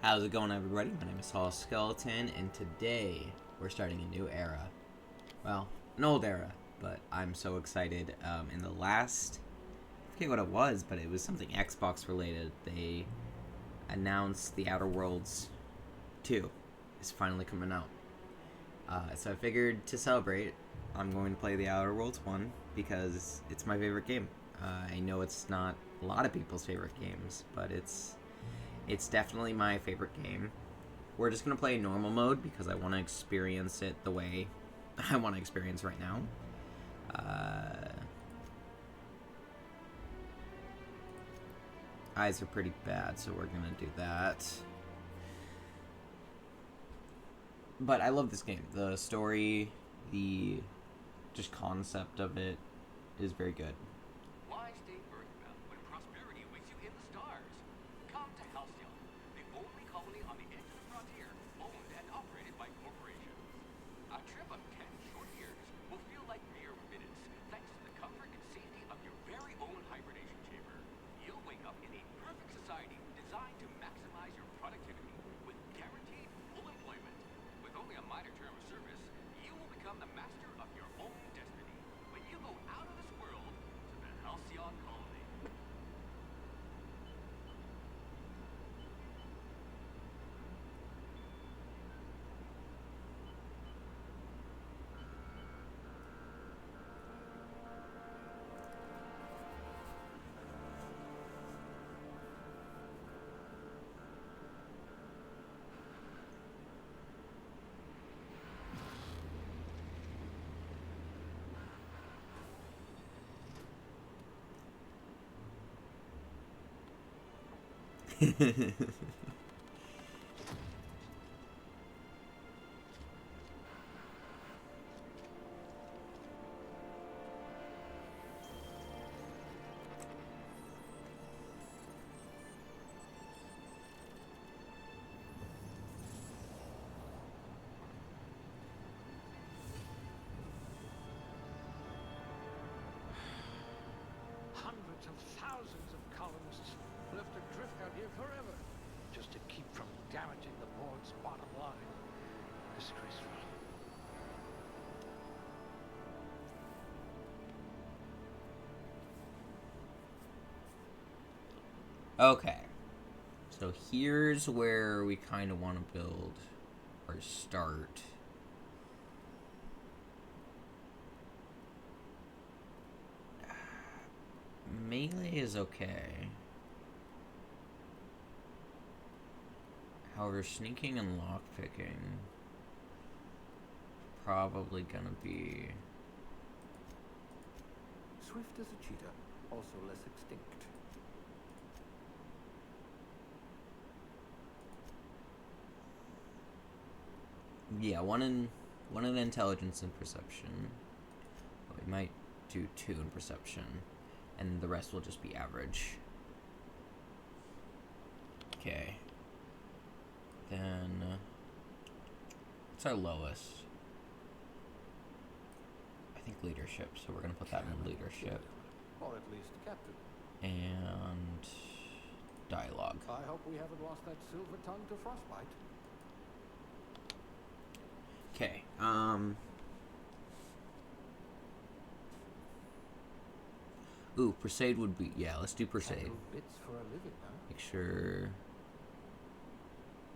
How's it going, everybody? My name is Saul Skeleton, and today we're starting a new era. Well, an old era, but I'm so excited. In the last, I forget what it was, but it was something Xbox related. They announced The Outer Worlds 2 is finally coming out. So I figured to celebrate, I'm going to play The Outer Worlds 1 because it's my favorite game. I know it's not a lot of people's favorite games, but it's definitely my favorite game. We're just going to play normal mode because I want to experience it the way I want to experience right now. Eyes are pretty bad, so we're going to do that. But I love this game. The story, the just concept of it is very good. Why stay earthbound when prosperity awaits you in the stars? Come to Halcyon, the only colony on the edge of the frontier, owned and operated by corporations. A trip of 10 short years will feel like mere minutes, thanks to the comfort and safety of your very own hibernation chamber. You'll wake up in a perfect society designed to maximize your productivity with guaranteed full employment. With only a minor term of service, you will become the master of your own destiny when you go out of this world to the Halcyon colony. Hundreds of thousands of colonists left adrift out here forever, just to keep from damaging the board's bottom line. Disgraceful. Okay. So here's where we kind of want to build or start. Melee is okay. However, sneaking and lockpicking probably gonna be. Swift as a cheetah, also less extinct. Yeah, one in intelligence and perception. But we might do 2 in perception, and the rest will just be average. Okay. Then what's our lowest? I think leadership, so we're gonna put that in leadership. Or at least captain. And dialogue. I hope we haven't lost that silver tongue to frostbite. Okay. Ooh, Persuade would be... Yeah, let's do Persuade. Handle bits for a living, huh? Make sure...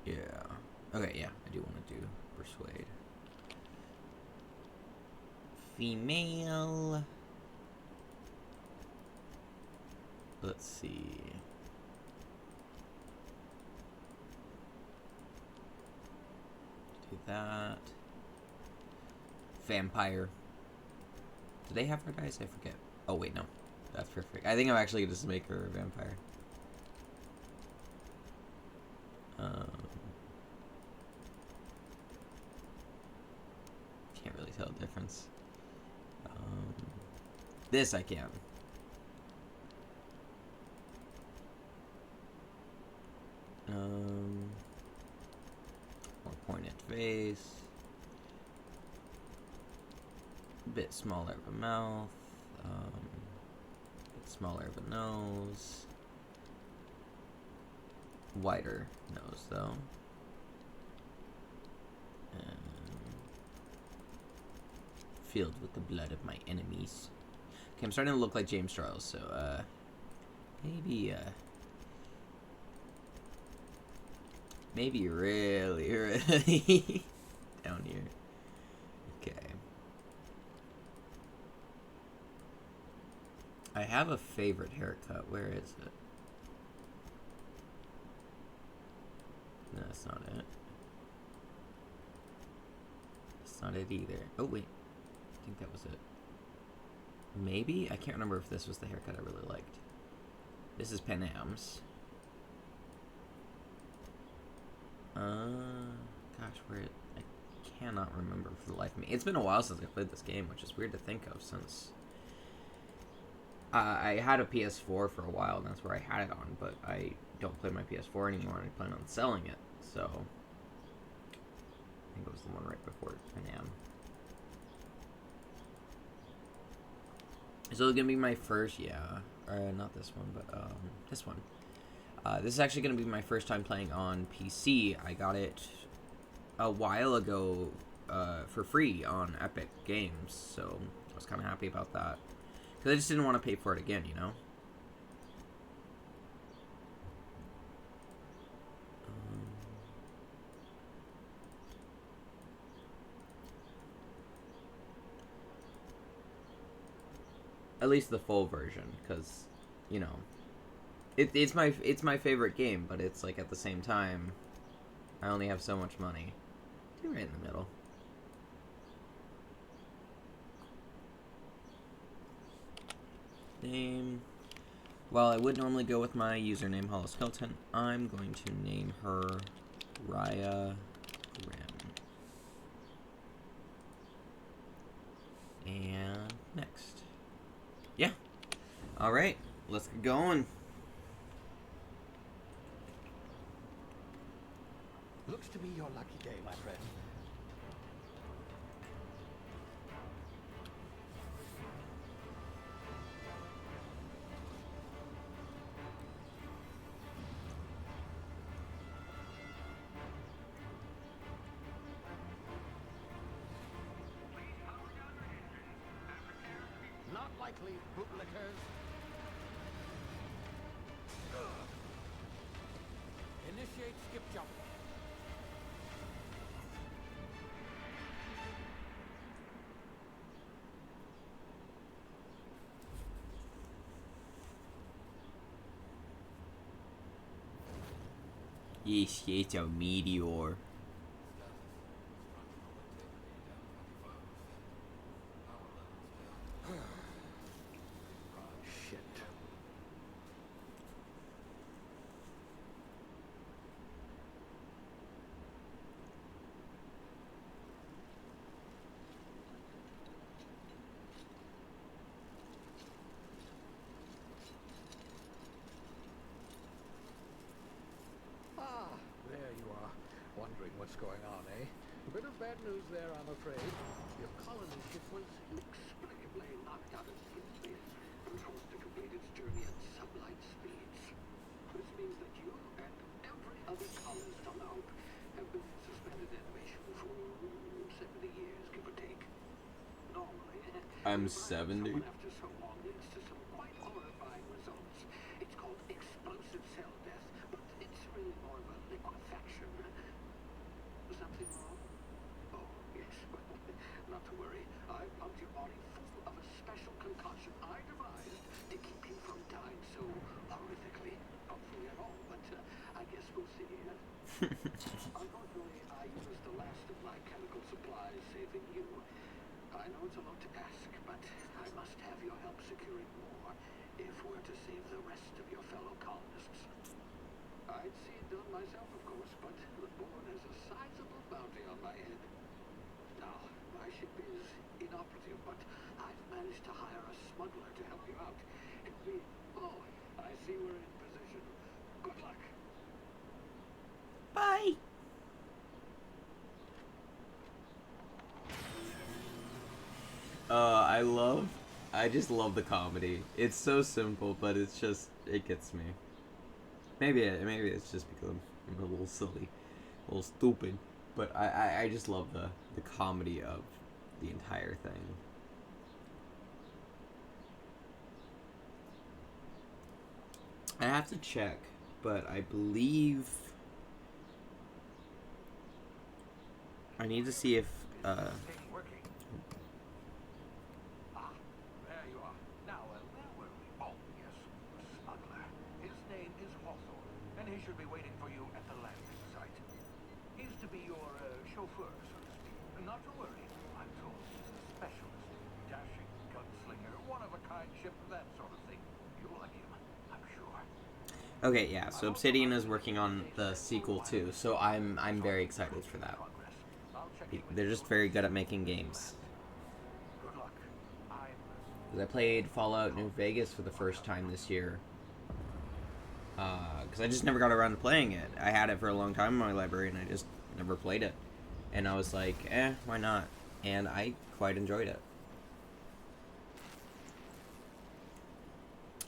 Yeah. Okay, yeah, I do want to do Persuade. Female... Let's see... Do that... Vampire. Do they have her dice? I forget. Oh, wait, no. That's perfect. I think I'm actually going to just make her a vampire. Can't really tell the difference. This I can. More pointed face. A bit smaller of a mouth. Bit smaller of a nose. wider nose, though. Filled with the blood of my enemies. Okay, I'm starting to look like James Charles, so, maybe really, really down here. Okay. I have a favorite haircut. Where is it? No, that's not it. That's not it either. Oh, wait. I think that was it. Maybe? I can't remember if this was the haircut I really liked. This is Pan Am's. Gosh, where I cannot remember for the life of me. It's been a while since I played this game, which is weird to think of since I had a PS4 for a while, and that's where I had it on, but I don't play my PS4 anymore, and I plan on selling it, so I think it was the one right before Pan Am. So it's gonna be my first, not this one, but this one. This is actually gonna be my first time playing on PC. I got it a while ago for free on Epic Games, so I was kind of happy about that. Because I just didn't want to pay for it again, you know? At least the full version, because, you know, it's my favorite game, but it's like at the same time, I only have so much money. You're right in the middle. Name. Well, I would normally go with my username Hollow Skeleton. I'm going to name her Raya Grimm. And next. Yeah. Alright, let's get going. Looks to be your lucky day, my friend. Not likely, bootlickers. Initiate skip jump. Yes, it's a meteor. Shit. Ah, there you are. Wondering what's going on, eh? A bit of bad news there, I'm afraid. Your colony ship was inexplicably knocked out of space and forced to complete its journey at sublight speeds. This means that you and every other colonist on the Hope have been in suspended animation for 70 years, give or take. Normally, I'm finding 70. someone after so long leads to some quite horrifying results. It's called explosive cell death, but it's really more of a liquefaction. Something wrong? Oh, yes, but not to worry. I pumped your body full of a special concoction I devised to keep you from dying so horrifically. Hopefully at all, but I guess we'll see. Unfortunately, I used the last of my chemical supplies saving you. I know it's a lot to ask, but I must have your help securing more if we're to save the rest of your fellow colonists. I'd see it done myself, of course, but the board has a sizable bounty on my head. Now, my ship is inoperative, but I've managed to hire a smuggler to help you out. It'll be... Oh, I see we're in position. Good luck. Bye. I just love the comedy. It's so simple, but it's just, it gets me. Maybe it's just because I'm a little silly, a little stupid, but I just love the comedy of the entire thing. I have to check, but I believe I need to see if Working. Ah, there you are. Now, where were we? Oh, yes, the smuggler. His name is Hawthorne, and he should be waiting for you at the landing site. He's to be your chauffeur, so to speak. Not to worry. I'm told he's a specialist. Dashing gunslinger, one-of-a-kind ship, that sort of thing. You'll like him, I'm sure. okay, yeah. So Obsidian is working on the sequel too, so I'm very excited for that. They're just very good at making games. Good luck. I'm 'Cause I played Fallout New Vegas for the first time this year. Because I just never got around to playing it. I had it for a long time in my library, and I just never played it. And I was like, why not? And I quite enjoyed it.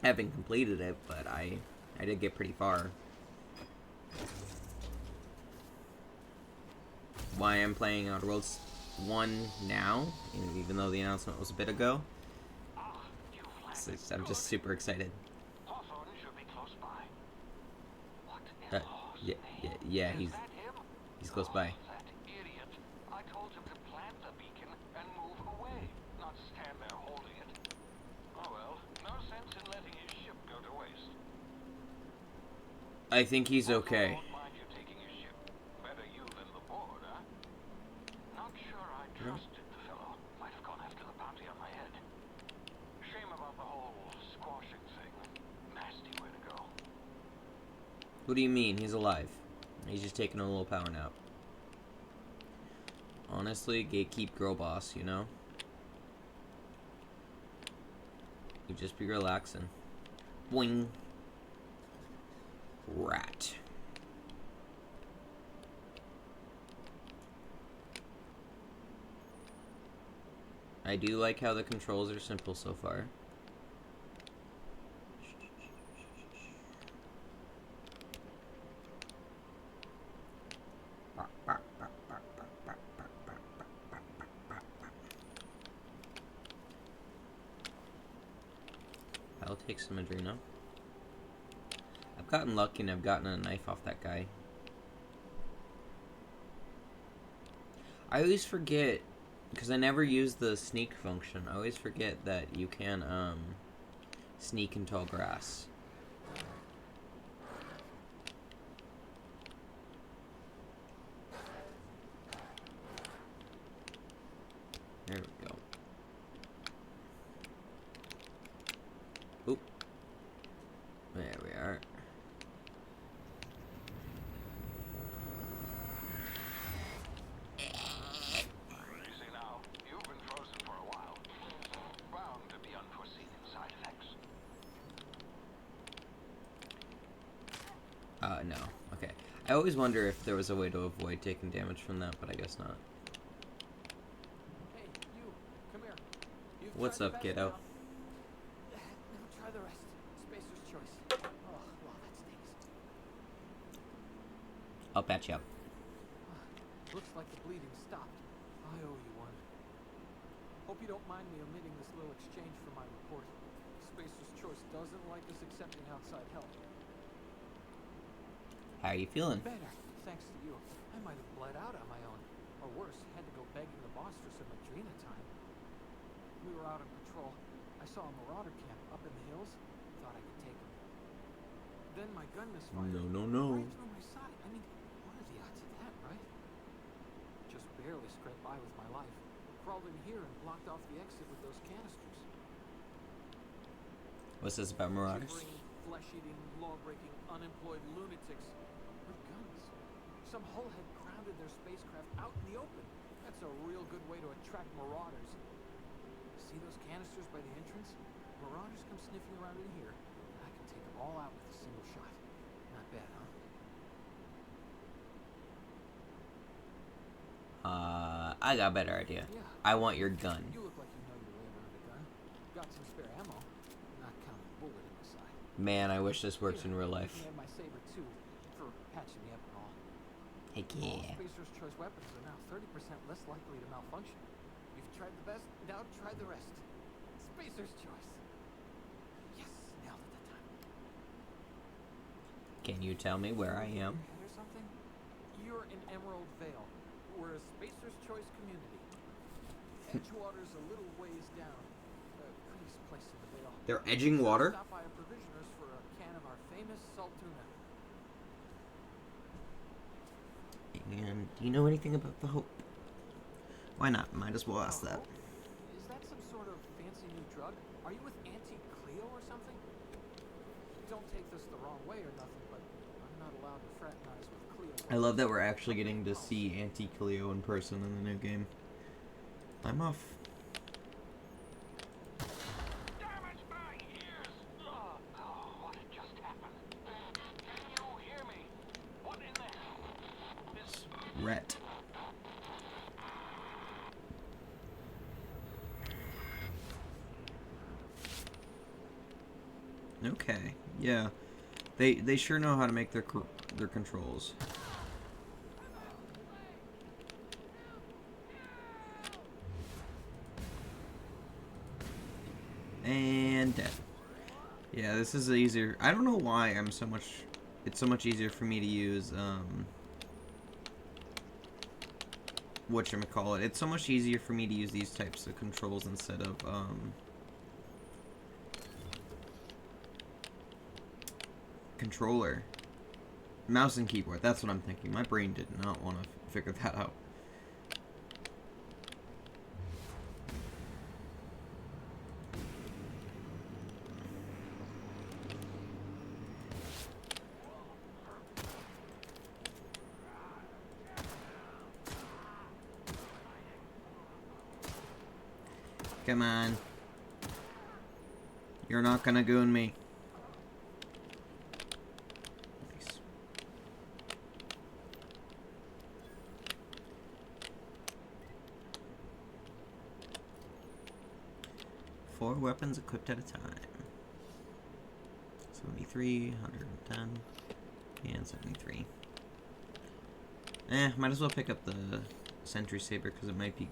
I haven't completed it, but I did get pretty far. Why I'm playing Outer Worlds 1 now, even though the announcement was a bit ago. I'm just super excited. Hawthorne should be close by. What Yeah, he's close by. That idiot. I told him to plant the beacon and move away, not stand there holding it. Oh well, no sense in letting his ship go to waste. I think he's okay. Won't mind you taking his ship. Better you than the board, huh? Not sure I trusted the fellow. Might have gone after the bounty on my head. Shame about the whole squashing thing. Nasty way to go. What do you mean? He's alive. He's just taking a little power nap. Honestly, gatekeep girl boss, you know? You just be relaxing. Boing. Rat. I do like how the controls are simple so far. I'll take some Adreno. I've gotten lucky and I've gotten a knife off that guy. I always forget, because I never use the sneak function, I always forget that you can sneak in tall grass. There we go. Oop. There we are. Easy now. You've been frozen for a while. Bound to be unforeseen side effects. No. Okay. I always wonder if there was a way to avoid taking damage from that, but I guess not. Hey, you, come here. You've What's tried up, the best kiddo? now. Now try the rest. Spacer's choice. Oh, wow, that stinks. I'll patch you up. Looks like the bleeding stopped. I owe you one. Hope you don't mind me omitting this little exchange for my report. Spacer's choice doesn't like us accepting outside help. How are you feeling? Better, thanks to you. I might have bled out on my own. Or worse, had to go begging the boss for some Adrena time. We were out on patrol. I saw a marauder camp up in the hills. Thought I could take him. Then my gun misfired. No. Right through my side. I mean, what are the odds of that, right? Just barely scraped by with my life. Crawled in here and blocked off the exit with those canisters. What's this about Marauders? Gibbering, flesh-eating, law-breaking, unemployed lunatics with guns. Some hullhead grounded their spacecraft out in the open. That's a real good way to attract marauders. See those canisters by the entrance? Marauders come sniffing around in here, and I can take them all out with a single shot. Not bad, huh? I got a better idea. Yeah. I want your gun. You look like you know your way around a gun. Got some spare ammo, not counting a bullet in the side. Man, I wish this worked in real life. You can have my saber too, for patching me up and all. Heck All yeah. Spacer's Choice weapons are now 30% less likely to malfunction. You've tried the best, now try the rest. Spacer's Choice. Yes, nailed it that time. Can you tell me where I am? Head or something? You're in Emerald Vale. We're a Spacer's Choice community. Edgewater's a little ways down. Prettiest place in the Vale. They're edging water? Stop by a provisioner's for a can of our famous salt tuna. And do you know anything about the Hope? Why not? Might as well ask that. Is that some sort of fancy new drug? Are you with Auntie Cleo or something? Don't take this the wrong way or nothing, but I'm not allowed to fraternize with Cleo. I love that we're actually getting to see Auntie Cleo in person in the new game. I'm off. Damage my ears! Oh, what just happened? Can you hear me? What in the... This... Rhett. Okay, yeah. They sure know how to make their controls. And dead. Yeah, this is easier. I don't know why it's so much easier for me to use whatchamacallit. It's so much easier for me to use these types of controls instead of controller. Mouse and keyboard, that's what I'm thinking. My brain did not want to figure that out. Come on. You're not gonna goon me. Nice. Four weapons equipped at a time. 73, 110, and 73. Might as well pick up the Sentry Saber because it might be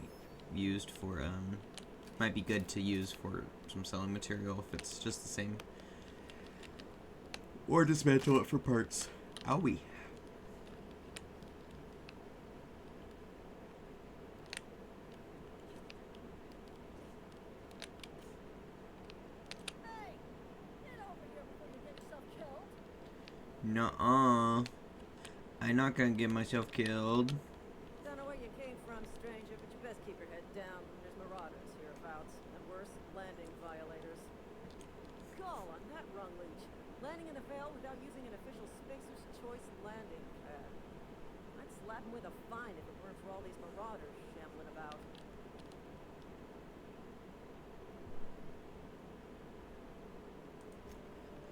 used for, might be good to use for some selling material if it's just the same. Or dismantle it for parts. Owie. Hey, get over here before you get yourself killed. Nuh-uh. I'm not gonna get myself killed. Don't know where you came from, stranger, but you best keep your head down. There's marauders hereabouts, and worse, landing violators. Call on that rung leech. Landing in a Vale without using an official Spacer's Choice landing pad. I'd slap him with a fine if it weren't for all these marauders shambling about.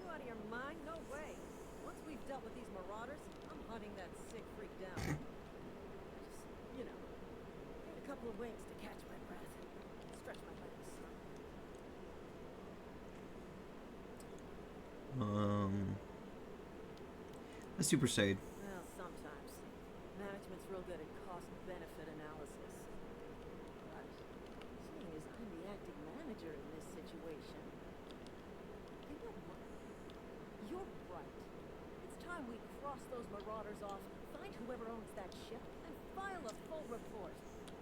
You out of your mind? No way. Once we've dealt with these marauders, I'm hunting that sick freak down. Just, you know, need a couple of wings to catch my breath. Stretch my legs. A Super Saiyan. Well, sometimes. Management's real good at cost-benefit analysis. But, seeing as I'm the acting manager in this situation, you know what? You're right. It's time we cross those marauders off, find whoever owns that ship, and file a full report.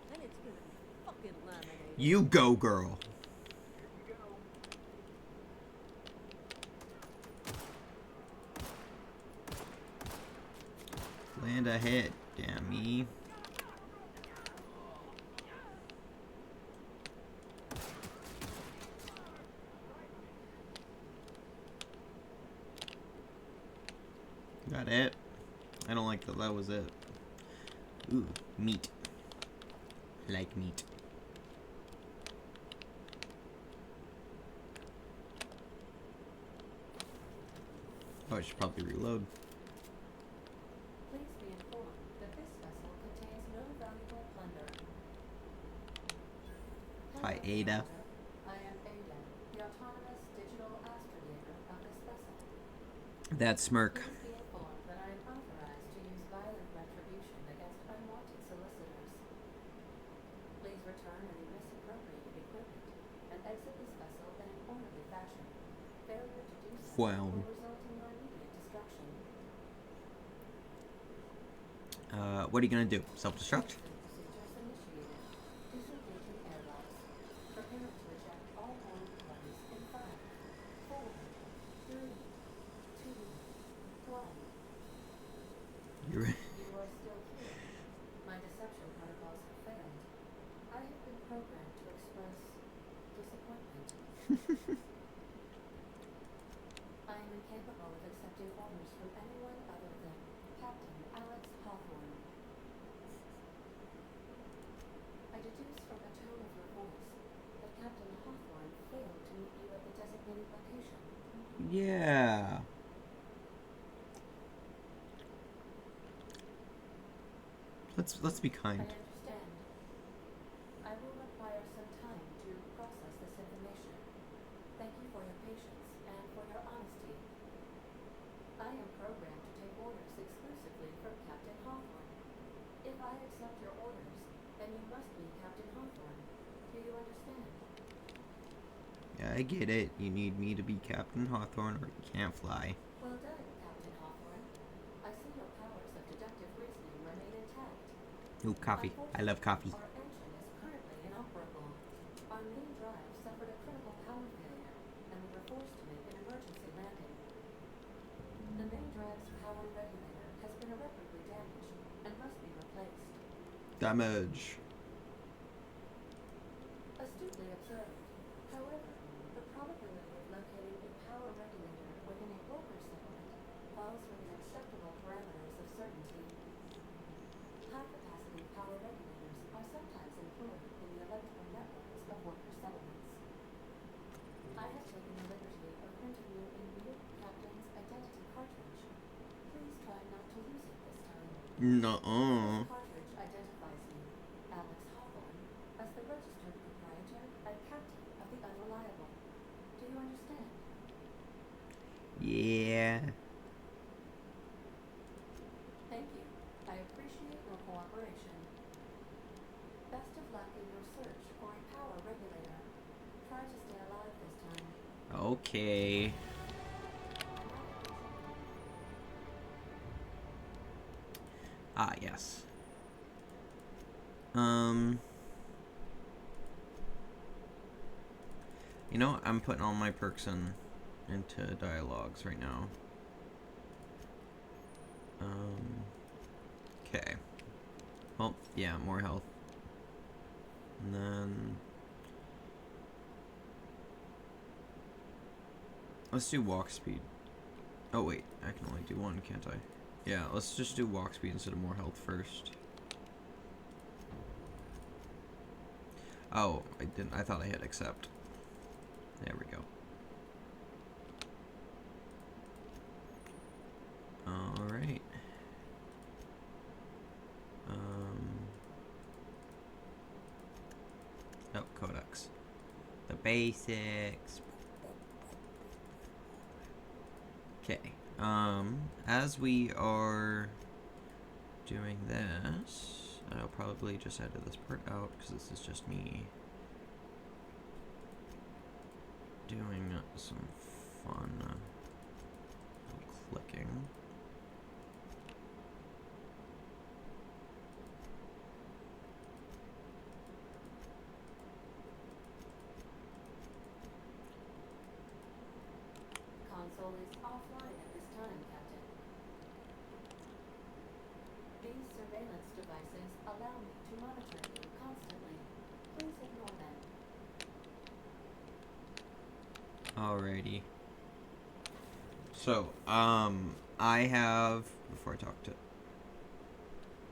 Then it's gonna be fucking laminated. You go, girl. Land ahead, damn. Got it. I don't like that. That was it. Ooh, meat. I like meat. Oh, I should probably reload. Please be informed that this vessel contains no valuable plunder. Hi, Hello, Ada. Commander. I am Ada, the autonomous digital astrogator of this vessel. That smirk. Please be informed that I am authorized to use violent retribution against unwanted solicitors. Please return any misappropriated equipment and exit this vessel in an orderly fashion. Failure to do so Wow. will result in your immediate destruction. What are you gonna do? Self-destruct? Procedures initiated. Disengaging airlocks. Prepare to eject all armed parties in 5, 4, 3, 2, 1. You're You are still here. My deception protocols have failed. I have been programmed to express disappointment. I am incapable of accepting orders from anyone other than Captain Alex Hawthorne. I deduce from the tone of your voice that Captain Hawthorne failed to meet you at the designated location. Yeah. Let's be I kind. understand. I will require some time to process this information. Thank you for your patience and for your honesty. I am programmed to take orders exclusively from Captain Hawthorne. If I accept your orders, then you must be Captain Hawthorne. Do you understand? Yeah, I get it. You need me to be Captain Hawthorne or you can't fly. Well done, Captain Hawthorne. I see your powers of deductive reasoning remain intact. Ooh, coffee. I love coffee. Our engine is currently inoperable. Our main drive suffered a critical power failure, and we were forced to make an emergency landing. The main drive's power regulator has been irreparably damaged and must be replaced. Damage. Astutely observed. However, the probability of locating a power regulator within a worker settlement falls within acceptable parameters of certainty. High-capacity power regulators are sometimes employed in the electrical networks of worker settlements. I have taken the liberty of printing you a new captain's identity cartridge. Please try not to lose it this time. Nuh-uh. This cartridge identifies you, Alex Hawthorne, as the registered proprietor and captain of the Unreliable. Do you understand? Yeah. Thank you. I appreciate your cooperation. Best of luck in your search for a power regulator. Try to stay alive this time. Okay. Ah, yes. You know, I'm putting all my perks into dialogues right now. Okay. Well, yeah, more health. And then let's do walk speed. Oh wait, I can only do one, can't I? Yeah, let's just do walk speed instead of more health first. Oh, I didn't. I thought I hit accept. There we go. All right. Oh, codex. The basics. Okay. As we are doing this, I'll probably just edit this part out because this is just me doing some fun clicking. Console is offline at this time, Captain. These surveillance devices allow me to monitor you constantly. Please ignore them. Alrighty. So, I have, before I talk to,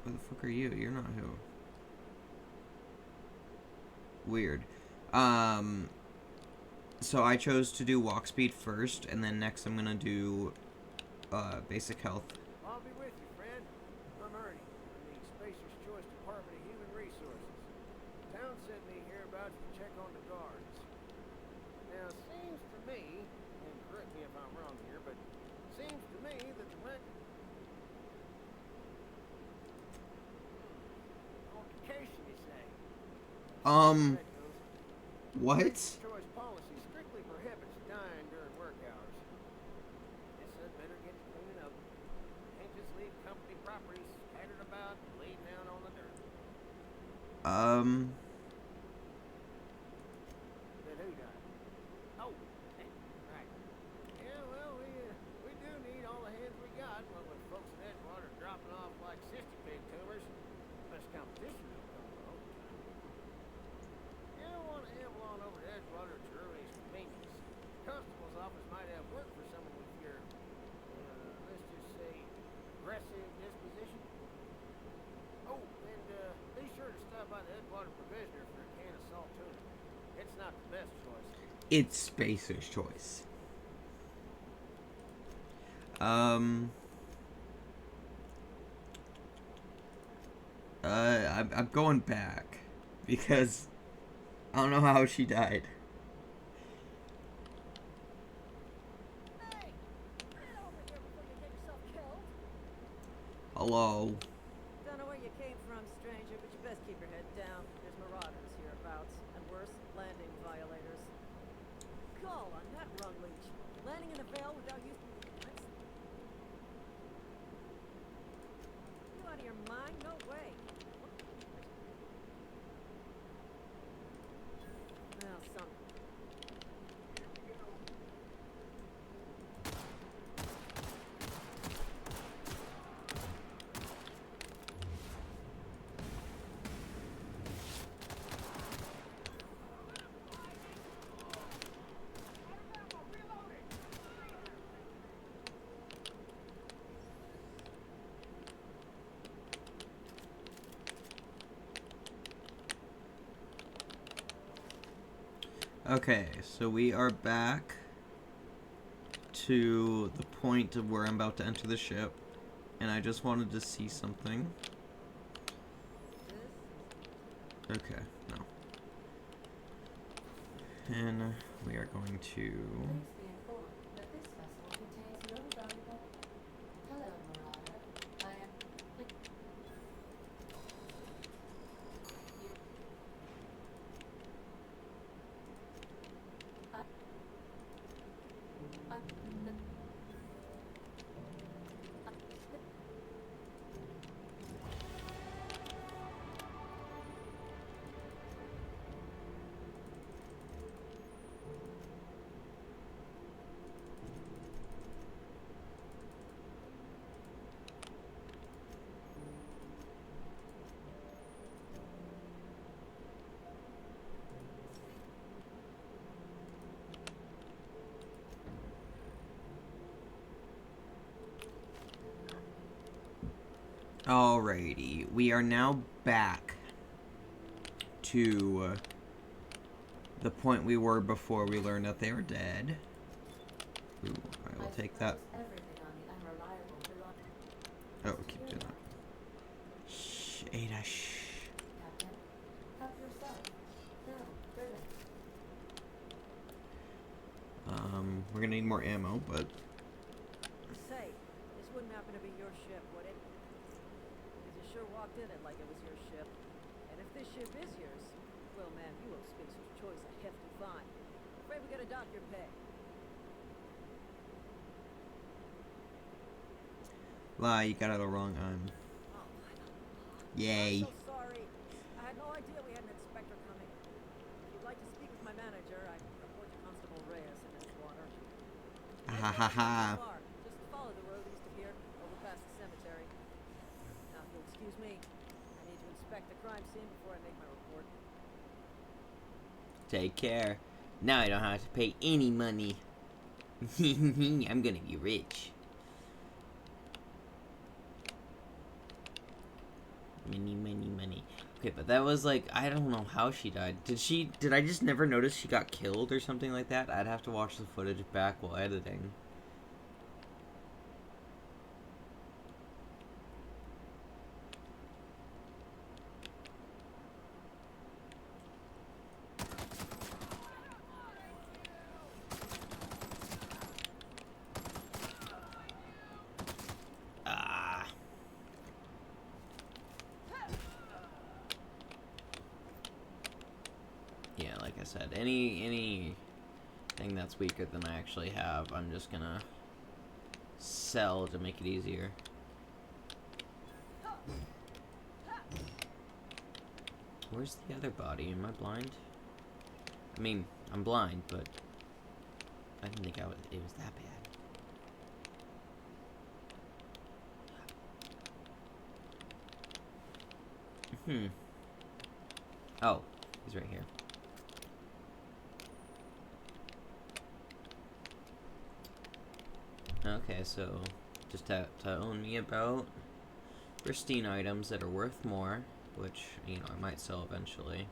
who the fuck are you? You're not who. Weird. So I chose to do walk speed first, and then next I'm gonna do, basic health. I'll be with you, friend. I'm Ernie, from the Spacer's Choice Department of Human Resources. Town sent me here about you to check on the guards. Now, it seems to me, and correct me if I'm wrong here, but Seems to me that the rent... Altercation, you say? Red goes. What? Choice policy strictly prohibits dying during work hours. Guess I'd better get to cleaning up. Can't just leave company property scattered about, laid down on the dirt. Then who died? Oh, right. Yeah, well, we do need all the hands we got. What with folks in Edgewater dropping off like 60 pig tumors, less competition will come along. You don't want to amble on over to Edgewater at your earliest convenience. Constable's office might have work for someone with your, let's just say, aggressive disposition. Oh, and be sure to stop by the Edgewater Provisioner for a can of salt tuna. It's not the best choice. It's Spacer's choice. I'm going back because I don't know how she died. Hey! Get over here before you get yourself killed. Hello. Don't know where you came from, stranger, but you best keep your head down. There's marauders hereabouts, and worse, landing violators. Call on that rung leech. Landing in the Vale without you... You out of your mind? No way. Well, some... Okay, so we are back to the point of where I'm about to enter the ship, and I just wanted to see something. Okay, no. And we are going to... Please be informed that this vessel contains no valuable... Hello, Marauder. I am... Alrighty, we are now back to the point we were before we learned that they were dead. Ooh, I will take that. Everything on the unreliable belongs... Oh, keep doing that. Shh, Ada, shh. Captain, help yourself. No, driven. We're gonna need more ammo, but Say, this wouldn't happen to be your ship, would it? Because you sure walked in it like it was your ship. And if this ship is yours, well, man, you owe Spacer's Choice a hefty fine. Afraid we gotta dock your pay. lie, you got it all wrong. Oh, Yay. I'm so sorry. I had no idea we had an inspector coming. If you'd like to speak with my manager, I'd report to Constable Reyes in Edgewater. Ha ha ha. Just follow the road east of here, over past the cemetery. Now, if you'll excuse me, I need to inspect the crime scene before I make my report. Take care. Now I don't have to pay any money. I'm gonna be rich. Money. Okay, but that was like, I don't know how she died. Did I just never notice she got killed or something like that? I'd have to watch the footage back while editing. I said, anything that's weaker than I actually have, I'm just gonna sell to make it easier. Where's the other body? Am I blind? I mean, I'm blind, but I didn't think it was that bad. Oh, he's right here. Okay, so just to own me about pristine items that are worth more, which, you know, I might sell eventually.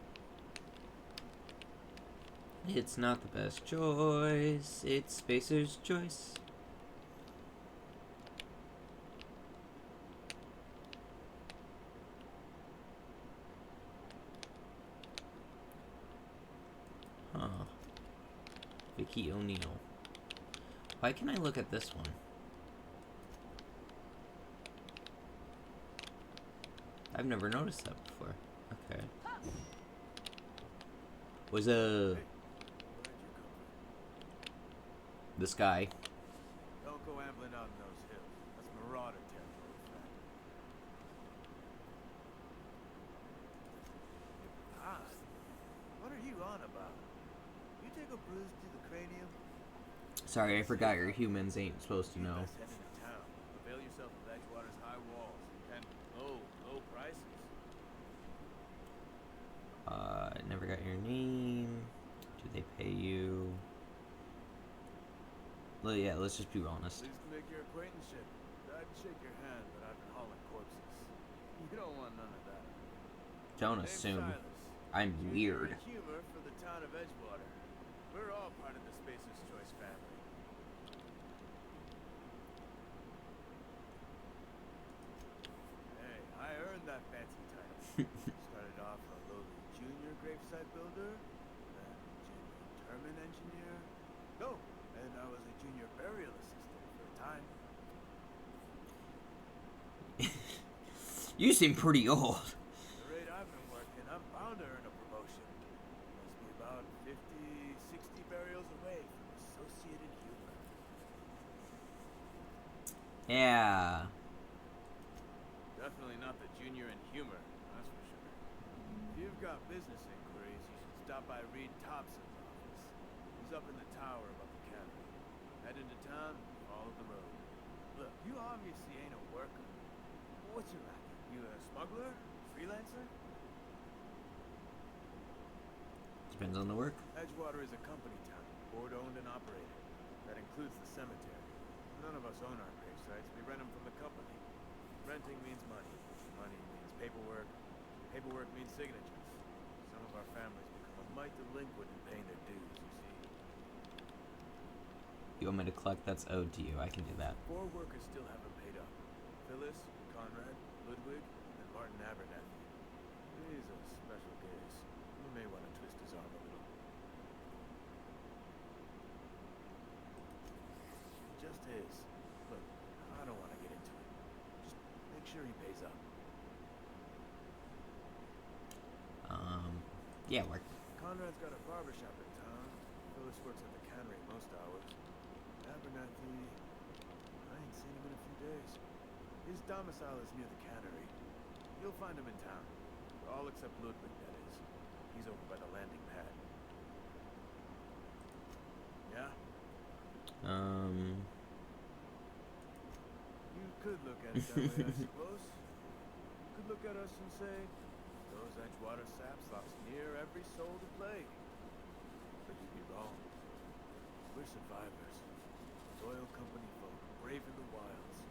It's not the best choice, it's Spacer's choice. Huh. Vicky O'Neill. Why can I look at this one? I've never noticed that before. Okay. What's up? Where'd you come from? This guy. Don't go ambling out in those hills. That's marauder territory, friend. Ah, what are you on about? You take a bruise to the cranium? Sorry, I forgot your humans ain't supposed to You know. best head into town. Avail yourself of Edgewater's high walls and low prices. Never got your name. Do they pay you? Well, yeah, let's just be honest. Pleased to make your acquaintanceship. I'd shake your hand, but I've been hauling corpses. You don't want none of that. Don't Name's assume Silas. I'm Junior weird. in humor for the town of Edgewater. We're all part of the Spacer's Choice family. Hey, I earned that fancy title. Started off a lowly junior gravesite builder, then junior interment engineer. No, and I was a junior burial assistant for a time. You seem pretty old. The rate I've been working, I'm bound to earn a promotion. Must be about 50, 60 burials away from associated humor. Yeah. Definitely not the junior in humor, that's for sure. If you've got business inquiries, you should stop by Reed Thompson's office. He's up in the tower above the cannery. Head into town, follow the road. Look, you obviously ain't a worker. What's your racket? You a smuggler? Freelancer? Depends on the work. Edgewater is a company town, board-owned and operated. That includes the cemetery. None of us own our grave sites. We rent them from the company. Renting means money. Money means paperwork. Paperwork means signatures. Some of our families become a mite delinquent in paying their dues, you see. You want me to collect that's owed to you? I can do that. 4 workers still haven't paid up. Phyllis, Conrad, Ludwig, and Martin Abernathy. He's a special case. You may want to twist his arm a little. Just his. Look, I don't want to get into it. Just make sure he pays up. Yeah, work. Conrad's got a barber shop in town. Phyllis works at the cannery most hours. Abernathy, I ain't seen him in a few days. His domicile is near the cannery. You'll find him in town. All except Ludwig, that is. He's over by the landing pad. Yeah? You could look at it that way, I suppose. You could look at us and say, those Edgewater saps lost near every soul to plague. But you'd be wrong. We're survivors. Loyal company folk, braving the wilds.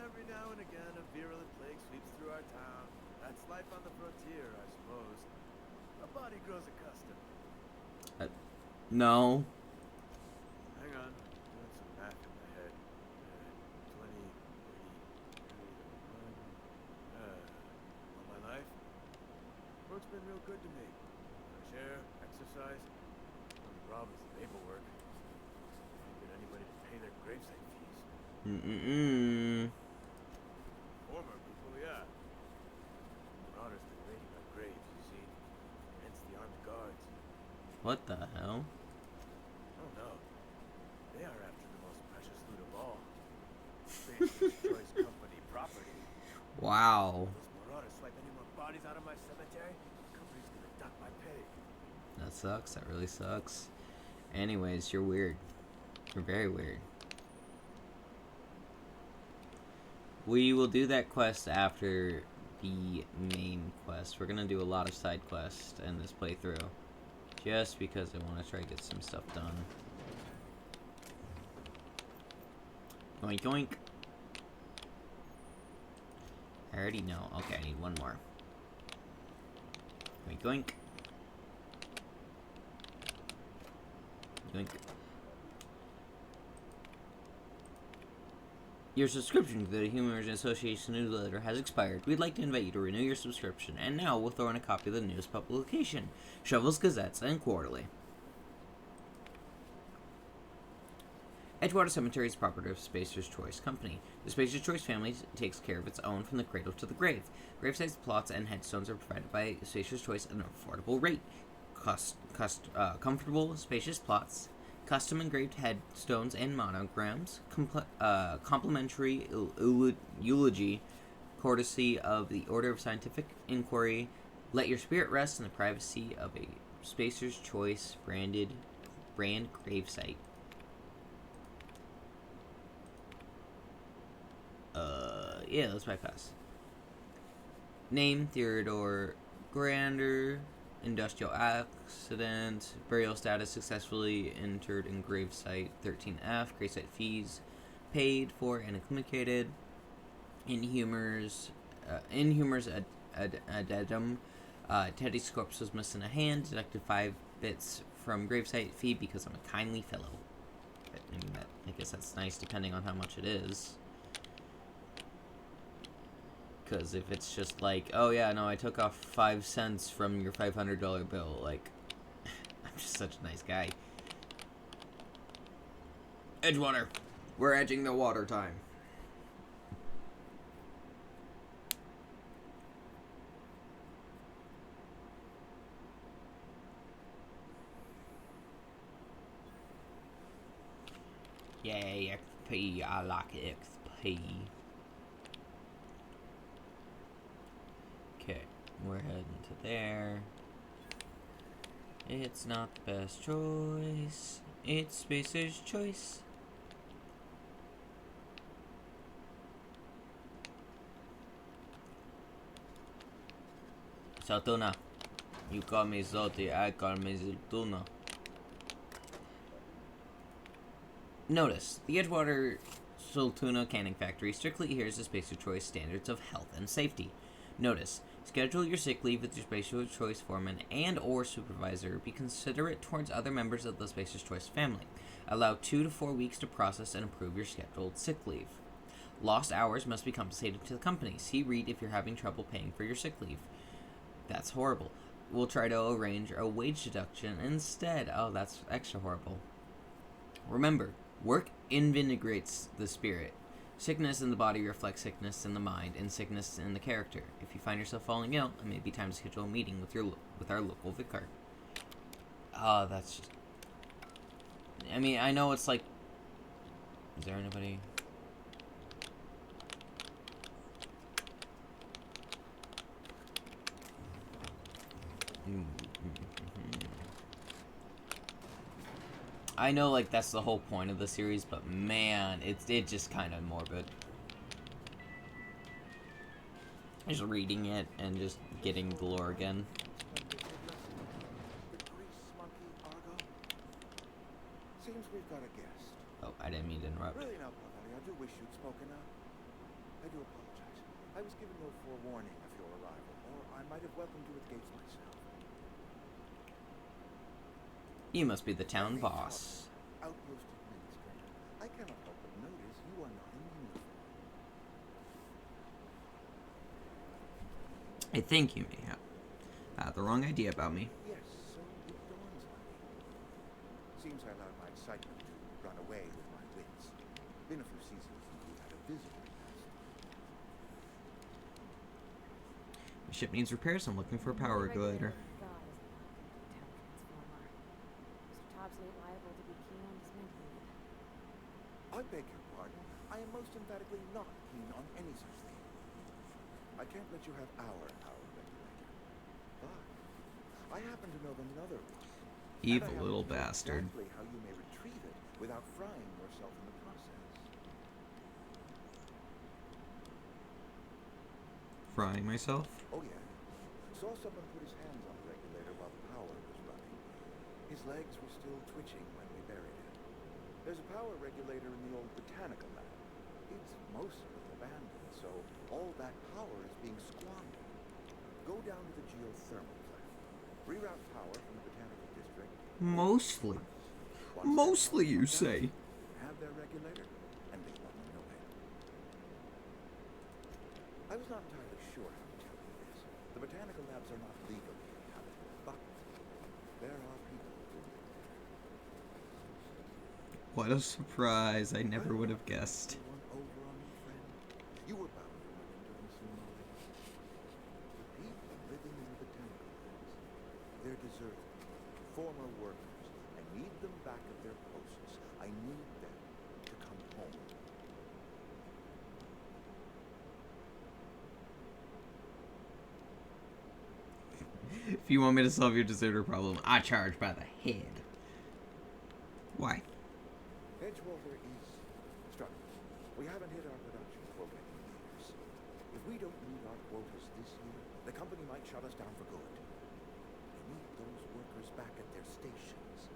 Every now and again, a virulent plague sweeps through our town. That's life on the frontier, I suppose. A body grows accustomed. No. Hang on, doing some math in my head. 20, 30, 31. All my life, work's been real good to me. Fresh air, exercise. Only problem's the paperwork. Can't get anybody to pay their gravesite fees. Former people, yeah. Marauders, they What the hell? Oh no. They are after the most precious loot of all. Spacer's Choice Company property. Wow. Those marauders swipe any more bodies out of my cemetery, the company's gonna duck my pay. That sucks. That really sucks. Anyways, you're weird. You're very weird. We will do that quest after the main quest. We're gonna do a lot of side quests in this playthrough. Just because I want to try to get some stuff done. Yoink yoink. I already know. Okay, I need one more. Yoink yoink. Yoink. Your subscription to the Humors Association newsletter has expired. We'd like to invite you to renew your subscription, and now we'll throw in a copy of the newest publication, Shovels, Gazettes, and Quarterly. Edgewater Cemetery is property of Spacer's Choice Company. The Spacer's Choice family takes care of its own from the cradle to the grave. Gravesites, plots, and headstones are provided by Spacer's Choice at an affordable rate. Comfortable, spacious plots, custom engraved headstones and monograms, complimentary eulogy, courtesy of the Order of Scientific Inquiry. Let your spirit rest in the privacy of a Spacer's Choice brand gravesite. Yeah, let's bypass. Name, Theodore Grander. Industrial accident. Burial status successfully entered in gravesite 13F. Gravesite fees paid for and communicated. Inhumors addendum. Teddy's corpse was missing a hand. Deducted 5 bits from gravesite fee because I'm a kindly fellow. I guess that's nice depending on how much it is. Because if it's just like, oh yeah, no, I took off 5 cents from your $500 bill, like, I'm just such a nice guy. Edgewater. We're edging the water time. Yay, XP. I like XP. Okay, we're heading to there. It's not the best choice. It's Spacer's Choice. Saltuna. You call me Zolty, I call me Ziltuna. Notice, the Edgewater Saltuna Canning Factory strictly adheres to Spacer's Choice standards of health and safety. Notice, schedule your sick leave with your Spacer's Choice foreman and or supervisor. Be considerate towards other members of the Spacer's Choice family. Allow 2 to 4 weeks to process and approve your scheduled sick leave. Lost hours must be compensated to the company. See Reed if you're having trouble paying for your sick leave. That's horrible. We'll try to arrange a wage deduction instead. Oh, that's extra horrible. Remember, work invigorates the spirit. Sickness in the body reflects sickness in the mind and sickness in the character. If you find yourself falling ill, it may be time to schedule a meeting with our local vicar. Oh, that's just... I mean, I know it's like... Is there anybody... I know, like, that's the whole point of the series, but man, it just kind of morbid. Just reading it and just getting the lore again. The grease monkey, Argo? Seems we've got a guest. Oh, I didn't mean to interrupt. Really now, Pavelli, I do wish you'd spoken up. I do apologize. I was given no forewarning of your arrival, or I might have welcomed you at the gates myself. You must be the town boss. Outpost administrator. I cannot help but notice you are not in uniform. I think you may have the wrong idea about me. Yes, so it dawns on me. Seems I allowed my excitement to run away with my wits. Been a few seasons since we had a visitor last. My ship needs repairs. I'm looking for a power regulator. beg your pardon. I am most emphatically not keen on any such thing. I can't let you have our power regulator. But I happen to know of another one. Evil And I little happen to know bastard. exactly how you may retrieve it without frying yourself in the process. Frying myself? Oh yeah. Saw someone put his hands on the regulator while the power was running. His legs were still twitching when we buried him. There's a power regulator in the old botanical lab. It's mostly abandoned, so all that power is being squandered. Go down to the geothermal plant. Reroute power from the botanical district. Mostly. Once Mostly, that you power's say. down, have their regulator, and they want to know it. I was not entirely sure how to tell you this. The botanical labs are not legally inhabited, but there are people who live there. What a surprise. I never would have guessed. You won over on me, friend. You were bound to run into them sooner or later. The people living in the botanical labs, they're deserters, former workers. I need them back at their posts. I need them to come home. If you want me to solve your deserter problem, I charge by the head. Why? Edgewater is struggling. We haven't hit our production quota in years. If we don't meet our quotas this year, the company might shut us down for good. We need those workers back at their stations.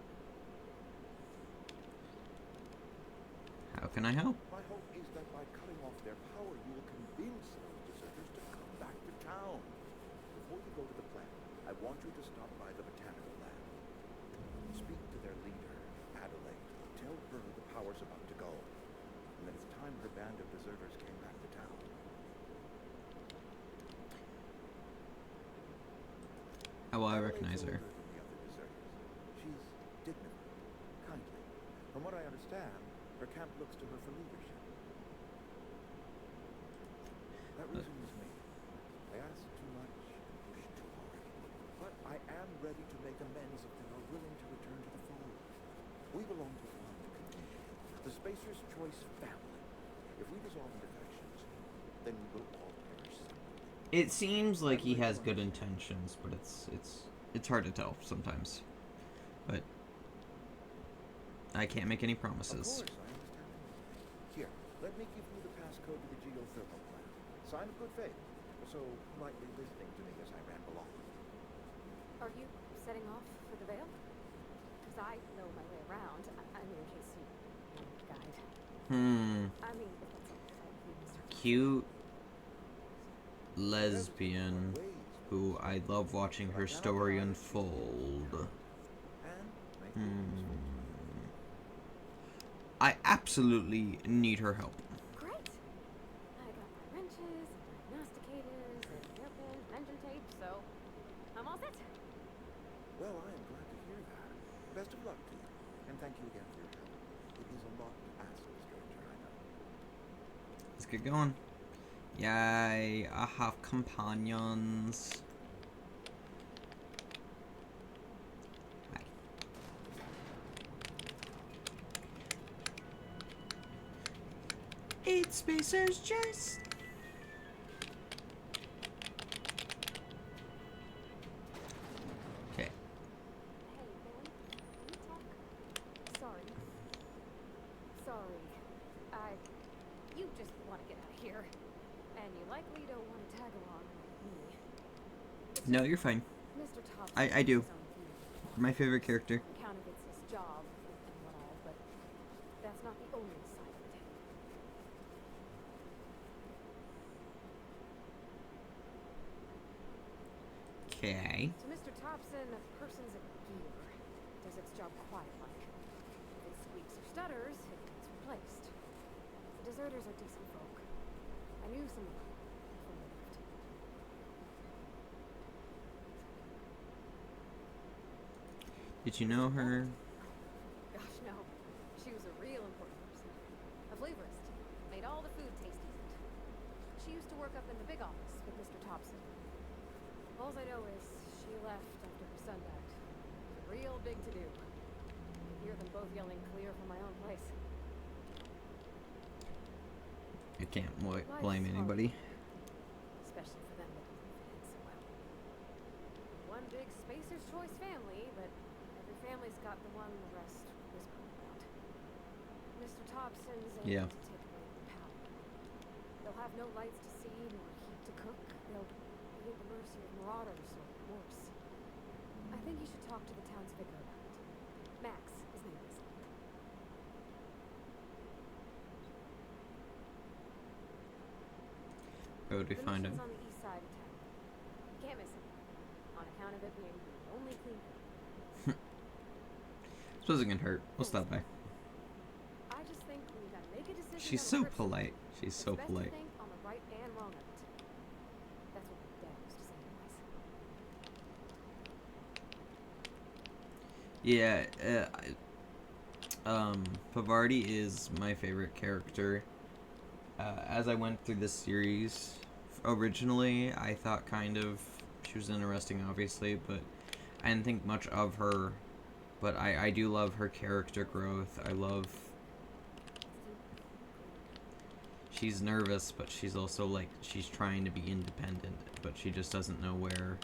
How can I help? My hope is that by cutting off their power, you will convince those deserters to come back to town. Before you go to the plant, I want you to stop by the botanical lab. Speak to their leader, Adelaide. Tell her the power's about to go, and that it's time her band of deserters came back to town. How will I Adelaide's recognize her? older than the other deserters. She's dignified, kindly. From what I understand, her camp looks to her for leadership. That reason was me. I asked too much, pushed too hard. But I am ready to make amends if they are willing to return to the fold. We belong to one community, the Spacer's Choice family. If we dissolve into factions, then we will all perish separately. It seems like he has good intentions, but it's hard to tell sometimes. But I can't make any Of promises. course, I understand. Here, let me give you the passcode to the geothermal plant. Sign of good faith, so politely listening to me as I ramble on. Are you setting off for the Vale? Because I know my way around. I mean, in case you need a guide. I mean, if that's all right with you, Mr. Cute lesbian who I love watching her story unfold. I absolutely need her help. Great. I got my wrenches, and diagnosticators, and hairpin, engine tape, so I'm all set. Well, I am glad to hear that. Best of luck to you, and thank you again for your help. It is a lot to ask of a stranger, I know. Let's get going. Yay, I have companions. Hi. It's Spacer's Choice. Okay. Hey, man, can you talk? Sorry. You just want to get out of here. And you likely don't want to tag along like me. No, you're fine. Mr. Thompson I do. has his own view. My favorite character. On account of it's his job and what all, but that's not the only side of it. Okay. To Mr. Thompson, a person's a gear. Does its job quiet-like. If it squeaks or stutters, it gets replaced. The deserters are decent folk. I knew some of them before they left. Did you know her? Gosh, no. She was a real important person. A flavorist. Made all the food taste decent. She used to work up in the big office with Mr. Thompson. All I know is she left after her son died. It was a real big to-do. I could hear them both yelling clear from my own place. Can't Life blame is anybody. hard, especially for them that fit in so well. One big Spacer's Choice family, but every family's got the one the rest whisper about. Mr. Thompson's Yeah. aiming to take away their power. They'll have no lights to see nor heat to cook. They'll be at the mercy of marauders or worse. I think you should talk to the town's vicar about it. Max, his name is. Where would we The find him? mission's on the east side of town. You can't miss it, on account of it being the only clean road. Suppose it can hurt. We'll stop by. I just think when you gotta make a decision She's on a so trip polite. She's it's so best polite. to think on the right and wrong of it. That's what my dad used to say anyways. Yeah, Pavardi is my favorite character. As I went through this series, originally I thought kind of she was interesting, obviously, but I didn't think much of her. But I do love her character growth. I love... She's nervous, but she's also like, she's trying to be independent, but she just doesn't know where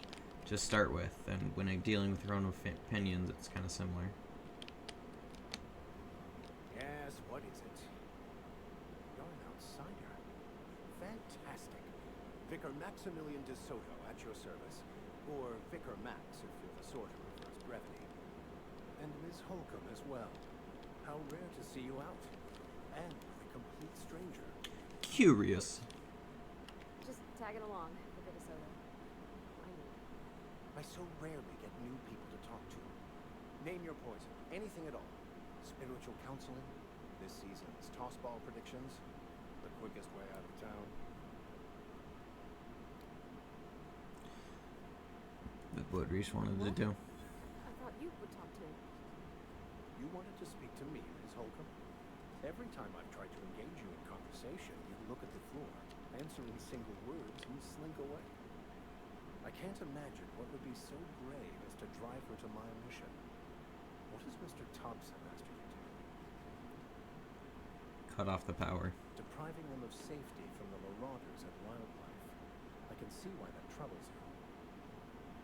to start with. And when dealing with her own opinions, it's kind of similar. Yes, what is it? You're an outsider. Fantastic. Vicar Maximilian de Soto at your service. Or Vicar Max, if you're the sort who prefers brevity. And Miss Holcomb as well. How rare to see you out. And with a complete stranger. Curious. Just tagging along a bit of soda. I mean, I so rarely get new people to talk to. Name your poison. Anything at all. Spiritual counseling. This season's tossball predictions. The quickest way out of town. That's what Reese wanted to do. I thought you would talk to me. You wanted to speak to me, Ms. Holcomb? Every time I've tried to engage you in conversation, you look at the floor, answer in single words, and slink away. I can't imagine what would be so brave as to drive her to my mission. What has Mr. Thompson asked you to do? Cut off the power. Depriving them of safety from the marauders and wildlife. I can see why that troubles you.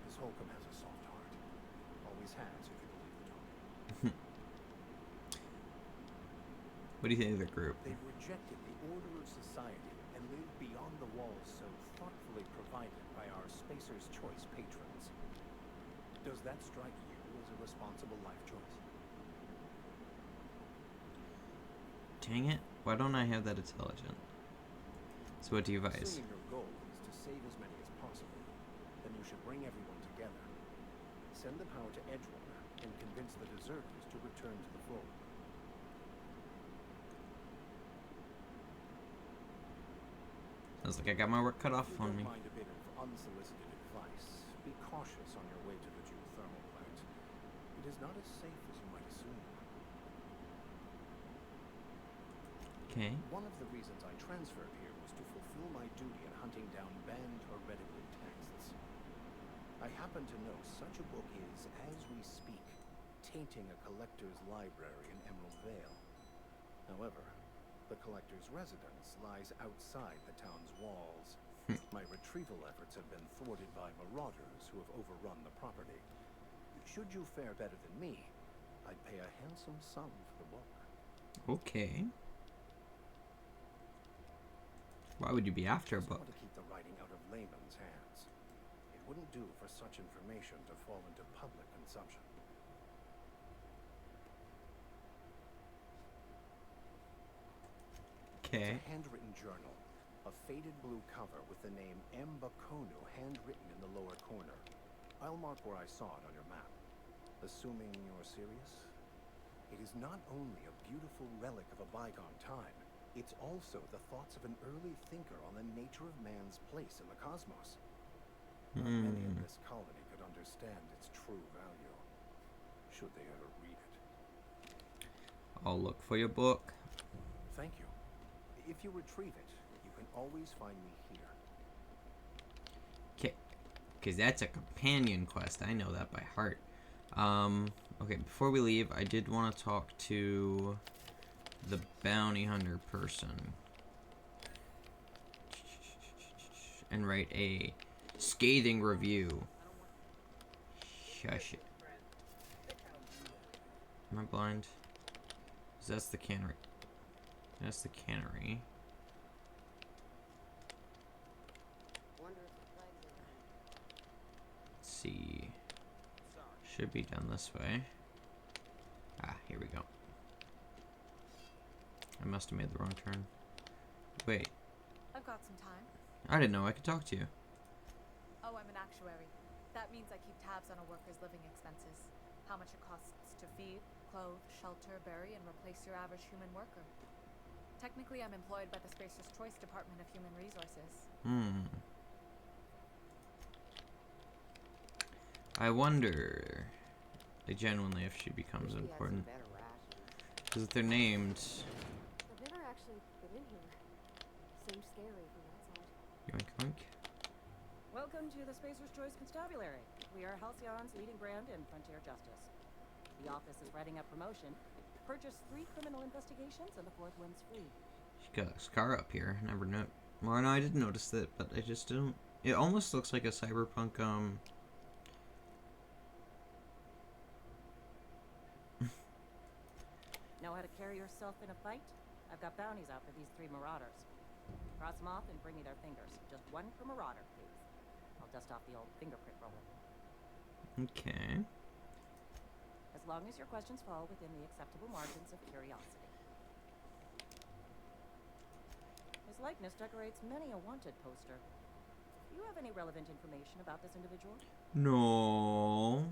Ms. Holcomb has a soft heart. Always has, if you believe the talk. What do you think of the group? They've rejected the order of society and live beyond the walls so thoughtfully provided by our Spacer's Choice patrons. Does that strike you as a responsible life choice? Dang it. Why don't I have that intelligent? So what do you advise? Assuming your goal is to save as many as possible, then you should bring everyone together. Send the power to Edgewater and convince the deserters to return to the fold. Sounds like I got my work cut off If you on don't me. mind a bit of unsolicited advice, be cautious on your way to the geothermal plant. It is not as safe as you might assume. Okay. One of the reasons I transferred here was to fulfill my duty in hunting down banned heretical texts. I happen to know such a book is, as we speak, tainting a collector's library in Emerald Vale. However, the collector's residence lies outside the town's walls. My retrieval efforts have been thwarted by marauders who have overrun the property. Should you fare better than me, I'd pay a handsome sum for the book. Okay. Why would you be after a I book? want to keep the writing out of layman's hands. It wouldn't do for such information to fall into public consumption. Okay. It's a handwritten journal. A faded blue cover with the name M. Bakonu handwritten in the lower corner. I'll mark where I saw it on your map. Assuming you're serious? It is not only a beautiful relic of a bygone time, it's also the thoughts of an early thinker on the nature of man's place in the cosmos. Not many in this colony could understand its true value, should they ever read it. I'll look for your book. Thank you. If you retrieve it, you can always find me here. Okay. Because that's a companion quest. I know that by heart. Okay, before we leave, I did want to talk to the bounty hunter person. and write a scathing review. Shush it. Am I blind? 'Cause that's the cannery. That's the cannery. Let's see. Should be done this way. Ah, here we go. I must have made the wrong turn. Wait, I've got some time. I didn't know I could talk to you. Oh, I'm an actuary. That means I keep tabs on a worker's living expenses. How much it costs to feed, clothe, shelter, bury, and replace your average human worker. Technically, I'm employed by the Spacer's Choice Department of Human Resources. I wonder, like, genuinely, if she becomes important. Because if they're named... I've never actually been in here. Seems scary from outside. Yoink, yoink. Welcome to the Spacer's Choice Constabulary. We are Halcyon's leading brand in frontier justice. The office is writing up promotion. Purchase 3 criminal investigations and the 4th one's free. She got a scar up here. Never know. Well, no, I didn't notice it, but I just didn't. It almost looks like a cyberpunk, Know how to carry yourself in a fight? I've got bounties out for these 3 marauders. Cross them off and bring me their fingers. Just 1 per marauder, please. I'll dust off the old fingerprint roller. Okay. As long as your questions fall within the acceptable margins of curiosity. His likeness decorates many a wanted poster. Do you have any relevant information about this individual? No.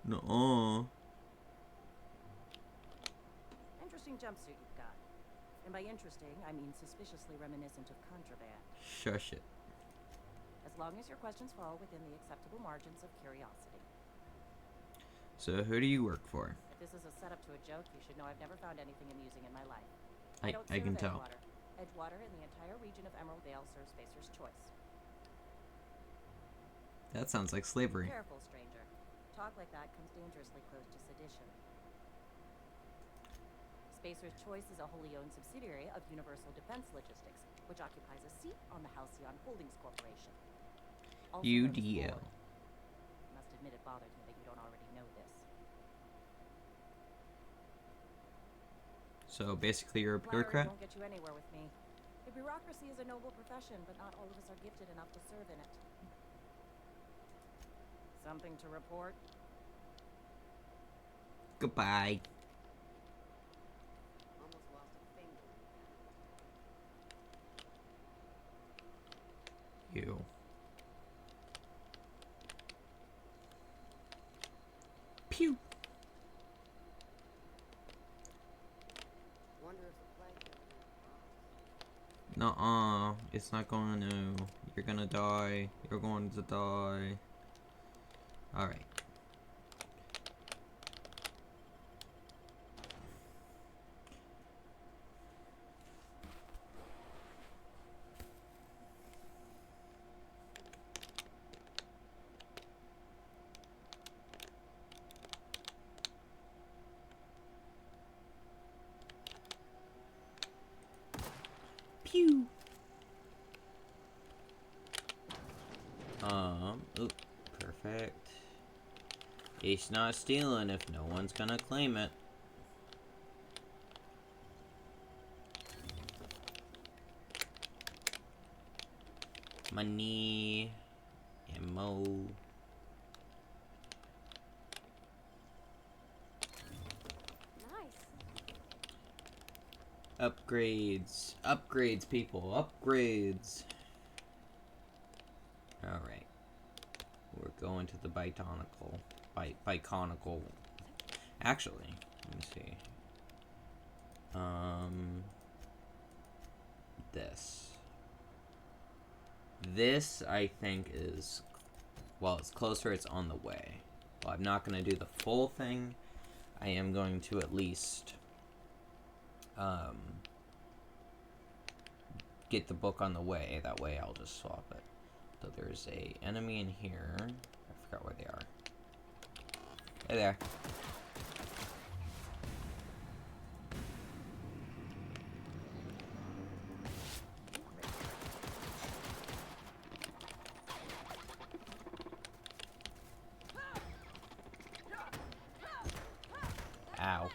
No. Interesting jumpsuit you've got. And by interesting, I mean suspiciously reminiscent of contraband. Shush it. As long as your questions fall within the acceptable margins of curiosity. So, who do you work for? If this is a setup to a joke, you should know I've never found anything amusing in my life. I don't can serve tell. Edgewater. Edgewater and the entire region of Emerald Dale serves Spacer's Choice. That sounds like slavery. Careful, stranger. Talk like that comes dangerously close to sedition. Spacer's Choice is a wholly owned subsidiary of Universal Defense Logistics, which occupies a seat on the Halcyon Holdings Corporation. Also known as UDL. Ford. I must admit it bothers me that you don't already know this. So basically, you're a Flattery bureaucrat. won't get you anywhere with me. The bureaucracy is a noble profession, but not all of us are gifted enough to serve in it. Something to report? Goodbye. Almost lost a finger. You. Pew. Wonder if the flag. Nuh-uh. It's not going to. You're gonna die. You're going to die. Alright. Pew. Oop, perfect. It's not stealing if no one's gonna claim it. Money, ammo. Nice. Upgrades. Upgrades, people. Upgrades. Alright. We're going to the Biconical. Biconical. Actually, let me see. This. This, I think, is... Well, it's closer. It's on the way. Well, I'm not going to do the full thing. I am going to at least... get the book on the way. That way I'll just swap it. So there's a enemy in here. I forgot where they are. Hey there. Ow.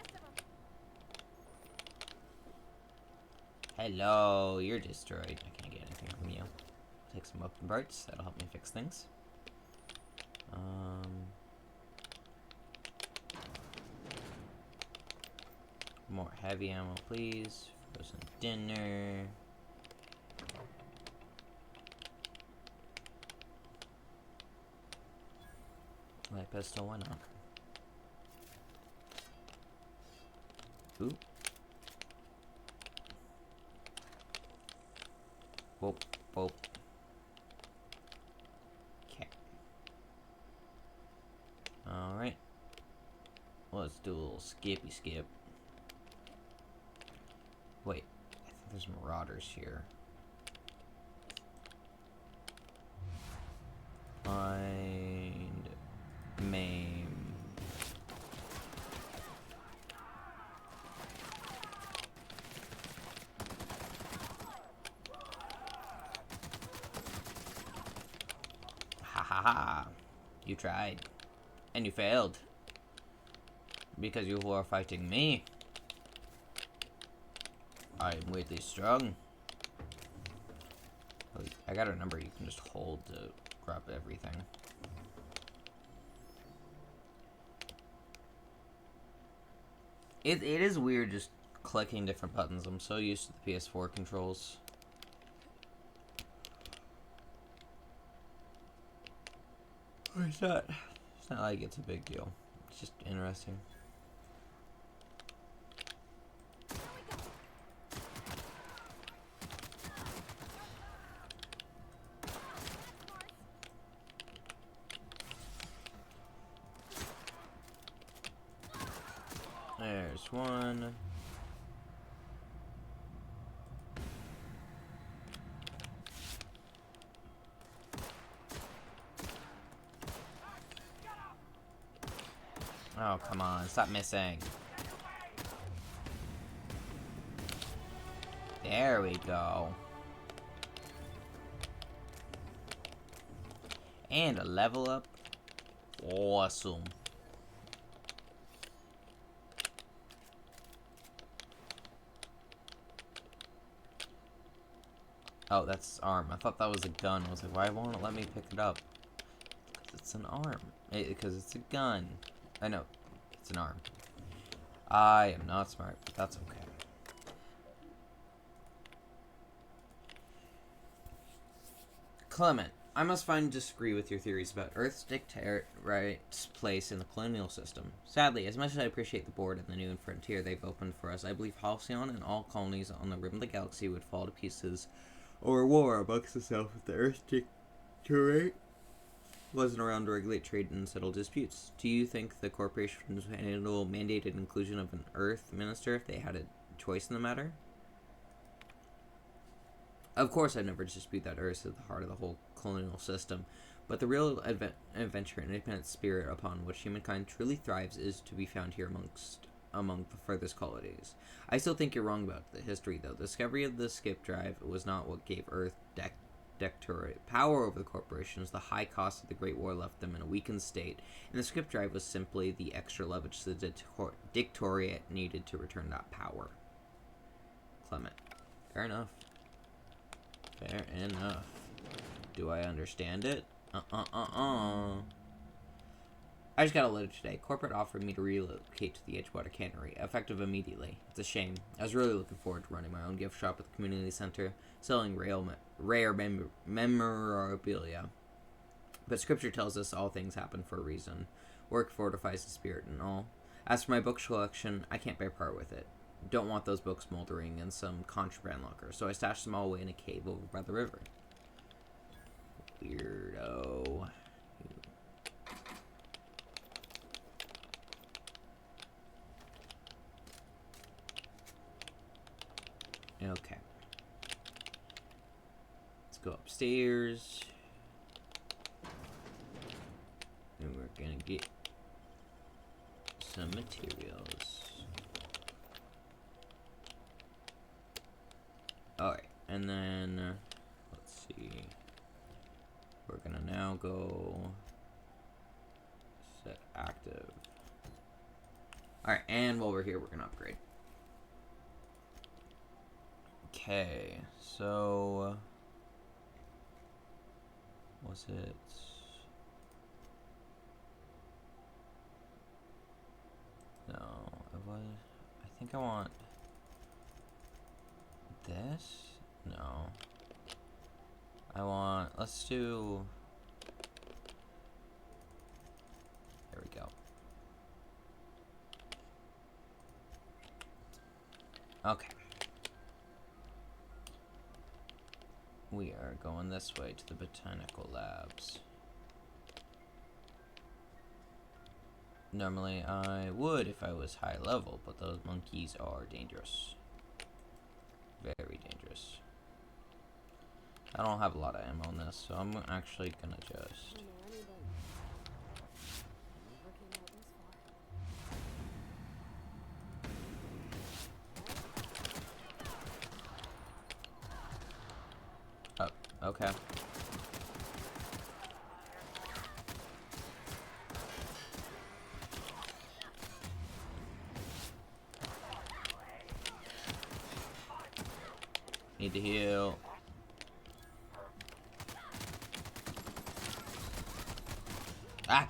Hello, you're destroyed. I can't get anything from you. Take some weapon parts. That'll help me fix things. More heavy ammo, please. Frozen dinner. Light pistol, why not? Ooh. Whoop, whoop. Okay. Alright. Let's do a little skippy skip. Wait, I think there's marauders here. Find, maim. Ha ha ha. You tried. And you failed. Because you were fighting me. I am weirdly strong. I got a number you can just hold to grab everything. It is weird just clicking different buttons. I'm so used to the PS4 controls. It's not like it's a big deal. It's just interesting. There's one. Oh, come on. Stop missing. There we go. And a level up. Awesome. Oh, that's arm. I thought that was a gun. I was like, why won't it let me pick it up? Because it's an arm. Because it's a gun. I know. It's an arm. I am not smart, but that's okay. Clement, I must find and disagree with your theories about Earth's dictator's place in the colonial system. Sadly, as much as I appreciate the board and the new frontier they've opened for us, I believe Halcyon and all colonies on the rim of the galaxy would fall to pieces or war amongst itself if the Earth's dictatorate wasn't around to regulate trade and settle disputes. Do you think the corporations would handle mandated inclusion of an Earth minister if they had a choice in the matter? Of course, I'd never dispute that Earth is at the heart of the whole colonial system, but the real adventure and independent spirit upon which humankind truly thrives is to be found here among the furthest colonies. I still think you're wrong about the history, though. The discovery of the skip drive was not what gave Earth dictatorate power over the corporations. The high cost of the Great War left them in a weakened state, and the skip drive was simply the extra leverage the dictatorate needed to return that power. Clement. Fair enough. Fair enough. Do I understand it? I just got a letter today. Corporate offered me to relocate to the Edgewater Cannery, effective immediately. It's a shame. I was really looking forward to running my own gift shop at the community center, selling rare memorabilia. But scripture tells us all things happen for a reason. Work fortifies the spirit and all. As for my book collection, I can't bear part with it. Don't want those books moldering in some contraband locker, so I stashed them all away in a cave over by the river. Weirdo. Okay. Let's go upstairs. And we're gonna get some materials. Alright, and then, let's see. We're gonna now go set active. Alright, and while we're here, we're gonna upgrade. Okay, so... was it... no, it was... I think I want... this? No. I want... let's do... there we go. Okay. We are going this way to the botanical labs. Normally I would if I was high level, but those monkeys are dangerous. Very dangerous. I don't have a lot of ammo on this, so I'm actually gonna just... oh, okay. Need to heal. Ah!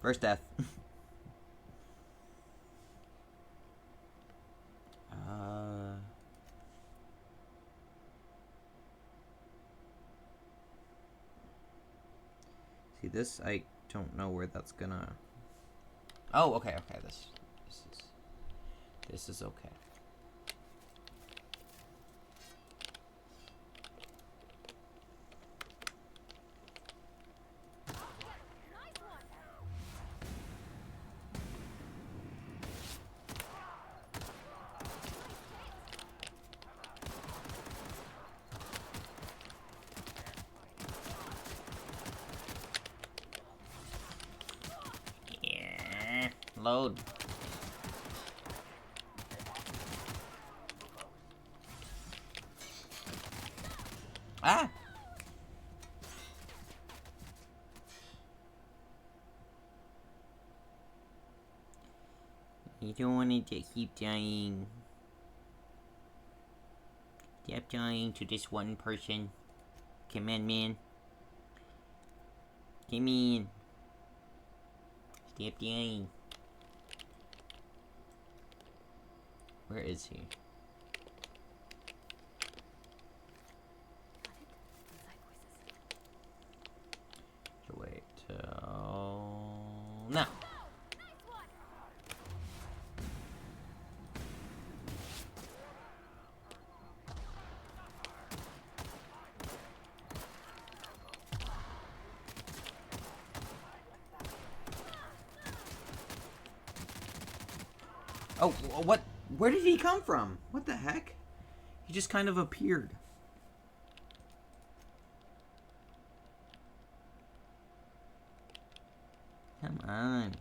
First death. See this? I don't know where that's gonna... oh, okay, okay. This is okay. Load. Ah! You don't want to keep dying. Stop dying to this one person. Come on, man. Come in. Stop dying. Where is he? To wait till now. Oh, what? Where did he come from? What the heck? He just kind of appeared. Come on.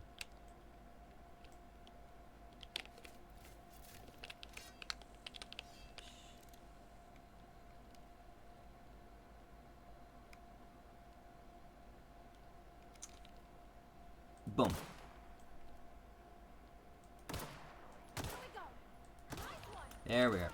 Boom. There we are.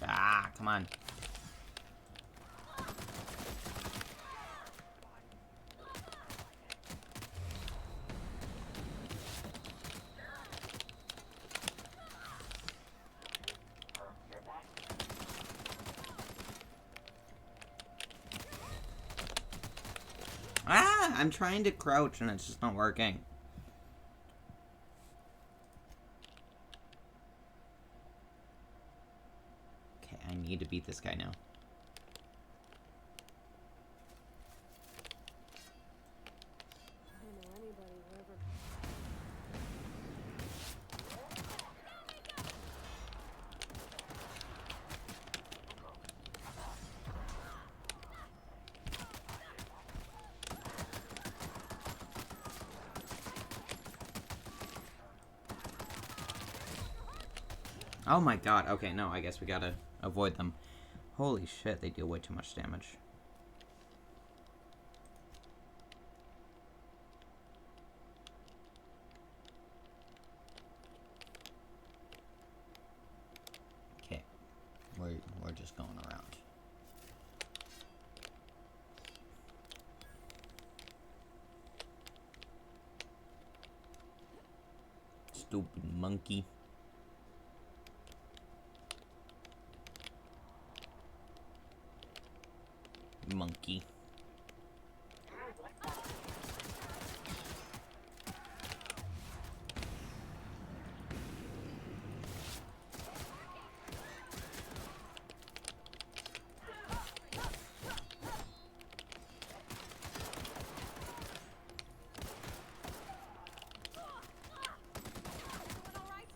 Ah, come on. Ah, I'm trying to crouch and it's just not working. Okay, I need to beat this guy now. Oh my god. Okay, no, I guess we gotta avoid them. Holy shit, they deal way too much damage. Okay. We're just going around. Stupid monkey. Monkey.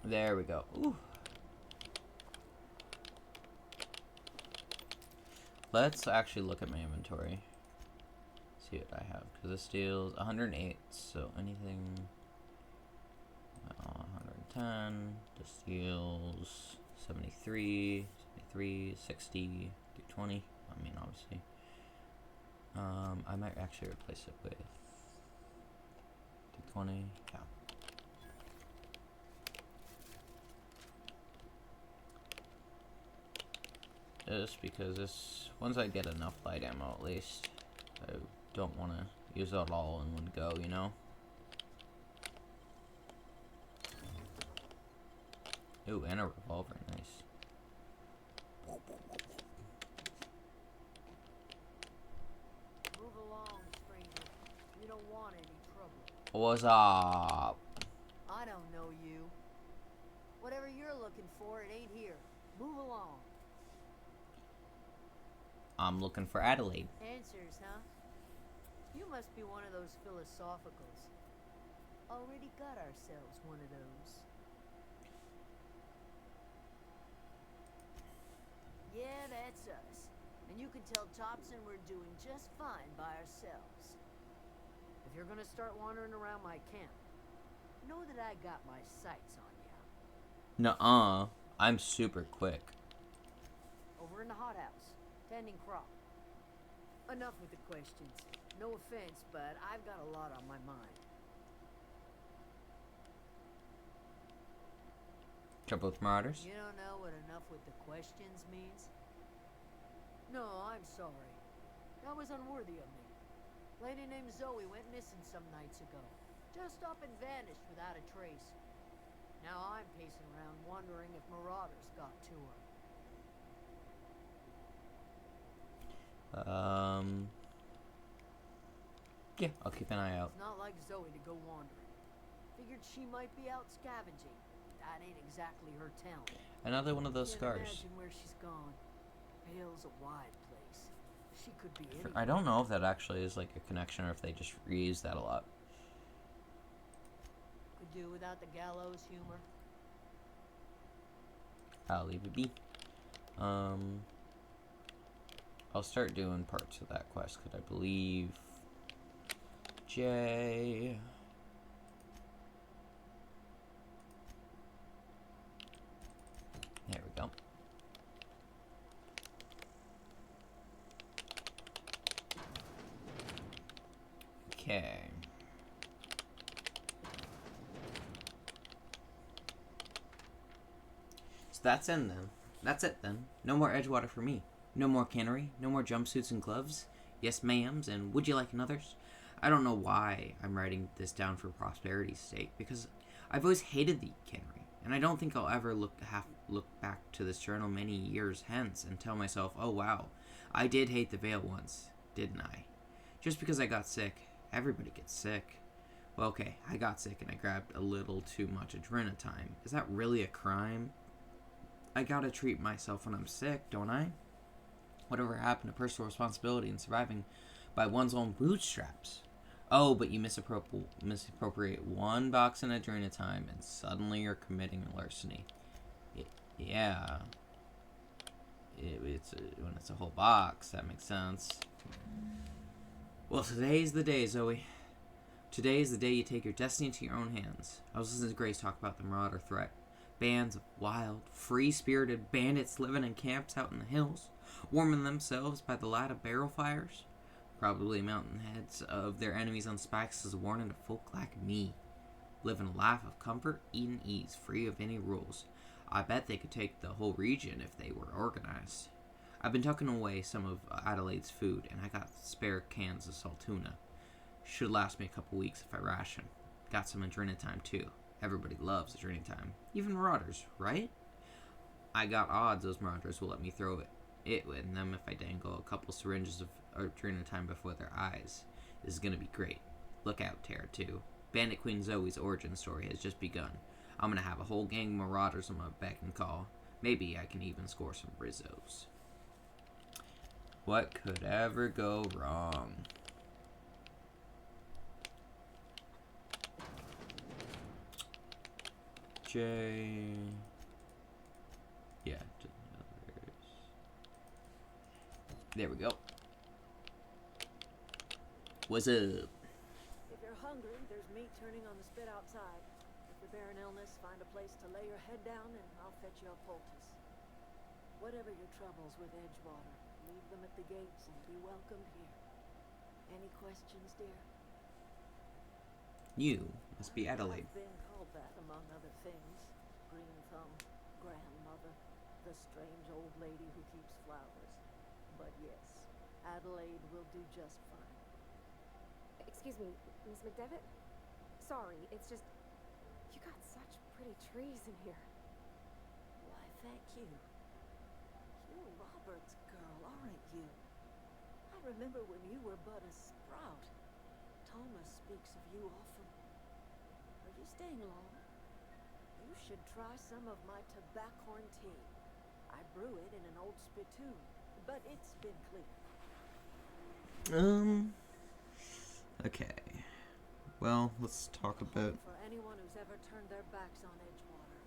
There we go. Ooh. Let's actually look at my inventory. See what I have. Because this deals 108. So anything. 110. This deals 73. 73. 60. 220. I mean, obviously. I might actually replace it with 220. Yeah. Just because this, once I get enough light ammo at least, I don't want to use it all in one go, you know? Ooh, and a revolver, nice. Move along, stranger. You don't want any trouble. What's up? I don't know you. Whatever you're looking for, it ain't here. Move along. I'm looking for Adelaide. Answers, huh? You must be one of those philosophicals. Already got ourselves one of those. Yeah, that's us. And you can tell Thompson we're doing just fine by ourselves. If you're gonna start wandering around my camp, know that I got my sights on you. Nuh-uh. I'm super quick. Over in the hothouse, tending crop. Enough with the questions. No offense, but I've got a lot on my mind. Trouble with marauders? You don't know what enough with the questions means? No, I'm sorry. That was unworthy of me. Lady named Zoe went missing some nights ago. Just up and vanished without a trace. Now I'm pacing around wondering if marauders got to her. Yeah, I'll keep an eye out. It's not like Zoe to go wandering. Figured she might be out scavenging. That ain't exactly her talent. Another one of those Can't scars. imagine where she's gone. Vale's a wide place. She could be anywhere. I don't know if that actually is like a connection or if they just reuse that a lot. Could do without the gallows humor. I'll leave it be. I'll start doing parts of that quest because I believe Jay. There we go. Okay. So that's in then. That's it then. No more Edgewater for me. No more cannery. No more jumpsuits and gloves. Yes, ma'ams, and would you like another's? I don't know why I'm writing this down for prosperity's sake, because I've always hated the cannery, and I don't think I'll ever look back to this journal many years hence and tell myself, oh wow, I did hate the Vale once, didn't I? Just because I got sick. Everybody gets sick. Well, okay, I got sick and I grabbed a little too much Adrenatime. Is that really a crime? I gotta treat myself when I'm sick, don't I? Whatever happened to personal responsibility and surviving by one's own bootstraps? Oh, but you misappropriate one box in Adrenatime and suddenly you're committing larceny. Yeah. When it's a whole box, that makes sense. Well, today's the day, Zoe. Today is the day you take your destiny into your own hands. I was listening to Grace talk about the Marauder threat. bands of wild, free-spirited bandits living in camps out in the hills, warming themselves by the light of barrel fires. Probably mountain heads of their enemies on spikes as a warning to folk like me, living a life of comfort, ease, and ease, free of any rules. I bet they could take the whole region if they were organized. I've been tucking away some of Adelaide's food, and I got spare cans of salt tuna. Should last me a couple weeks if I ration. Got some Adrenatime too. Everybody loves Adrenatime. Even Marauders, right? I got odds those Marauders will let me throw it with them if I dangle a couple syringes of Adrenatime before their eyes. This is gonna be great. Look out, Terra 2. Bandit Queen Zoe's origin story has just begun. I'm gonna have a whole gang of Marauders on my beck and call. Maybe I can even score some Rizzos. What could ever go wrong? J. Yeah, just others. There we go. What's up? If you're hungry, there's meat turning on the spit outside. If you're bearing illness, find a place to lay your head down and I'll fetch you a poultice. Whatever your troubles with Edgewater, leave them at the gates and be welcomed here. Any questions, dear? You must be Adelaide. I've been called that, among other things. Green Thumb, grandmother, the strange old lady who keeps flowers. But yes, Adelaide will do just fine. Excuse me, Miss McDevitt? Sorry, it's just... You got such pretty trees in here. Why, thank you. You're Robert's girl, aren't you? I remember when you were but a sprout. Thomas speaks of you often. Are you staying long? You should try some of my tobaccorn tea. I brew it in an old spittoon, but it's been cleared. Okay. Well, let's talk about... For anyone who's ever turned their backs on Edgewater.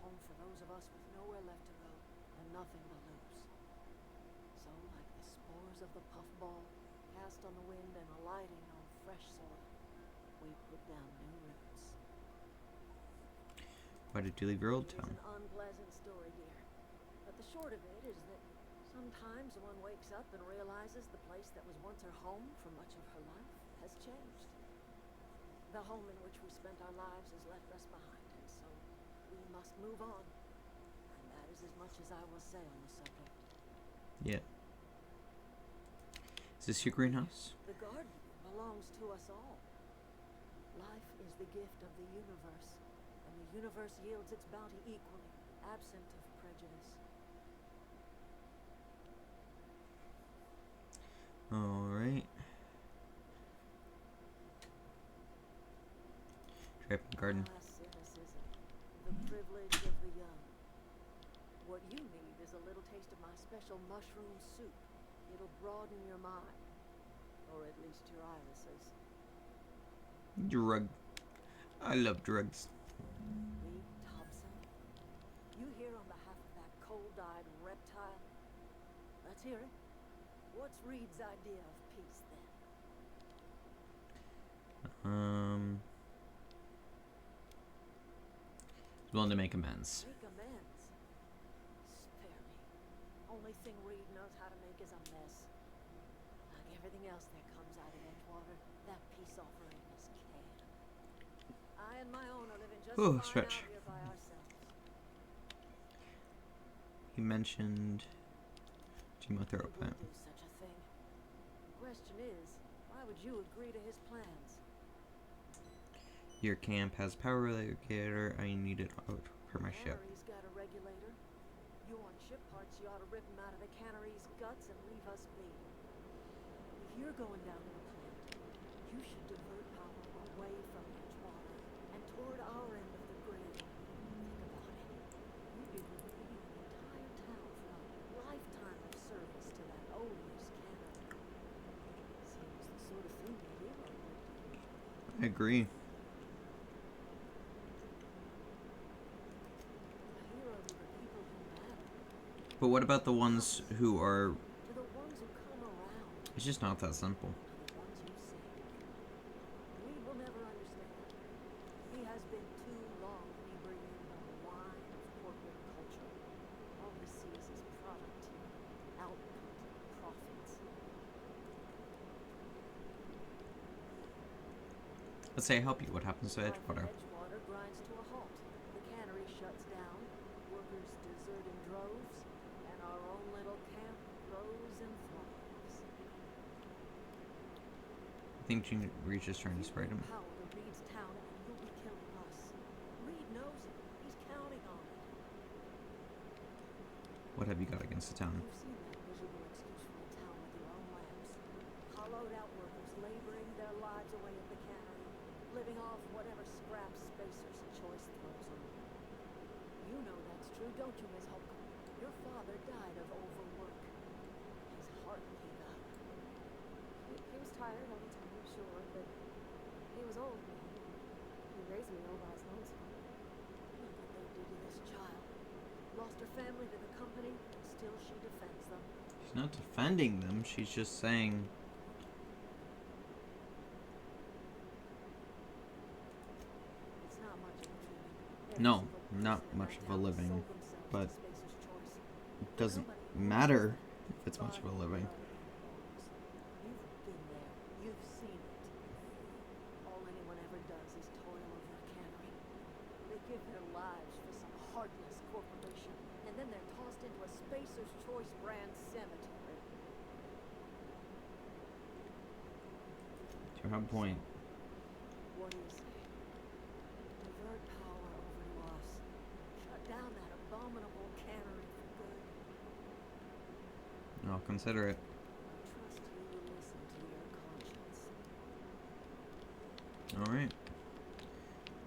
Home for those of us with nowhere left to go and nothing to lose. So, like the spores of the puffball, cast on the wind and alighting on fresh soil, we put down new roots. Why did you leave your old It's town? an unpleasant story, dear. But the short of it is that sometimes one wakes up and realizes the place that was once her home for much of her life has changed. The home in which we spent our lives has left us behind, and so we must move on. And that is as much as I will say on the subject. Yeah. Is this your greenhouse? The garden belongs to us all. Life is the gift of the universe, and the universe yields its bounty equally, absent of prejudice. Alright. Trapping garden. Ah, cynicism. The privilege of the young. What you need is a little taste of my special mushroom soup. It'll broaden your mind. Or at least your irises. Drug. I love drugs. Reed Thompson? You here on behalf of that cold-eyed reptile? Let's hear it. What's Reed's idea of peace, then? Willing to make amends. Make amends? Spare me. Only thing Reed knows how to make is a mess. Like everything else that comes out of Edgewater, that peace offering is canned. I and my own are living just fine stretch. out here by ourselves. He mentioned chemotherapy. He would do such a thing. The question is, why would you agree to his plans? Your camp has power regulator. I need it out for my ship. Cannery's got a regulator. You want ship parts, you ought to rip him out of the cannery's guts and leave us be. If you're going down to the plant, you should divert power away from Edgewater and toward our end of the grid. Think about it. You'd be relieving an entire town from a lifetime of service to that odious cannery. Seems the sort of thing a hero would do. I agree. But what about the ones who are... To the ones who come around. It's just not that simple. The ones you see. Reed will never understand. He has been too long inebriated on Let's say I help you. What happens to Life Edgewater? in Edgewater grinds to a halt. The cannery shuts down, workers desert in droves, and our own little camp grows and thrives. I think Reed's just trying to spray him. Power to Reed's town, and you'll be killing us. Reed knows it. He's counting on it. What have you got against the town? You've seen that miserable excuse for a town with your own labs. Hollowed out workers laboring their lives away at the cannery, living off whatever scraps Spacer's Choice throws on them. You know that's true, don't you, Miss Holcomb? Your father died of overwork. His heart gave out. He was tired all the time, sure, but he was old. He raised me all by his lonesome. Look what they did to this child. Lost her family to the company, and still she defends them. She's not defending them. She's just saying. It's not much of a living. No, not much of a living, but it doesn't matter if it's much of a living. You've been there. You've seen it. All anyone ever does is toil over a cannery. They give their lives for some heartless corporation, and then they're tossed into a Spacer's Choice brand cemetery. To her point. What do you say? Divert power over to us. Shut down that abominable cannery for good. I'll consider it. I trust you will listen to your conscience. Alright.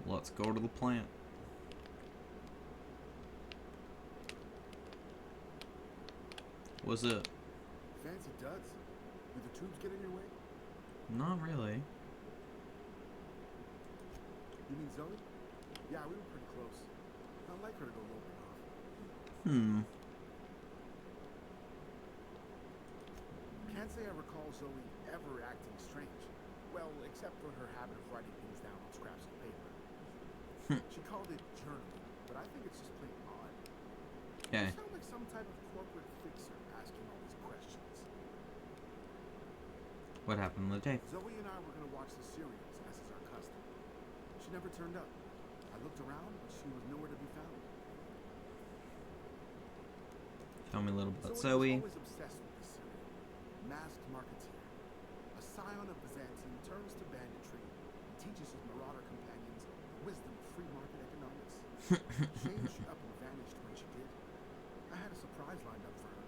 Let's go to the plant. What's up? Fancy duds? Did the tubes get in your way? Not really. You mean Zoe? Yeah, we were pretty close. I'd like her to go loping off. Can't say I recall Zoe ever acting strange. Well, except for her habit of writing things down on scraps of paper. She called it journaling, but I think it's just plain odd. Okay. You sound like some type of corporate fixer asking all these questions. What happened on the day? Zoe and I were going to watch the serials, as is our custom. She never turned up. I looked around, but she was nowhere to be found. Tell me a little about Zoe Zoe. was always obsessed with the serial. Masked Marketeer. A scion of Byzantium turns to banditry and teaches his marauder companions the wisdom of free market economics. Shame she up and vanished when she did. I had a surprise lined up for her.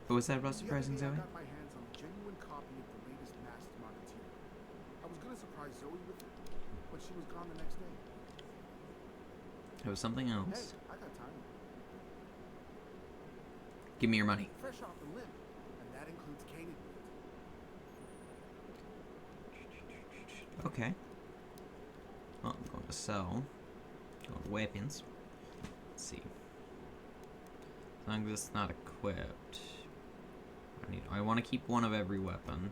What was that about surprising The other Zoe? day I got my hands on a genuine copy of the latest Masked Marketeer. I was going to surprise Zoe with it, but she was gone the next day. It was something Hey, else. I got time. Give me your money. Fresh off the limb, and that includes Canaan meat. Okay. Well, I'm going to sell weapons. Let's see. As long as it's not equipped. I want to keep one of every weapon.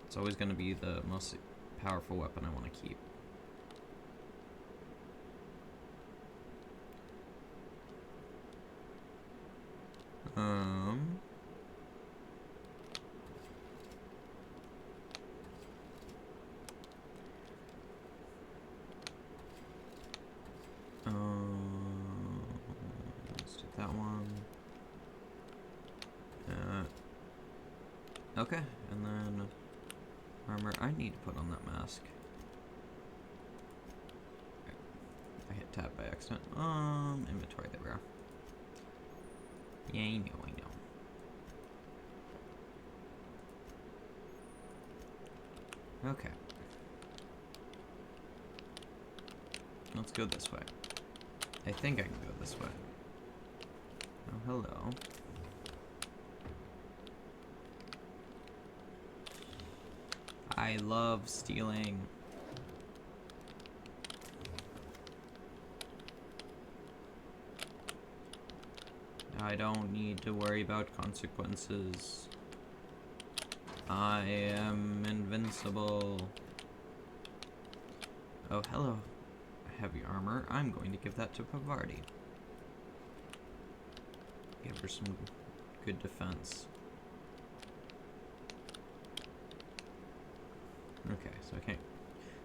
It's always going to be the most powerful weapon I want to keep. Let's do that one. Okay, and then armor. I need to put on that mask. Okay. I hit tab by accident. Inventory. There we are. Yeah, I know. Okay. Let's go this way. I think I can go this way. Oh, hello. I love stealing. I don't need to worry about consequences. I am invincible. Oh, hello. Heavy armor. I'm going to give that to Pavardi. Give her some good defense. Okay, so I can't.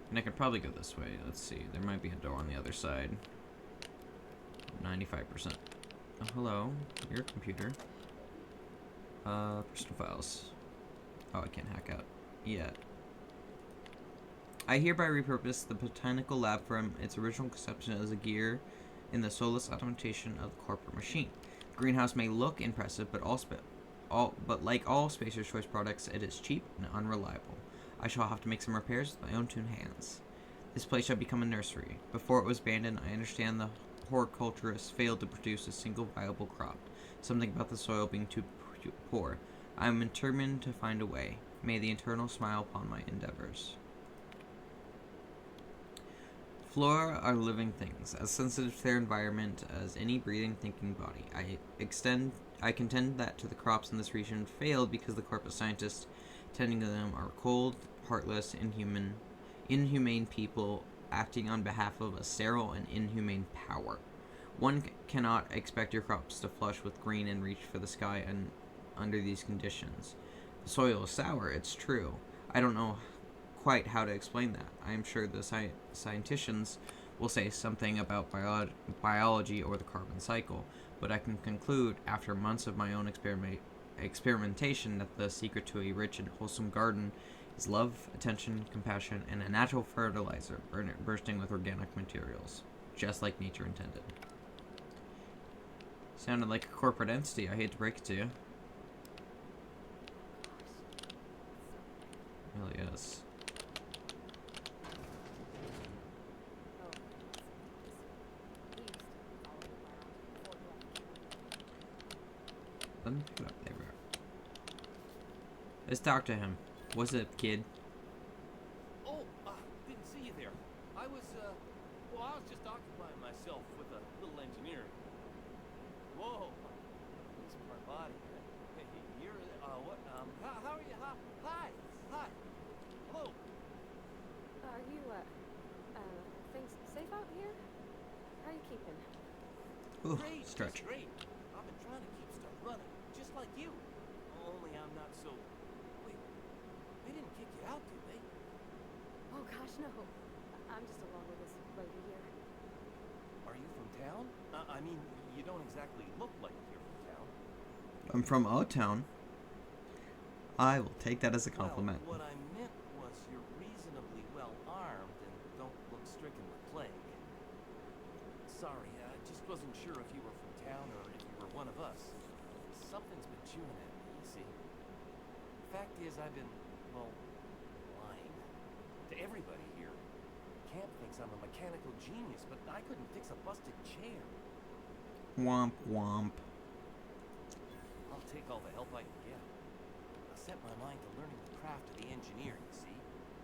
And I could probably go this way. Let's see. There might be a door on the other side. 95%. Oh, hello. Your computer. Personal files. Oh, I can't hack out yet. I hereby repurpose the botanical lab from its original conception as a gear in the soulless automation of the corporate machine. The greenhouse may look impressive, but but like all Spacer's Choice products, it is cheap and unreliable. I shall have to make some repairs with my own two hands. This place shall become a nursery. Before it was abandoned, I understand the horticulturists failed to produce a single viable crop. Something about the soil being too poor. I am determined to find a way. May the Eternal smile upon my endeavors. Flora are living things, as sensitive to their environment as any breathing, thinking body. I contend that to the crops in this region failed because the corporate scientists tending to them are cold, heartless, inhumane people acting on behalf of a sterile and inhumane power. One cannot expect your crops to flush with green and reach for the sky under these conditions. The soil is sour, it's true. I don't know quite how to explain that. I am sure the scientists will say something about biology or the carbon cycle, but I can conclude after months of my own experimentation that the secret to a rich and wholesome garden is love, attention, compassion, and a natural fertilizer bursting with organic materials, just like nature intended. Sounded like a corporate entity, I hate to break it to you. It really is. Let me pick it up. There we are. Let's talk to him. What's up, kid? Oh, didn't see you there. I was just occupying myself with a little engineering. Whoa, this is my body. Hey, you're, what, how are you? Hi, hello. Are you, things safe out here? How are you keeping? Ooh, Great, stretch. great. I've been trying to keep stuff running, just like you. Only I'm not so... Wait, they didn't kick you out, did they? Oh gosh, no. I'm just along with this lady here. Are you from town? I mean, you don't exactly look like you're from town. I'm from a town. I will take that as a compliment. Well, what I meant was you're reasonably well armed and don't look stricken with plague. Sorry, I just wasn't sure if you were from town or if you were one of us. Something's been chewing at me, you see. Fact is, I've been, well, lying to everybody here. Camp thinks I'm a mechanical genius, but I couldn't fix a busted chair. Womp womp. I'll take all the help I can get. I set my mind to learning the craft of the engineer, you see.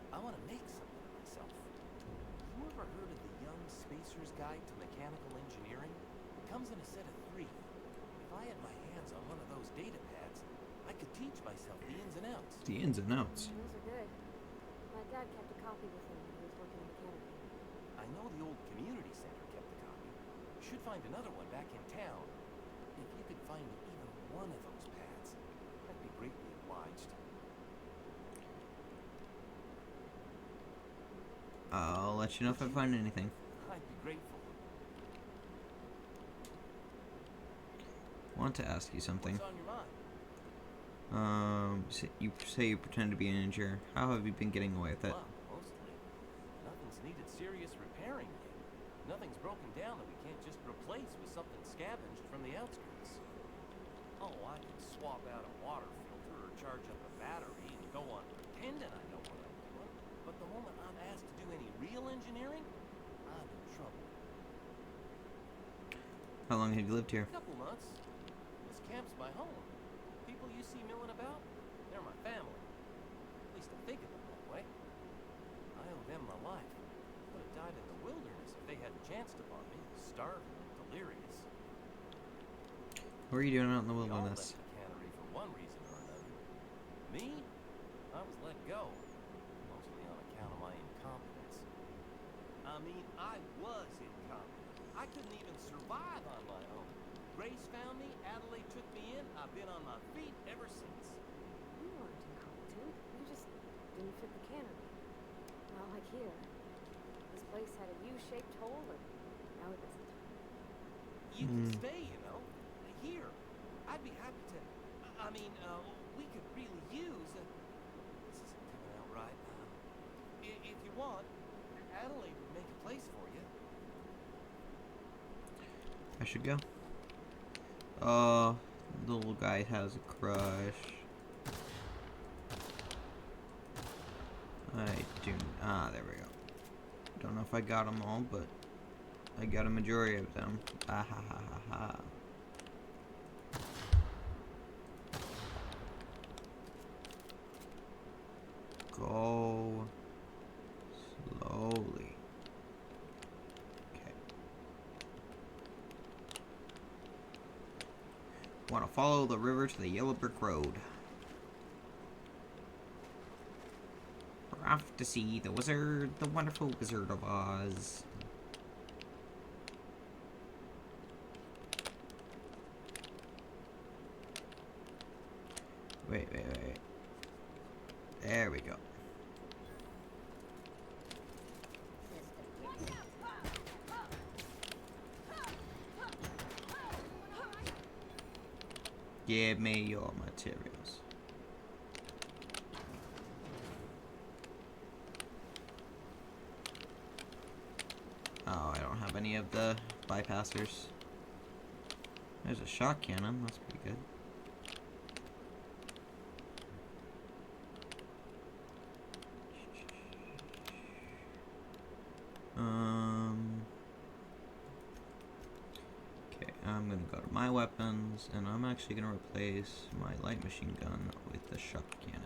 I want to make something of myself. You ever heard of the Young Spacer's Guide to Mechanical Engineering? It comes in a set of 3. If I had my hands on one of those data pads, I could teach myself the ins and outs. The ins and outs. Those are good. My dad kept a copy with him when he was working in the canopy. I know the old community center kept a copy. Should find another one back in town. If you could find even one of those pads, I'd be greatly obliged. I'll let you know if I find anything. I'd be grateful. I want to ask you something. What's on your mind? You say you pretend to be an engineer. How have you been getting away with it? Well, mostly. Nothing's needed serious repairing yet. Nothing's broken down that we can't just replace with something scavenged from the outskirts. Oh, I can swap out a water filter or charge up a battery and go on pretending I know what I'm doing. But the moment I'm asked to do any real engineering, I'm in trouble. How long have you lived here? A couple months. This camp's my home. People you see milling about, they're my family. At least I think of them that way. I owe them my life. Would have died in the wilderness if they hadn't chanced upon me, starving and delirious. What are you doing out in the We all wilderness? left the cannery for one reason or another. Me? I was let go. Mostly on account of my incompetence. I mean, I was incompetent. I couldn't even survive on my own. Grace found me, Adelaide took me in, I've been on my feet ever since. You weren't incompetent. You just didn't fit the canopy. like here. This place had a U-shaped hole, and now it doesn't. You can stay, you know. Here. I'd be happy to. I mean, we could really use. This isn't coming out right. If you want, Adelaide would make a place for you. I should go. The little guy has a crush. There we go. Don't know if I got them all, but I got a majority of them. Ah ha ha ha ha. Go slowly. Okay. Want to follow the river to the Yellow Brick Road. We're off to see the wizard, the wonderful Wizard of Oz. Wait. There we go. Give me your materials. Oh, I don't have any of the bypassers. There's a shock cannon, that's pretty good. Okay, I'm gonna go to my weapons, and I'm actually gonna replace my light machine gun with the shock cannon.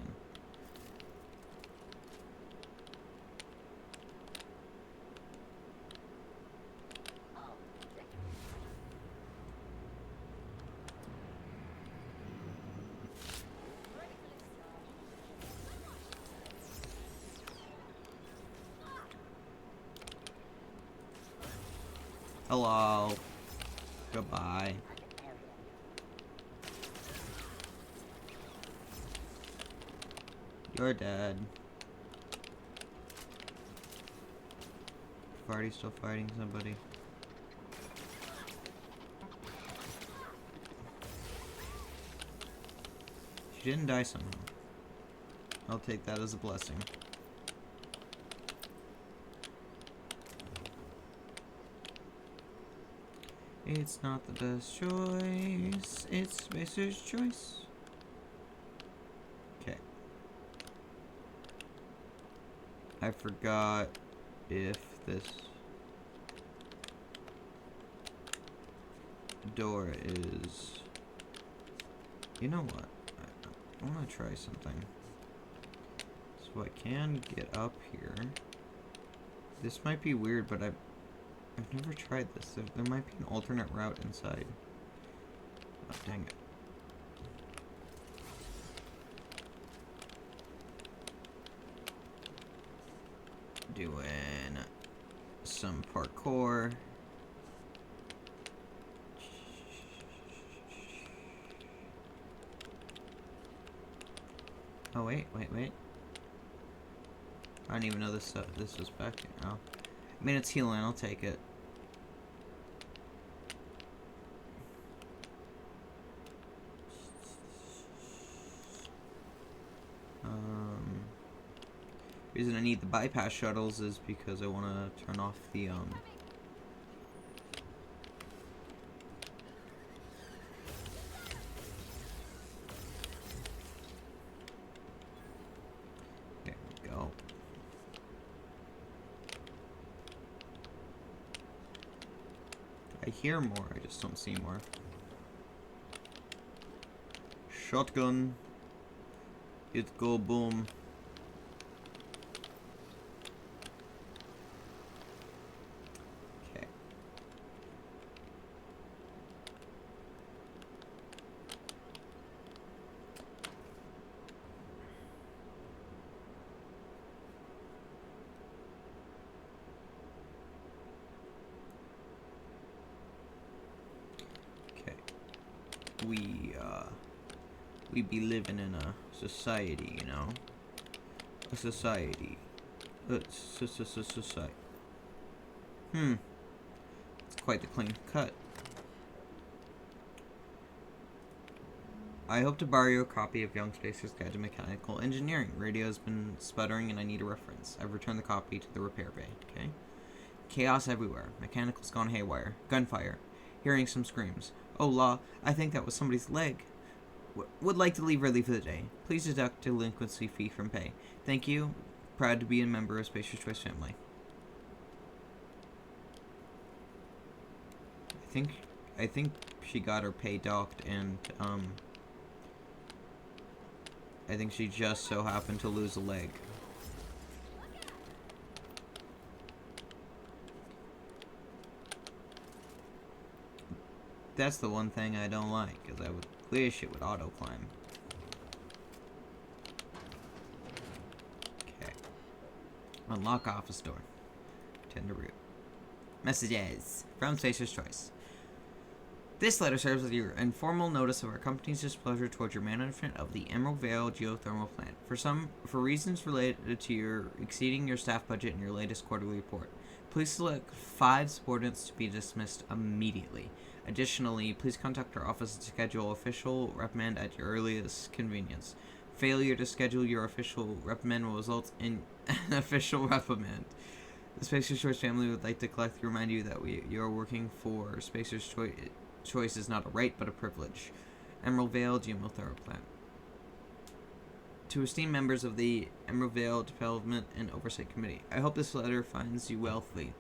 Hello. Goodbye. You're dead. Party's still fighting somebody. She didn't die somehow. I'll take that as a blessing. It's not the best choice, it's Spacer's choice. Okay. I forgot if this door is... You know what? I want to try something. So I can get up here. This might be weird, but I've never tried this. There might be an alternate route inside. Oh, dang it. Doing some parkour. Oh, wait. I didn't even know this was back here. Oh. I mean, it's healing. I'll take it. Reason I need the bypass shuttles is because I want to turn off the There we go. I hear more, I just don't see more. Shotgun. It go boom. We be living in a society, you know? A society Site. It's quite the clean cut. I hope to borrow you a copy of Young Spacer's Guide to Mechanical Engineering. Radio's been sputtering and I need a reference. I've returned the copy to the repair bay, okay? Chaos everywhere. Mechanicals gone haywire. Gunfire. Hearing some screams. Oh, law, I think that was somebody's leg. Would like to leave early for the day. Please deduct delinquency fee from pay. Thank you. Proud to be a member of Spacer's Choice family. I think she got her pay docked and, I think she just so happened to lose a leg. That's the one thing I don't like, is I would wish it would auto climb. Okay. Unlock office door. Tend to root. Messages from Spacer's Choice. This letter serves as your informal notice of our company's displeasure towards your management of the Emerald Vale geothermal plant. For reasons related to your exceeding your staff budget in your latest quarterly report, please select 5 subordinates to be dismissed immediately. Additionally, please contact our office to schedule official reprimand at your earliest convenience. Failure to schedule your official reprimand will result in an official reprimand. The Spacer's Choice family would like to collectively remind you that you are working for Spacer's Choice is not a right, but a privilege. Emerald Vale Geothermal Plant. To esteemed members of the Emerald Vale Development and Oversight Committee, I hope this letter finds you wealthy.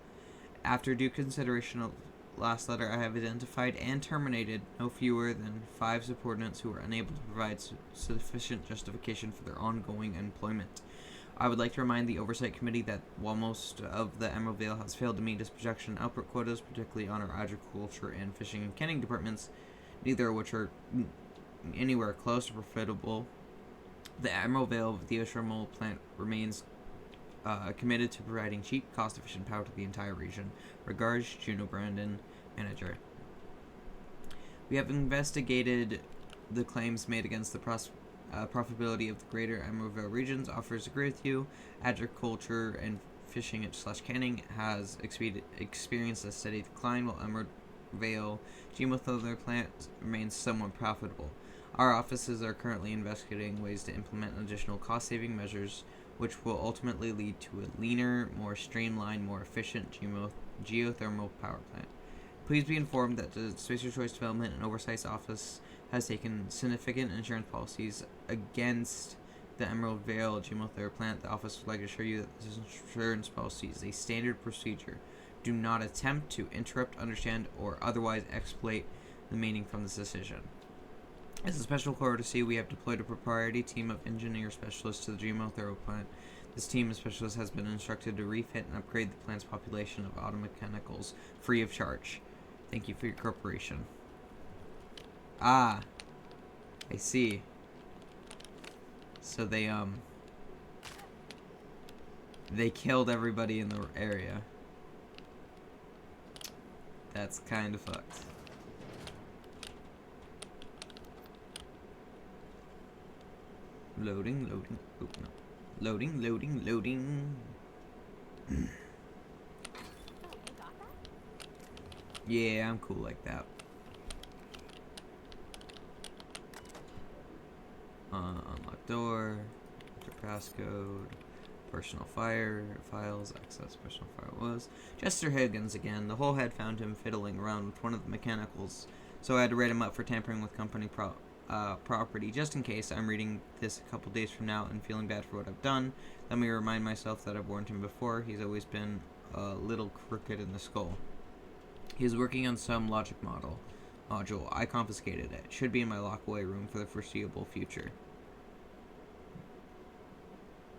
After due consideration of last letter, I have identified and terminated no fewer than 5 subordinates who are unable to provide sufficient justification for their ongoing employment. I would like to remind the Oversight Committee that while most of the Emerald Vale has failed to meet its production output quotas, particularly on our agriculture and fishing and canning departments, neither of which are anywhere close to profitable, the Emerald Vale geothermal plant remains committed to providing cheap, cost-efficient power to the entire region. Regards, Juno Brandon, Manager. We have investigated the claims made against the profitability of the greater Emerald Vale regions. Offers to agree with you. Agriculture and fishing / canning has experienced a steady decline, while Emerald Vale geothermal plant remains somewhat profitable. Our offices are currently investigating ways to implement additional cost-saving measures, which will ultimately lead to a leaner, more streamlined, more efficient geothermal power plant. Please be informed that the Spacer's Choice Development and Oversight Office has taken significant insurance policies against the Emerald Vale geothermal plant. The office would like to assure you that this insurance policy is a standard procedure. Do not attempt to interrupt, understand, or otherwise exploit the meaning from this decision. As a special courtesy, we have deployed a proprietary team of engineer specialists to the geothermal plant. This team of specialists has been instructed to refit and upgrade the plant's population of auto mechanicals free of charge. Thank you for your cooperation. Ah, I see. So they killed everybody in the area. That's kind of fucked. Loading. Oh, no. Loading. Yeah, I'm cool like that. Unlock door, enter passcode, personal files, access personal firewalls. Chester Higgins again. The whole head found him fiddling around with one of the mechanicals, so I had to write him up for tampering with company property. Just in case I'm reading this a couple days from now and feeling bad for what I've done, let me remind myself that I've warned him before. He's always been a little crooked in the skull. He's working on some logic module. I confiscated it. Should be in my lockaway room for the foreseeable future.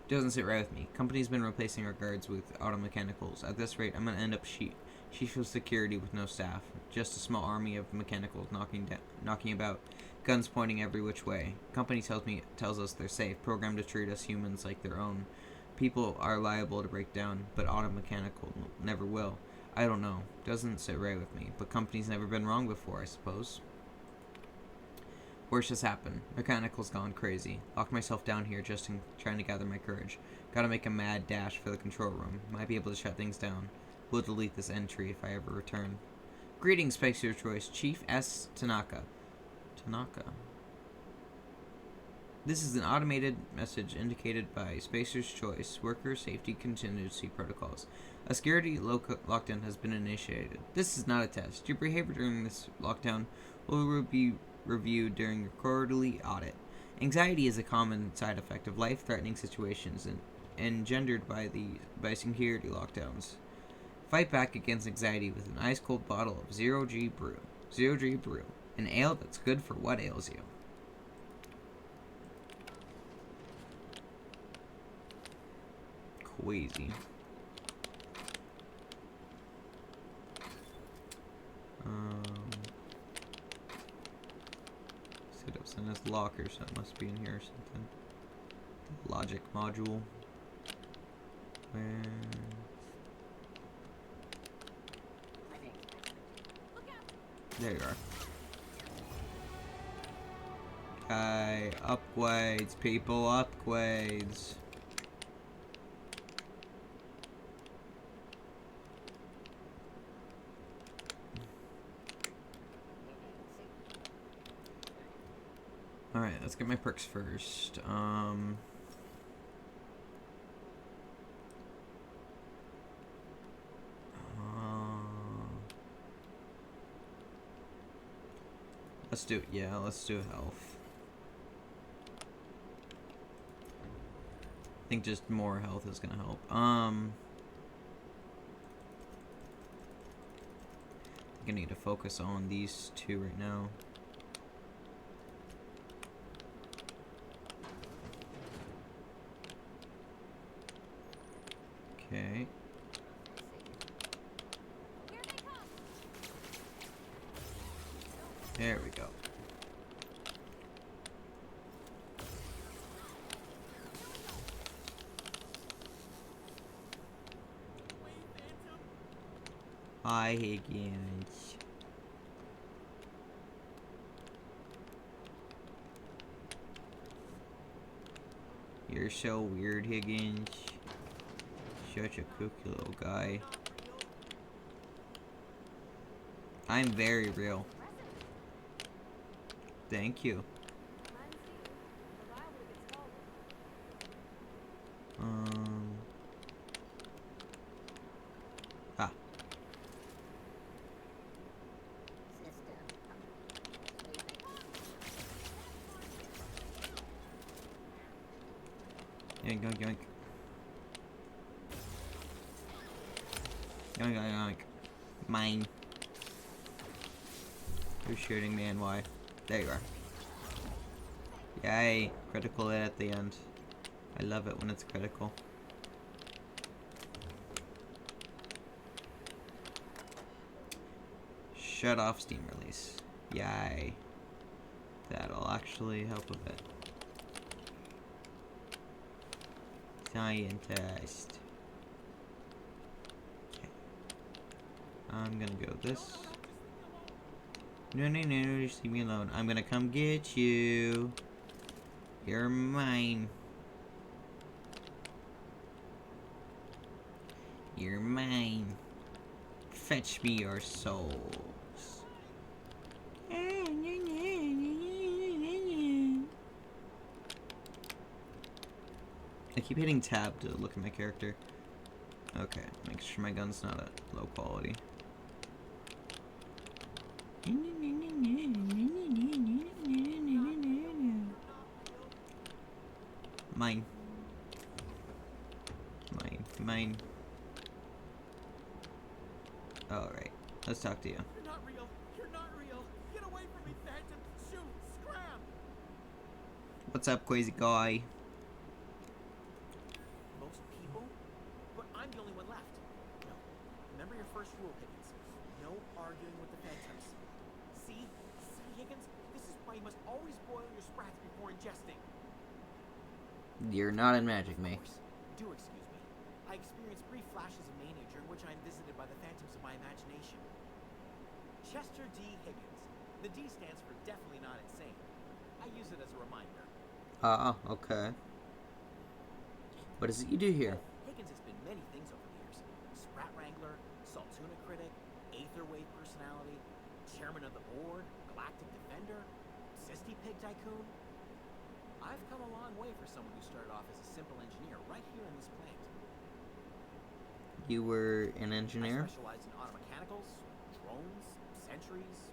Doesn't sit right with me. Company's been replacing our guards with auto mechanicals. At this rate, I'm gonna end up chief of security with no staff. Just a small army of mechanicals knocking about, guns pointing every which way. Company tells us they're safe, programmed to treat us humans like their own. People are liable to break down, but auto mechanical never will. I don't know. Doesn't sit right with me. But company's never been wrong before, I suppose. Worse has happened. Mechanical's gone crazy. Locked myself down here just in trying to gather my courage. Gotta make a mad dash for the control room. Might be able to shut things down. Will delete this entry if I ever return. Greetings, Spacer's Choice. Chief S. Tanaka. This is an automated message indicated by Spacer's Choice Worker Safety Contingency Protocols. A security lockdown has been initiated. This is not a test. Your behavior during this lockdown will be reviewed during your quarterly audit. Anxiety is a common side effect of life-threatening situations and engendered by security lockdowns. Fight back against anxiety with an ice-cold bottle of Zero G Brew. Zero G Brew. An ale that's good for what ails you. Crazy. Set up in his locker, so it must be in here or something. Logic module. Where? There you are. Okay, upgrades, people, upgrades. Alright, let's get my perks first. Let's do, yeah, let's do health. I think just more health is gonna help. I think I need to focus on these two right now. Okay. There we go. Hi, Higgins. You're so weird, Higgins. Such a kooky little guy. I'm very real. Thank you. Ah. Yoink, yoink, yoink. Yoink, yoink, yoink. Mine. Who's shooting me and why? There you are. Yay! Critical hit at the end. I love it when it's critical. Shut off Steam release. Yay. That'll actually help a bit. Scientist. Okay. I'm gonna go this. No, no, no, just leave me alone. I'm gonna come get you. You're mine. You're mine. Fetch me your souls. I keep hitting tab to look at my character. Okay, make sure my gun's not at low quality. Mine. Mine. Alright, let's talk to you. You're not real. You're not real. Get away from me, Phantom. Shoot. Scram. What's up, crazy guy? Most people? But I'm the only one left. No. Remember your first rule, Higgins. No arguing with the Phantoms. See, Higgins? This is why you must always boil your sprats before ingesting. You're not in magic, mate. Do excuse me. I experienced brief flashes of mania during which I am visited by the phantoms of my imagination. Chester D. Higgins. The D stands for definitely not insane. I use it as a reminder. Ah, okay. What is it you do here? Higgins has been many things over the years. Sprat Wrangler, Saltuna Critic, Aetherwave Personality, Chairman of the Board, Galactic Defender, Sisty Pig Tycoon. I've come a long way for someone who started off as a simple engineer right here in this plant. You were an engineer? I specialized in automechanicals, drones, sentries,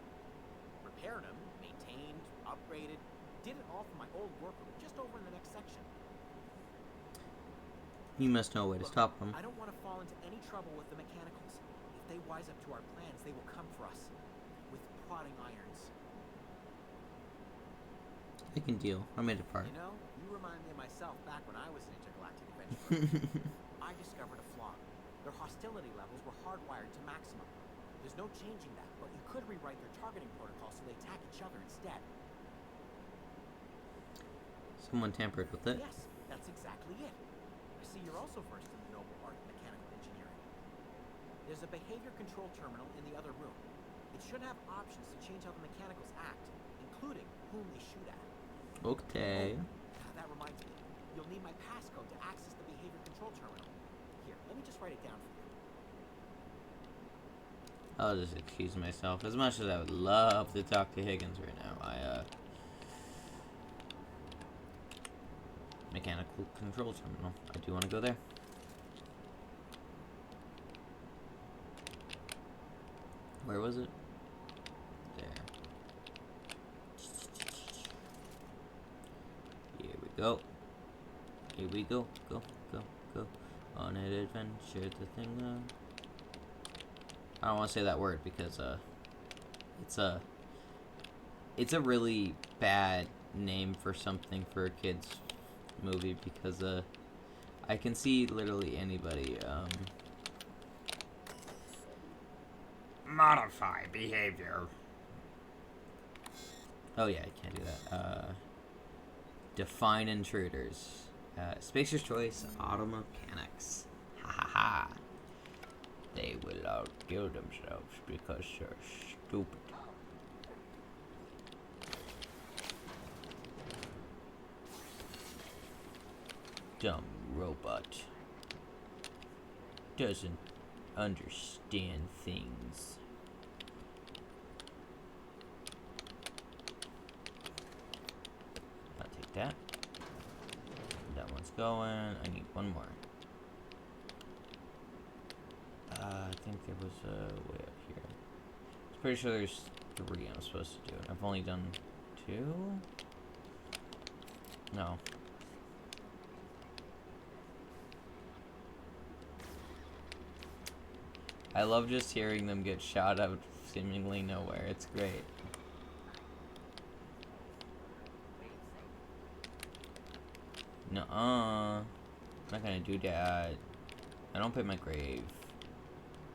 repaired them, maintained, upgraded, did it all from my old workroom just over in the next section. You must know a way to stop them. I don't want to fall into any trouble with the mechanicals. If they wise up to our plans, they will come for us with prodding irons. I can deal. I made it part. You know, you remind me of myself back when I was an intergalactic adventurer. I discovered a flaw. Their hostility levels were hardwired to maximum. There's no changing that, but you could rewrite their targeting protocol so they attack each other instead. Someone tampered with it. Yes, that's exactly it. I see you're also versed in the noble art of mechanical engineering. There's a behavior control terminal in the other room. It should have options to change how the mechanicals act, including whom they shoot at. Okay. Oh, that reminds me. You'll need my passcode to access the behavior control terminal. Here, let me just write it down for you. I'll just excuse myself. As much as I would love to talk to Higgins right now, mechanical control terminal. I do want to go there. Where was it? There. Here we go. Here we go. Go, go, go. On an adventure, the thing. I don't want to say that word because it's a really bad name for something for a kid's movie because I can see literally anybody modify behavior. Oh yeah, I can't do that. Define intruders. Spacer's Choice Auto Mechanics. Ha ha ha. They will outkill themselves because they're stupid. Dumb robot. Doesn't understand things. I'll take that. That one's going. I need one more. I think there was a way up here. I'm pretty sure there's 3 I'm supposed to do. I've only done 2? No. I love just hearing them get shot out of seemingly nowhere. It's great. Nuh-uh. I'm not gonna do that. I don't pay my grave.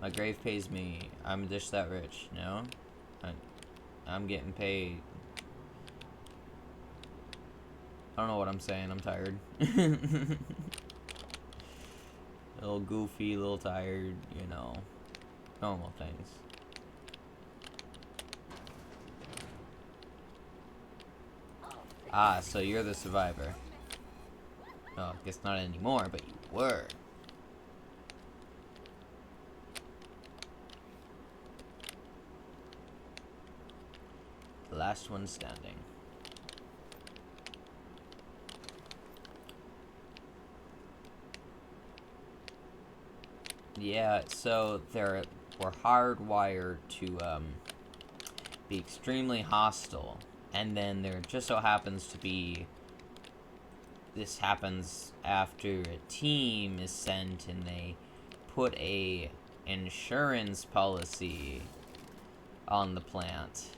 My grave pays me. I'm just that rich, no? I'm getting paid. I don't know what I'm saying. I'm tired. A little goofy, a little tired, you know. Normal things. Ah, so you're the survivor. Oh, I guess not anymore, but you were. The last one standing. Yeah, so we're hardwired to be extremely hostile, and then there just so happens to be this happens after a team is sent and they put a insurance policy on the plant.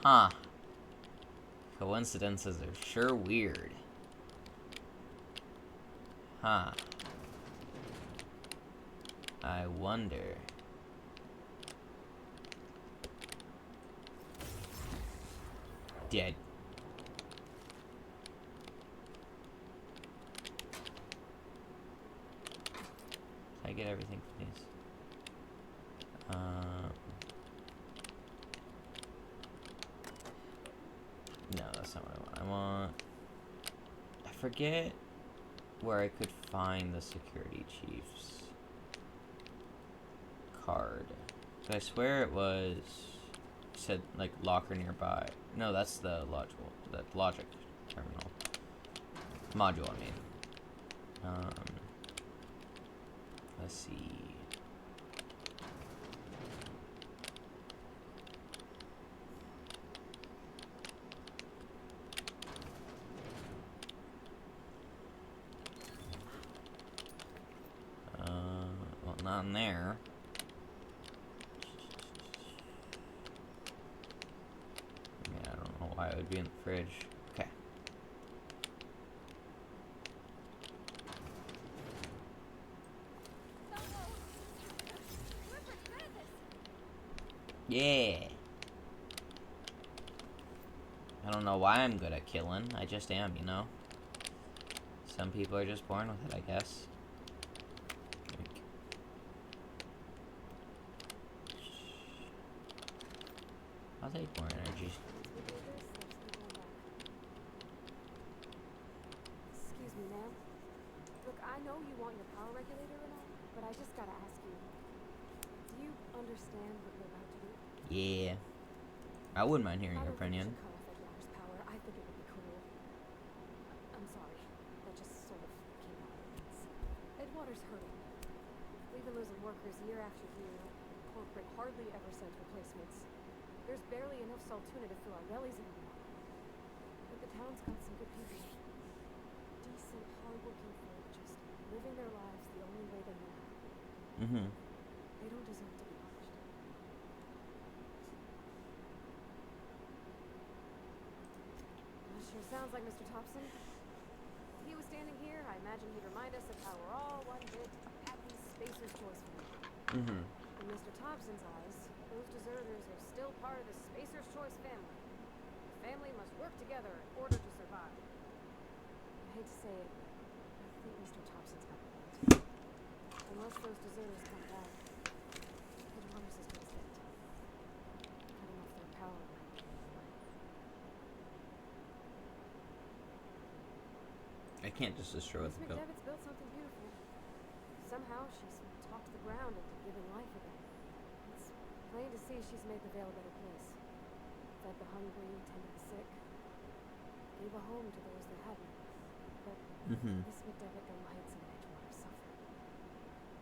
Huh. Coincidences are sure weird. Huh. I wonder. Dead. Did I get everything, please? No, that's not what I want. I want... I forget where I could find the security chief's card. But I swear it was... It said, like, locker nearby. No, that's the logic terminal. Module, I mean. Let's see. Well, not in there. I mean, I don't know why it would be in the fridge. Okay. Yeah. I don't know why I'm good at killing. I just am, you know? Some people are just born with it, I guess. I'll take more energy. Excuse me, ma'am. Look, I know you want your power regulator and all, but I just gotta ask you. Do you understand what you're about to do? Yeah. I wouldn't mind hearing your opinion. Cut off Edgewater's power. I think it would be cool. I'm sorry. That just sort of came out. Edgewater's hurting. We've been losing workers year after year. Corporate hardly ever sends replacements. There's barely enough Saltuna to fill our bellies anymore. But the town's got some good people. Decent, hardworking folk just living their lives the only way they know how. Mm-hmm. They don't deserve to be punished. That sure sounds like Mr. Thompson. If he was standing here, I imagine he'd remind us of how we're all one big happy Spacer's Choice family. Mm-hmm. In Mr. Thompson's eyes, those deserters are still part of the Spacer's Choice family. The family must work together in order to survive. I hate to say it, but I think Mr. Thompson's got a point. Unless those deserters come back, Edgewater's is good as dead. Cutting off their power might be the way. I can't just destroy Miss the building. McDevitt's built something beautiful. Somehow she's talked the ground into giving life again. It's plain to see she's made the Vale a better place. Fed the hungry, tended the sick. Gave a home to those that hadn't. But Miss McDevitt delights in Edgewater suffering.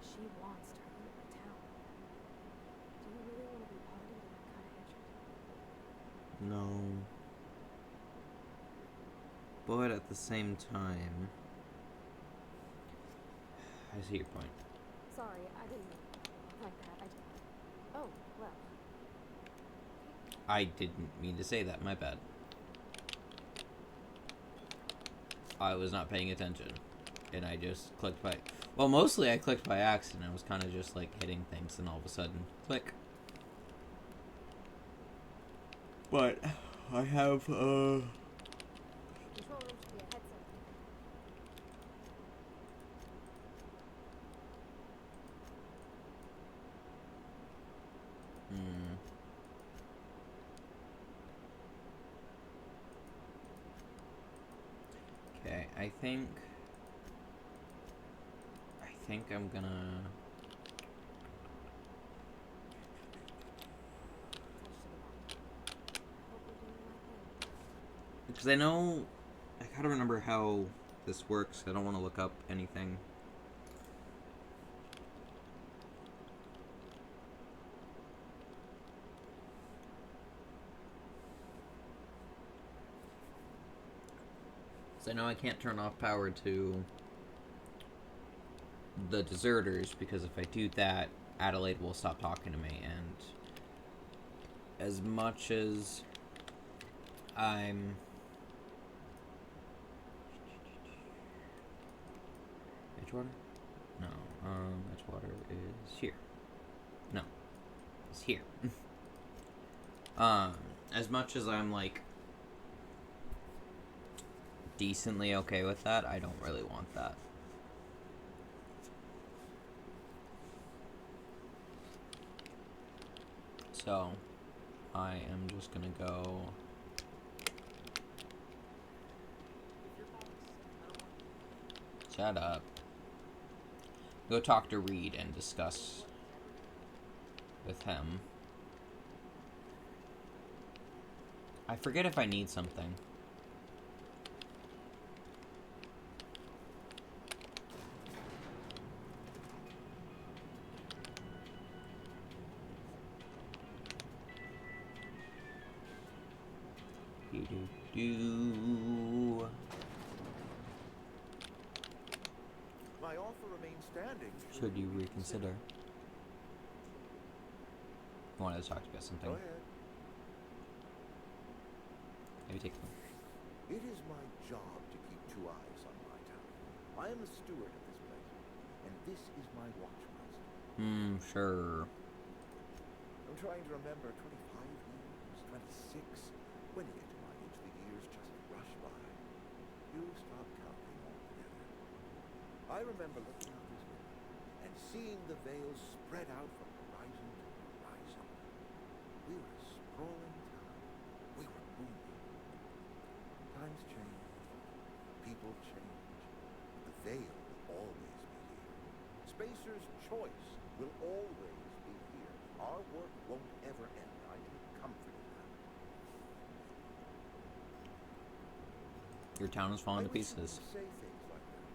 She wants to hurt the town. Do you really want to be party to that kind of hatred? No. But at the same time... I see your point. Sorry, I didn't mean like that. Oh, well. I didn't mean to say that, my bad. I was not paying attention. And I just clicked by... Well, mostly I clicked by accident. I was kind of just, like, hitting things, and all of a sudden, click. But, I have, Control room should be a headset. Okay, I think I'm gonna... Because I know... I gotta remember how this works. I don't want to look up anything. So I know I can't turn off power to the deserters, because if I do that, Adelaide will stop talking to me, and as much as I'm... Edgewater? No, Edgewater is here. No, it's here. As much as I'm, like, decently okay with that, I don't really want that. So, I am just gonna go Shut up. Go talk to Reed and discuss with him. I forget if I need something. Do. My offer remains standing. Should you reconsider? I wanted to talk to you about something. Go ahead. Maybe take them. It is my job to keep 2 eyes on my town. I am the steward of this place, and this is my watchmaster. Sure. I'm trying to remember 25 years, 26. When you get to my age, the years just rush by. You stop counting altogether. I remember looking out this window and seeing the veils spread out from horizon to horizon. We were a sprawling town. We were booming. Times change. People change. The veil will always be here. Spacer's Choice will always be here. Our work won't ever end. I take comfort in that. Your town is falling to pieces. Say things like that.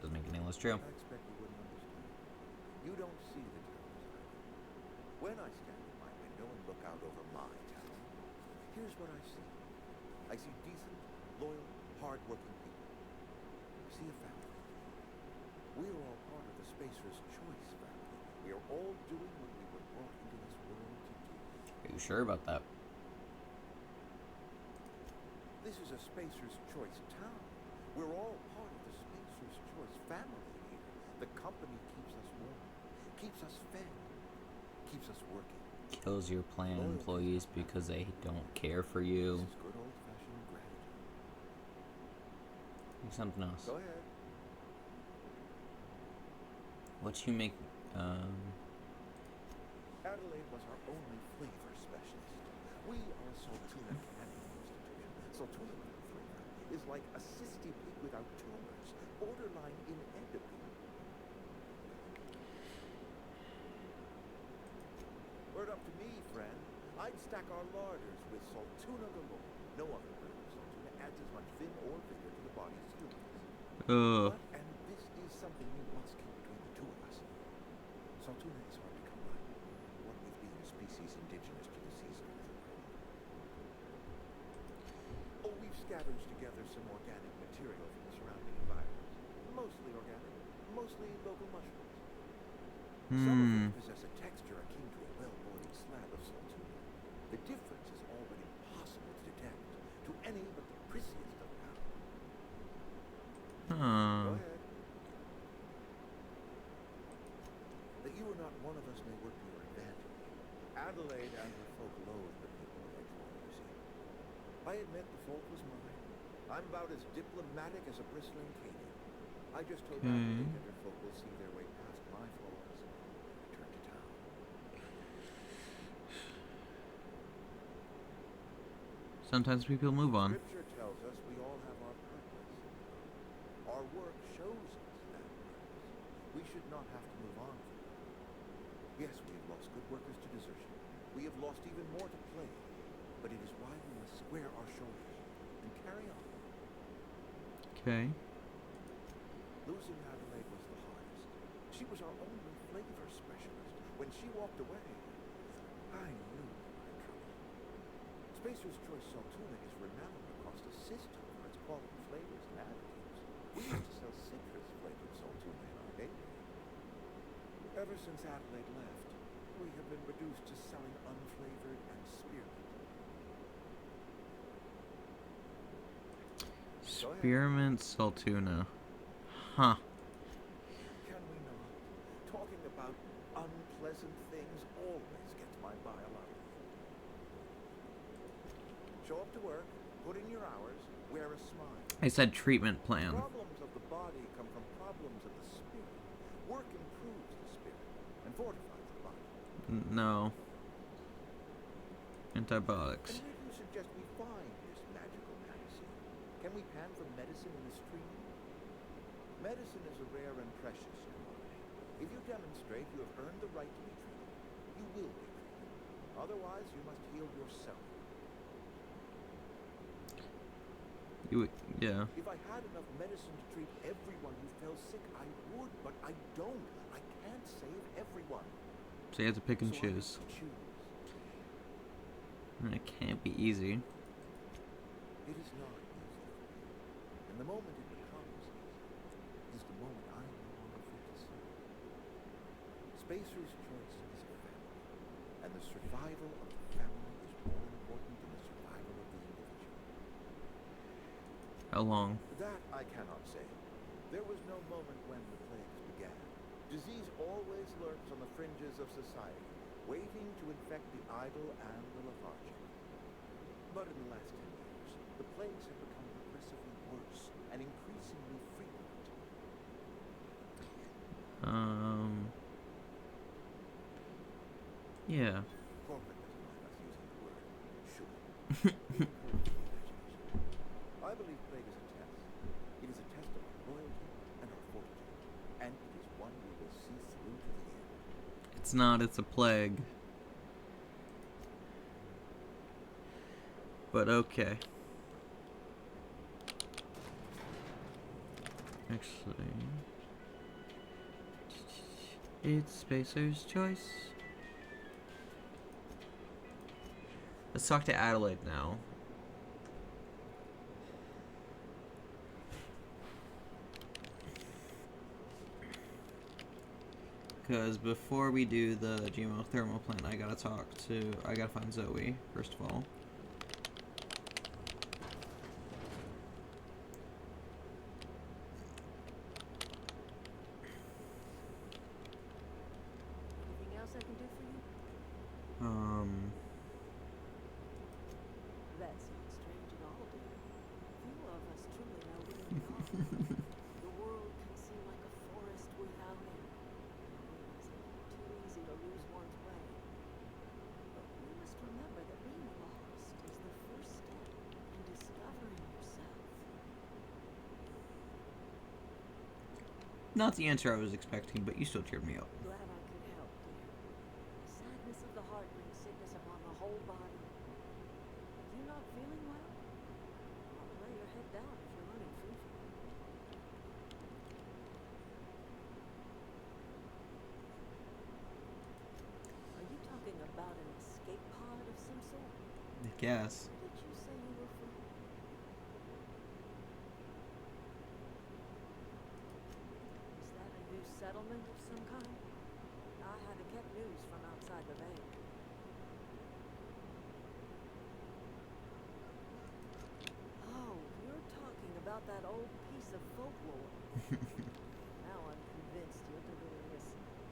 Doesn't make it any less true. I expect you wouldn't understand. You don't see the town as I do. When I stand at my window and look out over my town, here's what I see. I see decent, loyal, hard-working people. I see a family. We are all part of the Spacer's Choice family. We are all doing what we were brought into this world to do. Are you sure about that? This is a Spacer's Choice town. We're all part of the Spacer's Choice family here. The company keeps us warm, keeps us fed, keeps us working. Kills your plant employees because they don't care for you. This is good old-fashioned gratitude. Make something else. Go ahead. What you make? Adelaide was our only flavor specialist. We are a Saltuna canning institution. Saltuna flavor is like a cysty pig without tumors, borderline inedible. Word up to me, friend. I'd stack our larders with Saltuna galore. No other brand of Saltuna adds as much vim or vigor to the body as humans. And this is something we must keep between the two of us. Saltuna is hard to come by, what with being a species indigenous to the season of the world. Oh, we've scavenged together some organic material from the surrounding environment. Mostly organic, mostly local mushrooms. Some of which possess a texture akin to a well-boiled slab of Saltuna. The difference is already impossible to detect to any but the prissiest of power. Go ahead. That you are not one of us may work to your advantage. Adelaide and her folk loathe the people of Edgewater, you see. I admit the fault was mine. I'm about as diplomatic as a bristling cane. I just hope Adelaide and her folk will see their way past my flaws and return to town. Sometimes people move on. Scripture tells us we all have our purpose. Our work shows us that purpose. We should not have to move on from it. Yes, we have lost good workers to desertion. We have lost even more to plague. But it is why we must square our shoulders and carry on. Okay. Losing Adelaide was the hardest. She was our only flavor specialist. When she walked away, I knew we were in trouble. Spacer's Choice Saltuna is renowned across the system for its quality flavors and additives. We used to sell citrus-flavored Saltuna in our heyday. Ever since Adelaide left, we have been reduced to selling unflavored and spearmint. Spearmint Saltuna. Huh. Can we not? Talking about unpleasant things always gets my bile up. Show up to work, put in your hours, wear a smile. I said treatment plan. Problems of the body come from problems of the spirit. Work improves the spirit and fortifies the body. No. Antibiotics. And where do you suggest we find this magical medicine? Can we pan for medicine in the stream? Medicine is a rare and precious commodity. If you demonstrate you have earned the right to be treated, you will be treated. Otherwise, you must heal yourself. Yeah. If I had enough medicine to treat everyone who fell sick, I would, but I don't. I can't save everyone. So you have to pick and So I choose. must choose. And it can't be easy. It is not easy. And the moment it becomes easy is the moment I am no longer fit to see. Spacer's choice is a family, and the survival of the family is more important than the survival of the individual. How long? That I cannot say. There was no moment when the plagues began. Disease always lurks on the fringes of society, waiting to infect the idle and the lethargic. But in the last 10 years, the plagues have become progressively worse and increasingly frequent. Yeah. Corporate doesn't like us using the word should. It encourages imagination. I believe plague is a test. It is a test of our loyalty and our fortitude, and it is one we will see through to the end. It's not, it's a plague. But okay. Actually, it's Spacer's choice. Let's talk to Adelaide now. Because before we do the geothermal plant, I gotta find Zoe, first of all. Anything else I can do for you? That sounds strange at all, dear. Few of us truly know who we are. The world can seem like a forest without end. It's too easy to lose one's way. But we must remember that being lost is the first step in discovering yourself. Not the answer I was expecting, but you still cheered me up. Glad I could help, dear. The sadness of the heart brings sickness upon the whole body. You not feeling well? I'll lay your head down if you're running fever. Are you talking about an escape pod of some sort? I guess. Where did you say you were from? Is that a new settlement of some kind? I haven't kept news from outside the bay. Oh, you're talking about that old piece of folklore. Now I'm convinced you're delirious.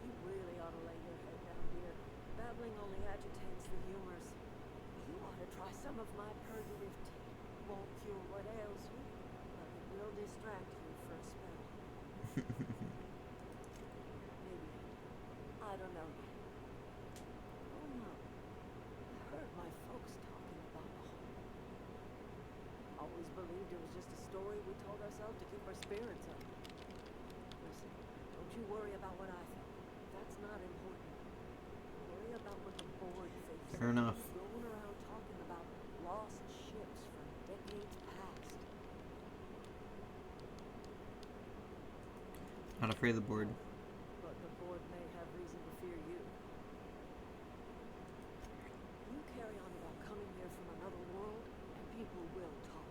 You really ought to lay your head down, dear. Babbling only agitates the humors. You ought to try some of my purgative tea. Won't cure what ails you, but it will distract you for a spell. Maybe. I don't know yet. Oh no. I heard my folks talking about the hole. Always believed it was just a story we told ourselves to keep our spirits up. Listen, don't you worry about what I thought. That's not important. Worry about what the board thinks. Fair enough. Going around talking about lost ships from decades past. Not afraid of the board. But the board may have reason to fear you. You carry on about coming here from another world, and people will talk.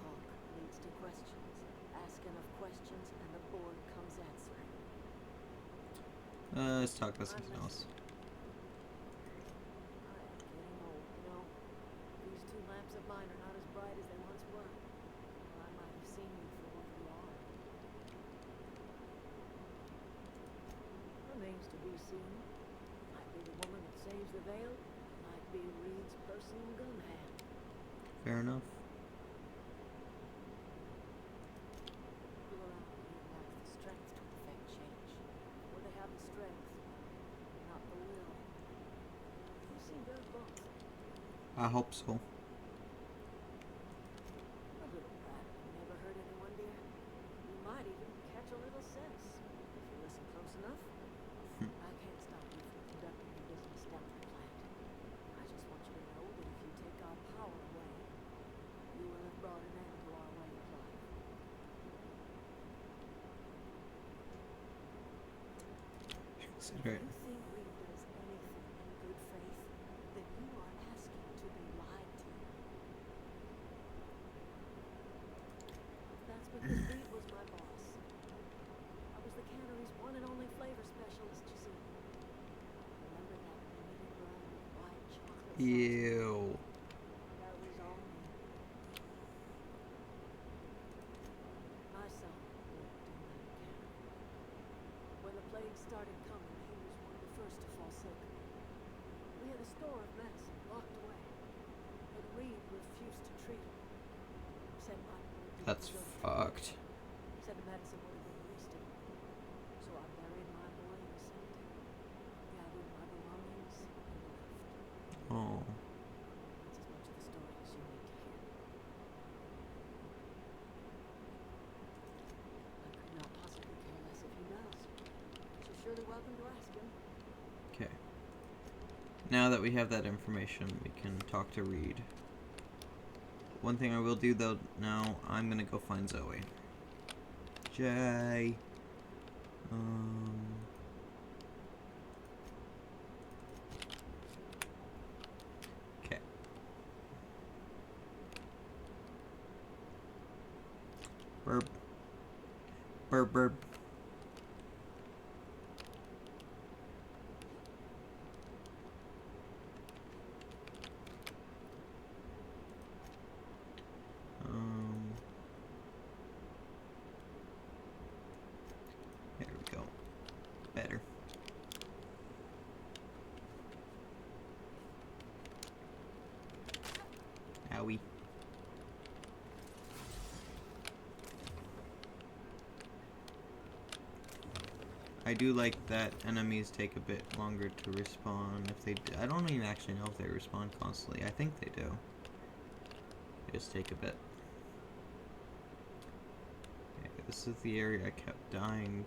Talk leads to questions. Ask enough questions, and the board comes answering. Let's talk about something else. I am getting old, you know. These two lamps of mine are not as bright as they once were. Or I might have seen you for what you are. Remains to be seen. Might be the woman that saves the veil. Might be Reed's personal gun hand. Fair enough. People around here lack the strength to effect change. Or they have the strength, not the will. You seem very both. I hope so. A little Right. If you think Reed does anything in good faith, then you are asking to be lied to. That's because Reed was my boss. I was the cannery's one and only flavor specialist, you see. Remember that limited run of white chocolate sauce? Ew. That was all me. My son worked in that cannery. When the plague started coming, he was one of the first to fall sick. We had a store of medicine locked away, but Reed refused to treat him. Said my boy didn't That's deserve treatment. fucked. Said the medicine would have been wasted. So I buried my boy in the cemetery, gathered my belongings, and left. Oh. That's as much of the story as you need to hear. I could not possibly care less if he does. So surely welcome to ask him. Okay. Now that we have that information, we can talk to Reed. One thing I will do though now, I'm gonna go find Zoe. Jay. Okay. Burp. Burp burp. There we go. Better. Owie. I do like that enemies take a bit longer to respawn if they I don't even actually know if they respawn constantly. I think they do. They just take a bit. Okay, this is the area I kept dying.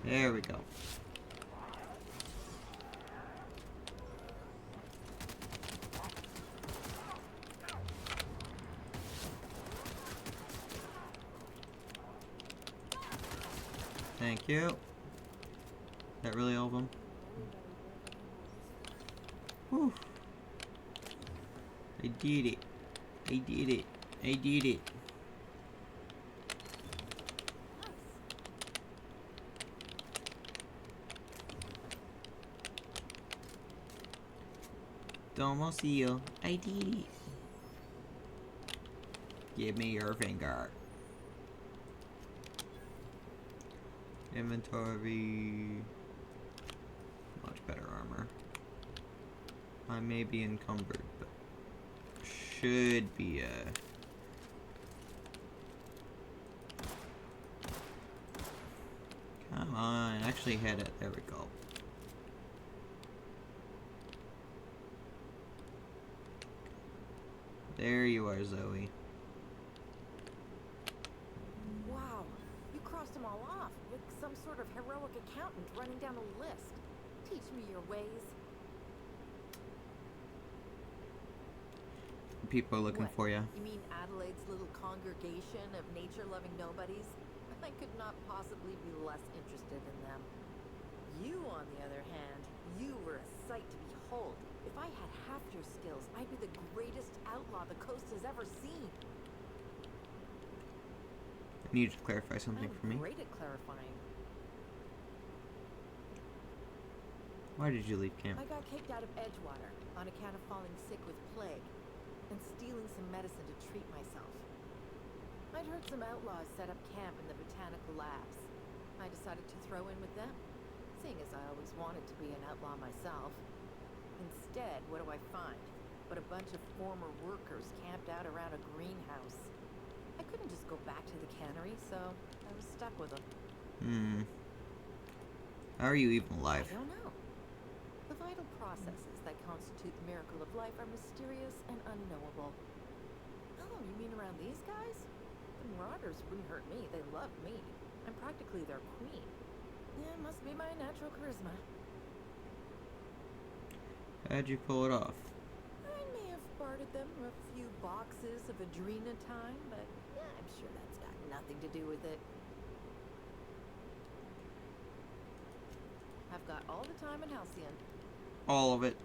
There we go. Thank you. Is that really all of them? Whew. I did it. I did it. I did it. Domo seal. I did it. Give me your finger. Inventory. Much better armor. I may be encumbered, but should be Come on, actually hit it. There we go. There you are, Zoe. Wow, you crossed them all off, like some sort of heroic accountant running down a list. Teach me your ways. People are looking What? for you. You mean Adelaide's little congregation of nature-loving nobodies? I could not possibly be less interested in them. You, on the other hand, you were a sight to behold. If I had half your skills, I'd be the greatest outlaw the coast has ever seen. I need you to clarify something I'm for me. great at clarifying. Why did you leave camp? I got kicked out of Edgewater on account of falling sick with plague and stealing some medicine to treat myself. I'd heard some outlaws set up camp in the botanical labs. I decided to throw in with them, seeing as I always wanted to be an outlaw myself. Instead, what do I find? But a bunch of former workers camped out around a greenhouse. I couldn't just go back to the cannery, so I was stuck with them. How are you even alive? I don't know. The vital processes that constitute the miracle of life are mysterious and unknowable. Oh, you mean around these guys? The Marauders wouldn't hurt me. They love me. I'm practically their queen. Yeah, it must be my natural charisma. How'd you pull it off? I may have bartered them a few boxes of Adrena time, but yeah, I'm sure that's got nothing to do with it. I've got all the time in Halcyon. All of it.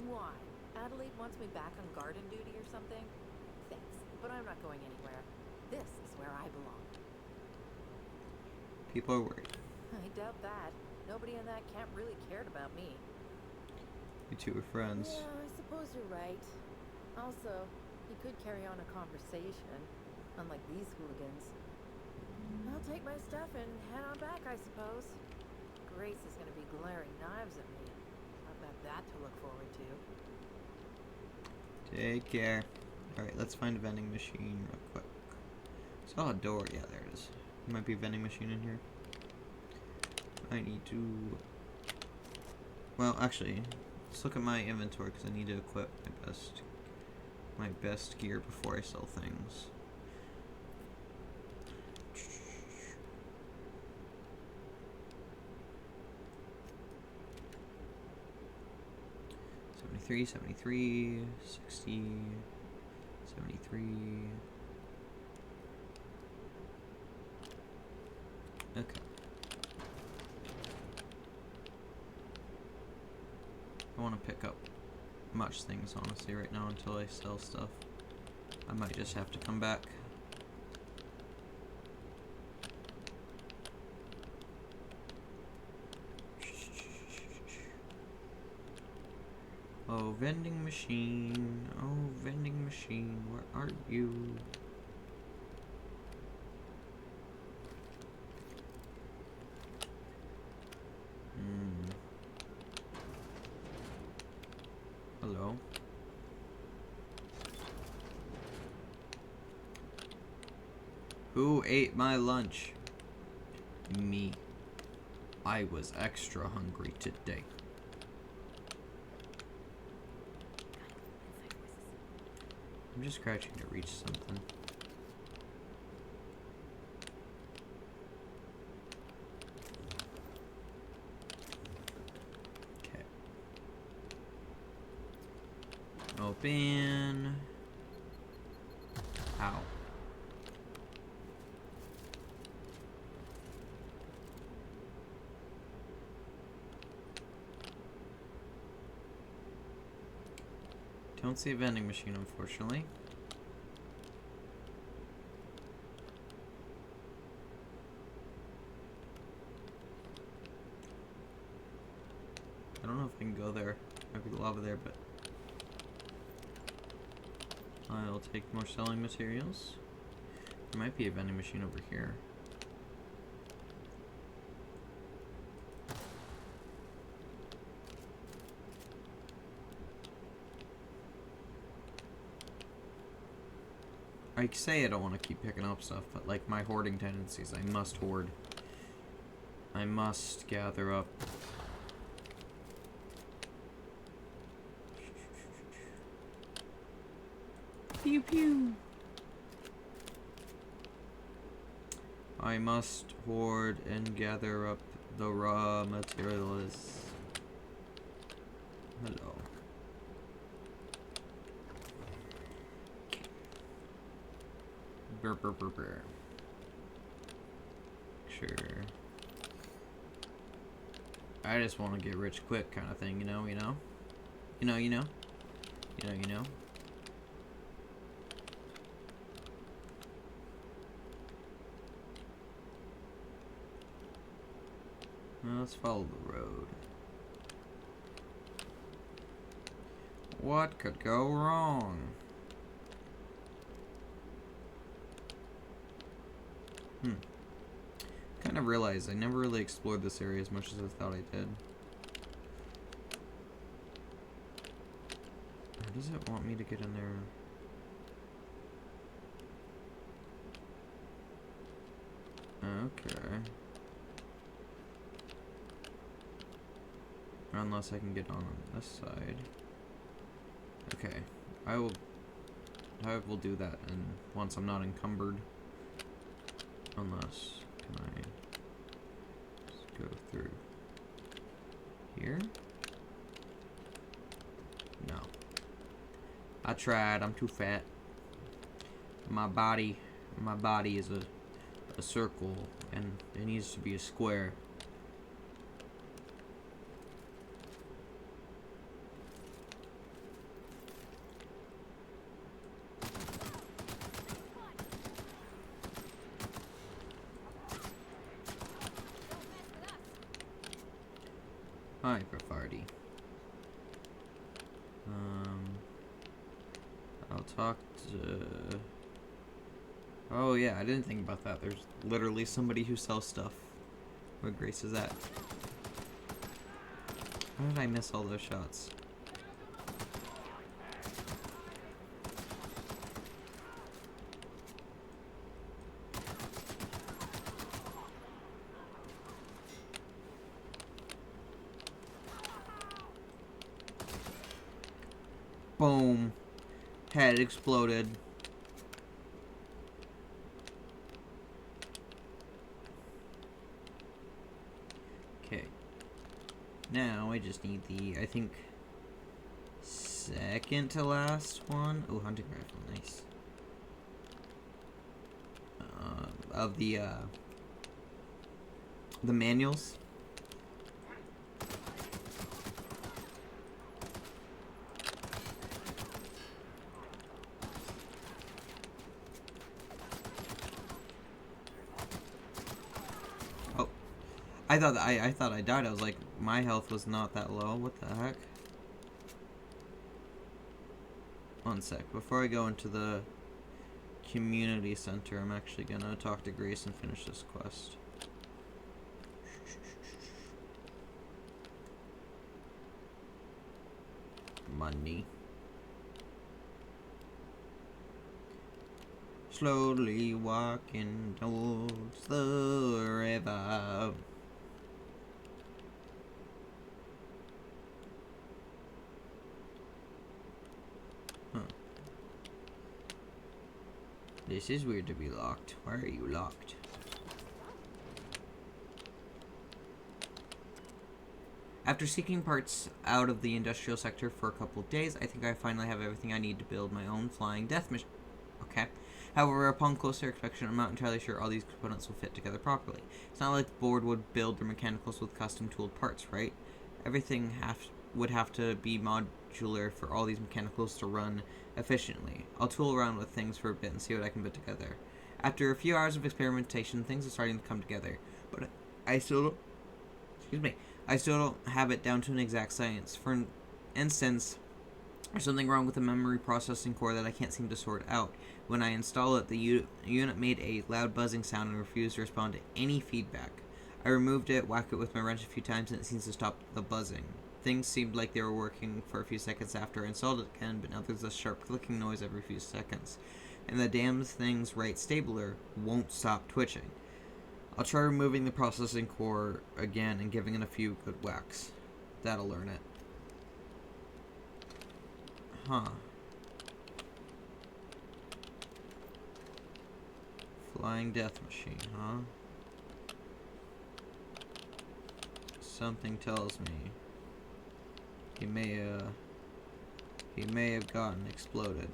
Why? Adelaide wants me back on garden duty or something? Thanks, but I'm not going anywhere. This is where I belong. People are worried. I doubt that. Nobody in that camp really cared about me. You two are friends. Yeah, I suppose you're right. Also, he could carry on a conversation, unlike these hooligans. I'll take my stuff and head on back, I suppose. Grace is going to be glaring knives at me. I've got that to look forward to. Take care. Alright, let's find a vending machine real quick. Saw a door. Yeah, there it is. There might be a vending machine in here. I need to... Well, actually, let's look at my inventory because I need to equip my best gear before I sell things. $73, $73, $60, $73. Okay. I want to pick up much things honestly right now until I sell stuff. I might just have to come back. Oh, vending machine. Oh, vending machine. Where are you? Hello? Who ate my lunch? Me. I was extra hungry today. I'm just crouching to reach something. Okay. Open. Ow. Don't see a vending machine, unfortunately. I don't know if I can go there. Might be lava there, but I'll take more selling materials. There might be a vending machine over here. I say I don't want to keep picking up stuff, but like my hoarding tendencies, I must hoard. I must gather up. Pew pew. I must hoard and gather up the raw materials. Hello. Burr, burr, burr, burr. Sure. I just want to get rich quick kind of thing, you know? Well, let's follow the road. What could go wrong? Kind of realized I never really explored this area as much as I thought I did. Or does it want me to get in there? Okay. Unless I can get on this side. Okay. I will do that, and once I'm not encumbered. Unless, can I just go through here? No. I tried, I'm too fat. My body is a circle, and it needs to be a square. Hi, Grafardi. I'll talk to... Oh yeah, I didn't think about that. There's literally somebody who sells stuff. Where Grace is at. How did I miss all those shots? Boom. Head exploded. Okay. Now I just need the, I think, second to last one. Oh, hunting rifle, nice. Of the manuals. I thought I died. I was like, my health was not that low. What the heck? One sec. Before I go into the community center, I'm actually gonna talk to Grace and finish this quest. Money. Slowly walking towards the river. This is weird to be locked. Why are you locked? After seeking parts out of the industrial sector for a couple of days, I think I finally have everything I need to build my own flying death machine. Okay. However, upon closer inspection, I'm not entirely sure all these components will fit together properly. It's not like the board would build their mechanicals with custom tooled parts, right? Everything would have to be modular for all these mechanicals to run efficiently. I'll tool around with things for a bit and see what I can put together. After a few hours of experimentation, things are starting to come together, but I still don't have it down to an exact science. For instance, there's something wrong with the memory processing core that I can't seem to sort out. When I install it, the unit made a loud buzzing sound and refused to respond to any feedback. I removed it, whacked it with my wrench a few times, and it seems to stop the buzzing. Things seemed like they were working for a few seconds after I installed it again, but now there's a sharp clicking noise every few seconds. And the damn thing's right stabler won't stop twitching. I'll try removing the processing core again and giving it a few good whacks. That'll learn it. Huh. Flying death machine, huh? Something tells me he may have gotten exploded.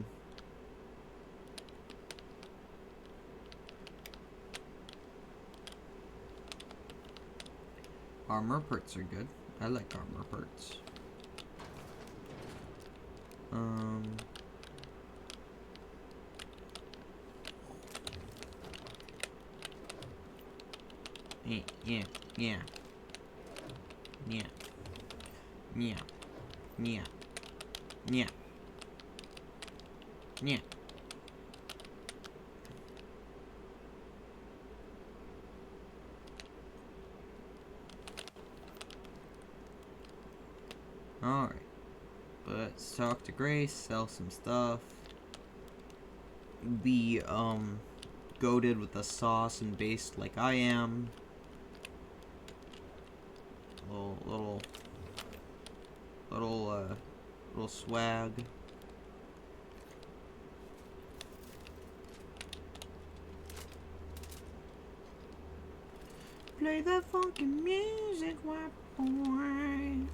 Armor parts are good. I like armor parts. Yeah. Alright. Let's talk to Grace, sell some stuff. Be, goated with the sauce and based like Little swag. Play that funky music, white boy.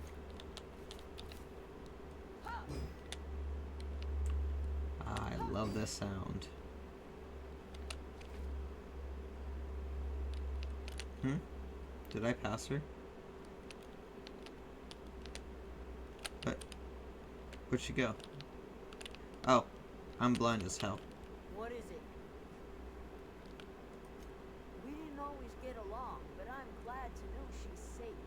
I love this sound. Did I pass her? What? Where'd she go? Oh, I'm blind as hell. What is it? We didn't always get along, but I'm glad to know she's safe.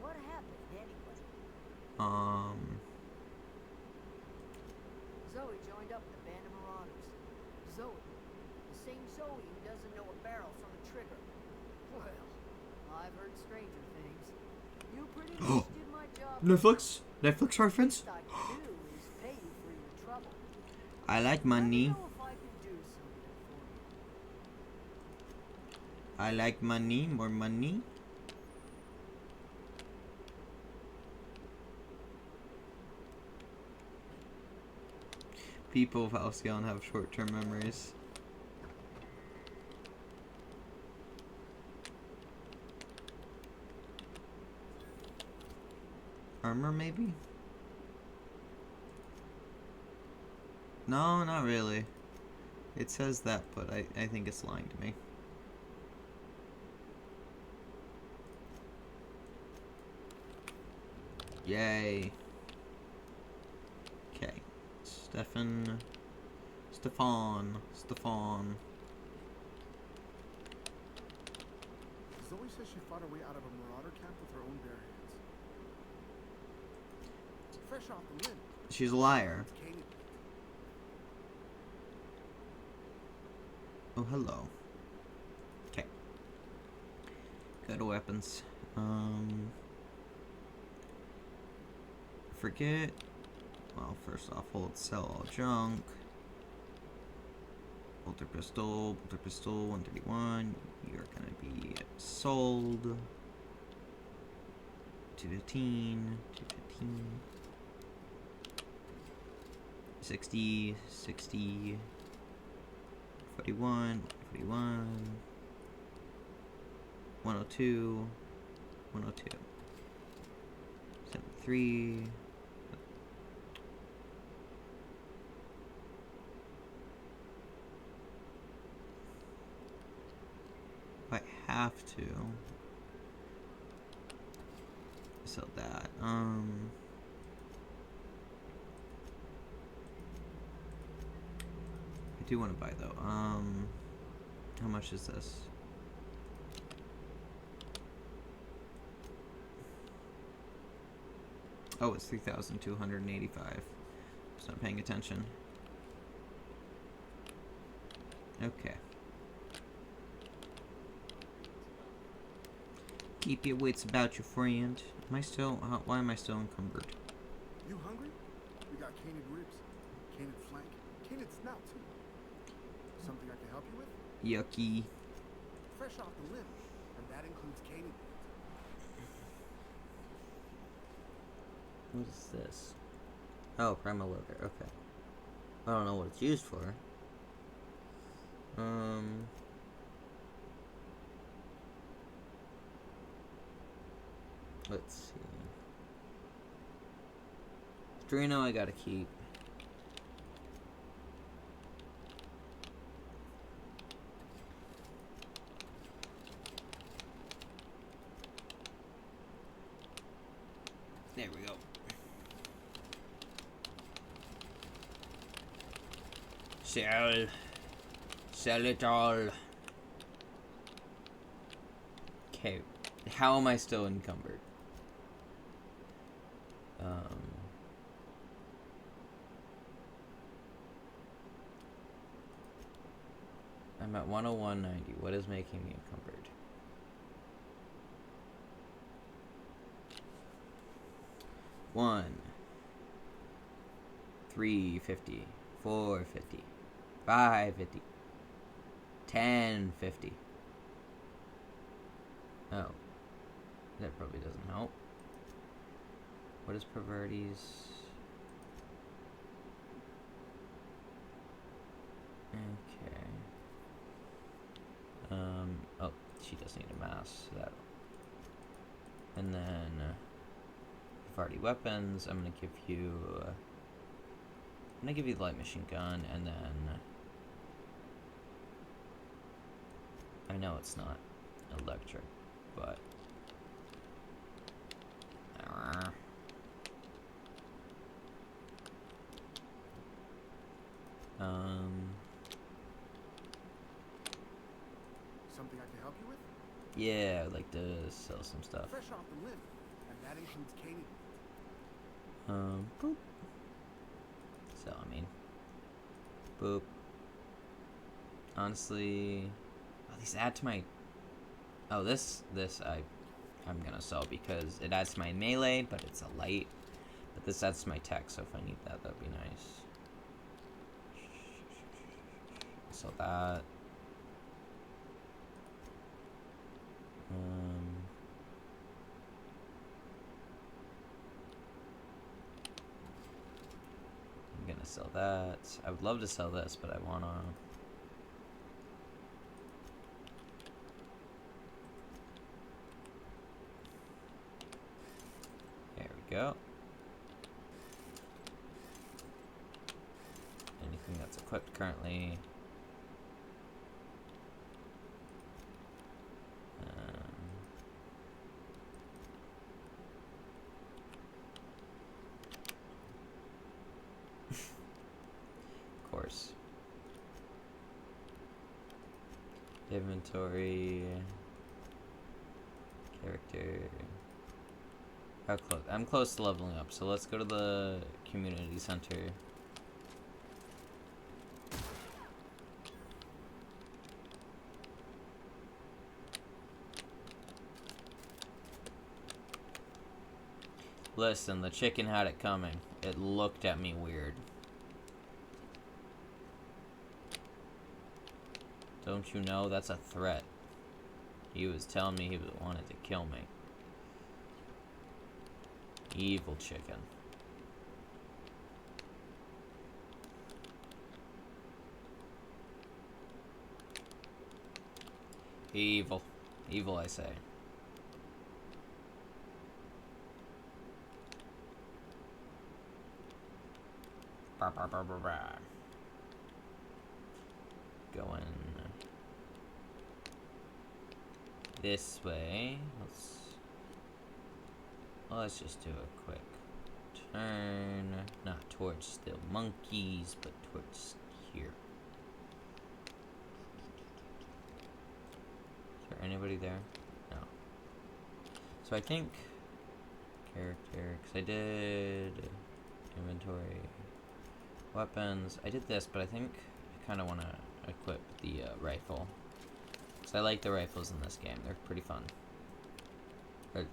What happened anyway? Zoe joined up with the band of marauders. Zoe. The same Zoe who doesn't know a barrel from a trigger. Well, I've heard stranger things. You pretty much did my job. Netflix reference? All I can do is pay you for your trouble. I like money. Let me know if I can do something for you. I like money. More money. People of Halcyon have short-term memories. Armor, maybe? No, not really. It says that, but I think it's lying to me. Yay. Okay. Stefan. Zoe says she fought her way out of a marauder camp with her own bare hands. Fresh off the limb. She's a liar. Oh, hello. Okay. Go to weapons. Forget. Well, first off, hold sell all junk. Bolter pistol, 131. You're gonna be sold. 215, 60, 41, 102, 73. I have to sell that. I do want to buy though. How much is this? Oh, it's 3,285. Just not paying attention. Okay. Keep your wits about you, friend. Am I still? Why am I still encumbered? You hungry? We got canid ribs, canid flank, canid snout too. Something I can help you with? Yucky. Fresh off the limb, and that includes canid. What is this? Oh, primal loader. Okay. I don't know what it's used for. Let's see. Drino I gotta keep. There we go. Sell it all. Okay, how am I still encumbered? I'm at 101.90. What is making me encumbered? $1, $3.50, $4.50, $5.50, $10.50. Oh, that probably doesn't help. What is Pervertes? Okay. Oh, she does need a mask. So that. And then, Vardy weapons. I'm gonna give you. I'm gonna give you the light machine gun, and then. I know it's not electric, but. Something I can help you with? Yeah, I'd like to sell some stuff. Fresh off the limb, and that includes Katie. Boop. So, I mean, boop. Honestly, oh, these add to my. Oh, this I'm gonna sell because it adds to my melee, but it's a light. But this adds to my tech, so if I need that, that'd be nice. Sell that. I'm gonna sell that. I would love to sell this, but I wanna. There we go. Anything that's equipped currently. Of course. Inventory. Character. How close? I'm close to leveling up, so let's go to the community center. Listen, the chicken had it coming. It looked at me weird. Don't you know that's a threat? He was telling me he wanted to kill me. Evil chicken. Evil. Evil, I say. Bah, bah, bah, bah, bah. Going this way. Let's just do a quick turn. Not towards still monkeys, but towards here. Is there anybody there? No. So I think character, because I did inventory, weapons. I did this, but I think I kind of want to equip the rifle. Because I like the rifles in this game. They're pretty fun. Or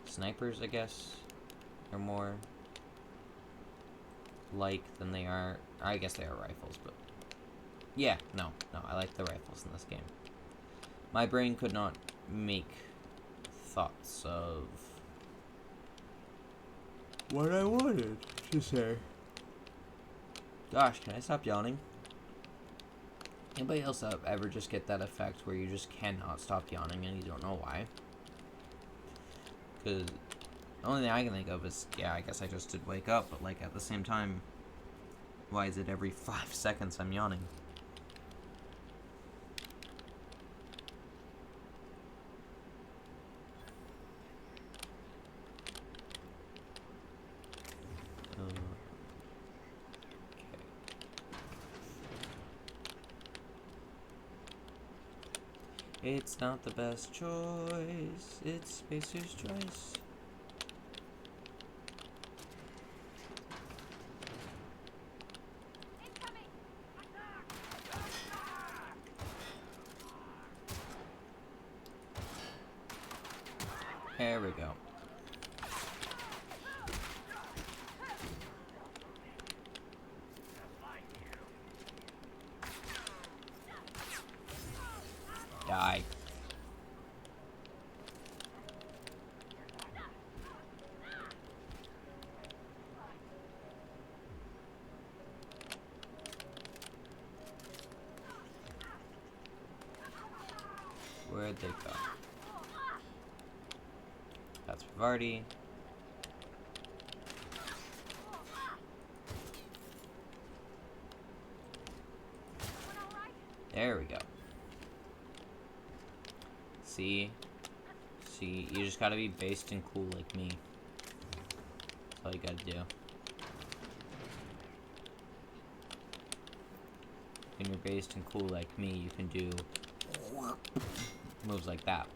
snipers, I guess, are more like than they are. I guess they are rifles, but yeah, no, I like the rifles in this game. My brain could not make thoughts of what I wanted to say. Gosh, can I stop yawning? Anybody else ever just get that effect where you just cannot stop yawning and you don't know why? Because the only thing I can think of is, yeah, I guess I just did wake up, but like at the same time, why is it every 5 seconds I'm yawning? It's not the best choice, it's Spacer's choice. There we go. Die. Where'd they go? That's Vardy. There we go. See, you just gotta be based and cool like me. That's all you gotta do. When you're based and cool like me, you can do moves like that.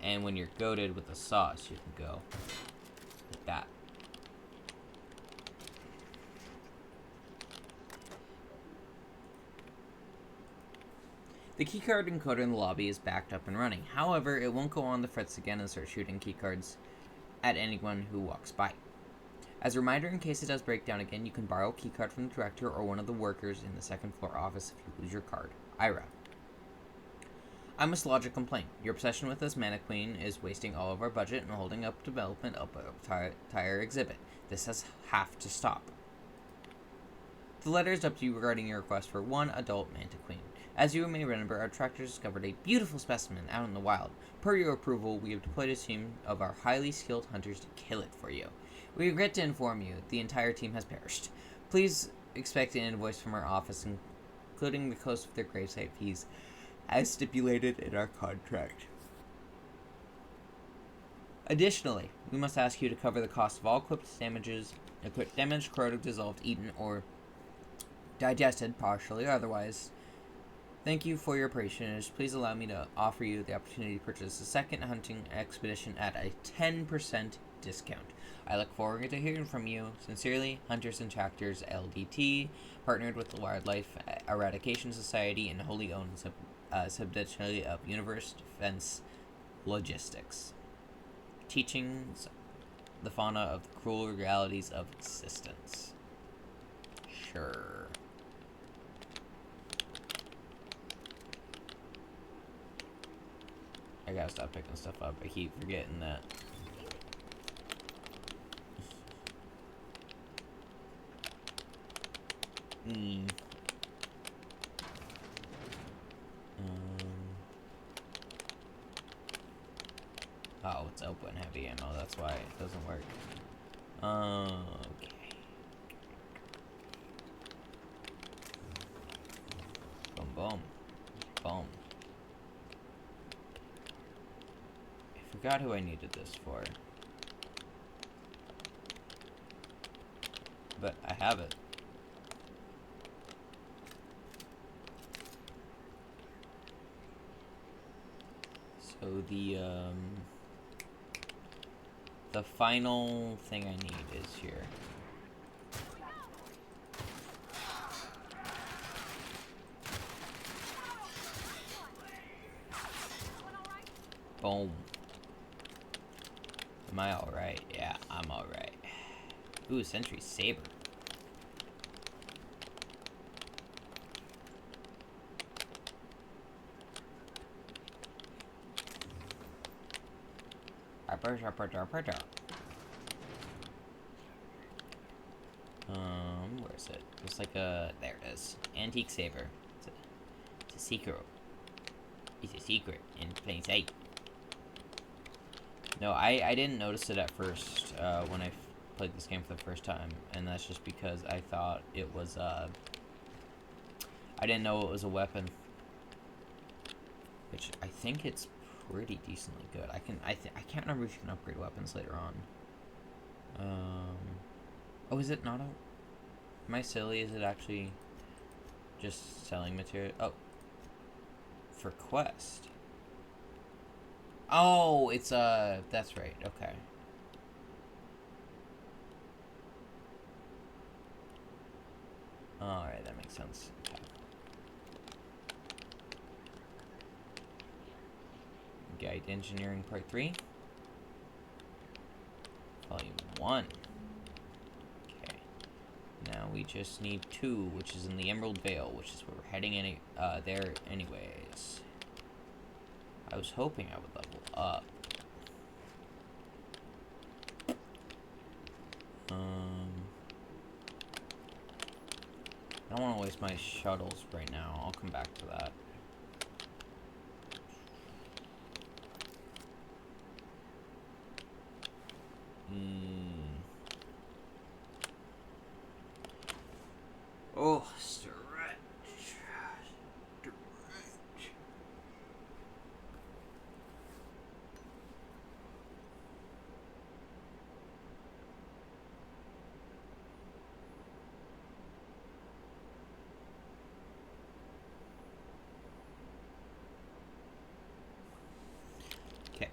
And when you're goated with the sauce, you can go like that. The keycard encoder in the lobby is backed up and running. However, it won't go on the fritz again and start shooting keycards at anyone who walks by. As a reminder, in case it does break down again, you can borrow a keycard from the director or one of the workers in the second floor office if you lose your card. Ira. I must lodge a complaint. Your obsession with this Mana Queen is wasting all of our budget and holding up development of a tire exhibit. This has have to stop. The letter is up to you regarding your request for one adult Manta Queen. As you may remember, our tractors discovered a beautiful specimen out in the wild. Per your approval, we have deployed a team of our highly skilled hunters to kill it for you. We regret to inform you, the entire team has perished. Please expect an invoice from our office, including the cost of their gravesite fees, as stipulated in our contract. Additionally, we must ask you to cover the cost of all equipped damaged, corroded, dissolved, eaten, or digested, partially or otherwise. Thank you for your patience. Please allow me to offer you the opportunity to purchase a second hunting expedition at a 10% discount. I look forward to hearing from you. Sincerely, Hunters and Tractors LDT, partnered with the Wildlife Eradication Society and wholly owned subsidiary of Universe Defense Logistics. Teachings the fauna of the cruel realities of existence. Sure. I gotta stop picking stuff up. I keep forgetting that. Oh, it's open heavy ammo. That's why it doesn't work. Okay. Boom, boom, boom. I forgot who I needed this for. But I have it. So the final thing I need is here. Boom. Am I alright? Yeah, I'm alright. Ooh, Sentry Saber. Where is it? Looks like a... There it is. Antique Saber. It's a secret. It's a secret in plain sight. No, I didn't notice it at first when I played this game for the first time, and that's just because I thought it was I didn't know it was a weapon, which I think it's pretty decently good. I can't remember if you can upgrade weapons later on. Oh, is it not a? Am I silly? Is it actually just selling material? Oh, for quest. Oh, it's that's right. Okay. All right, that makes sense. Okay. Guide Engineering Part 3. Volume 1. Okay. Now we just need 2, which is in the Emerald Vale, which is where we're heading there anyways. I was hoping I would level up. I don't want to waste my shuttles right now. I'll come back to that. Oh, stretch. Okay.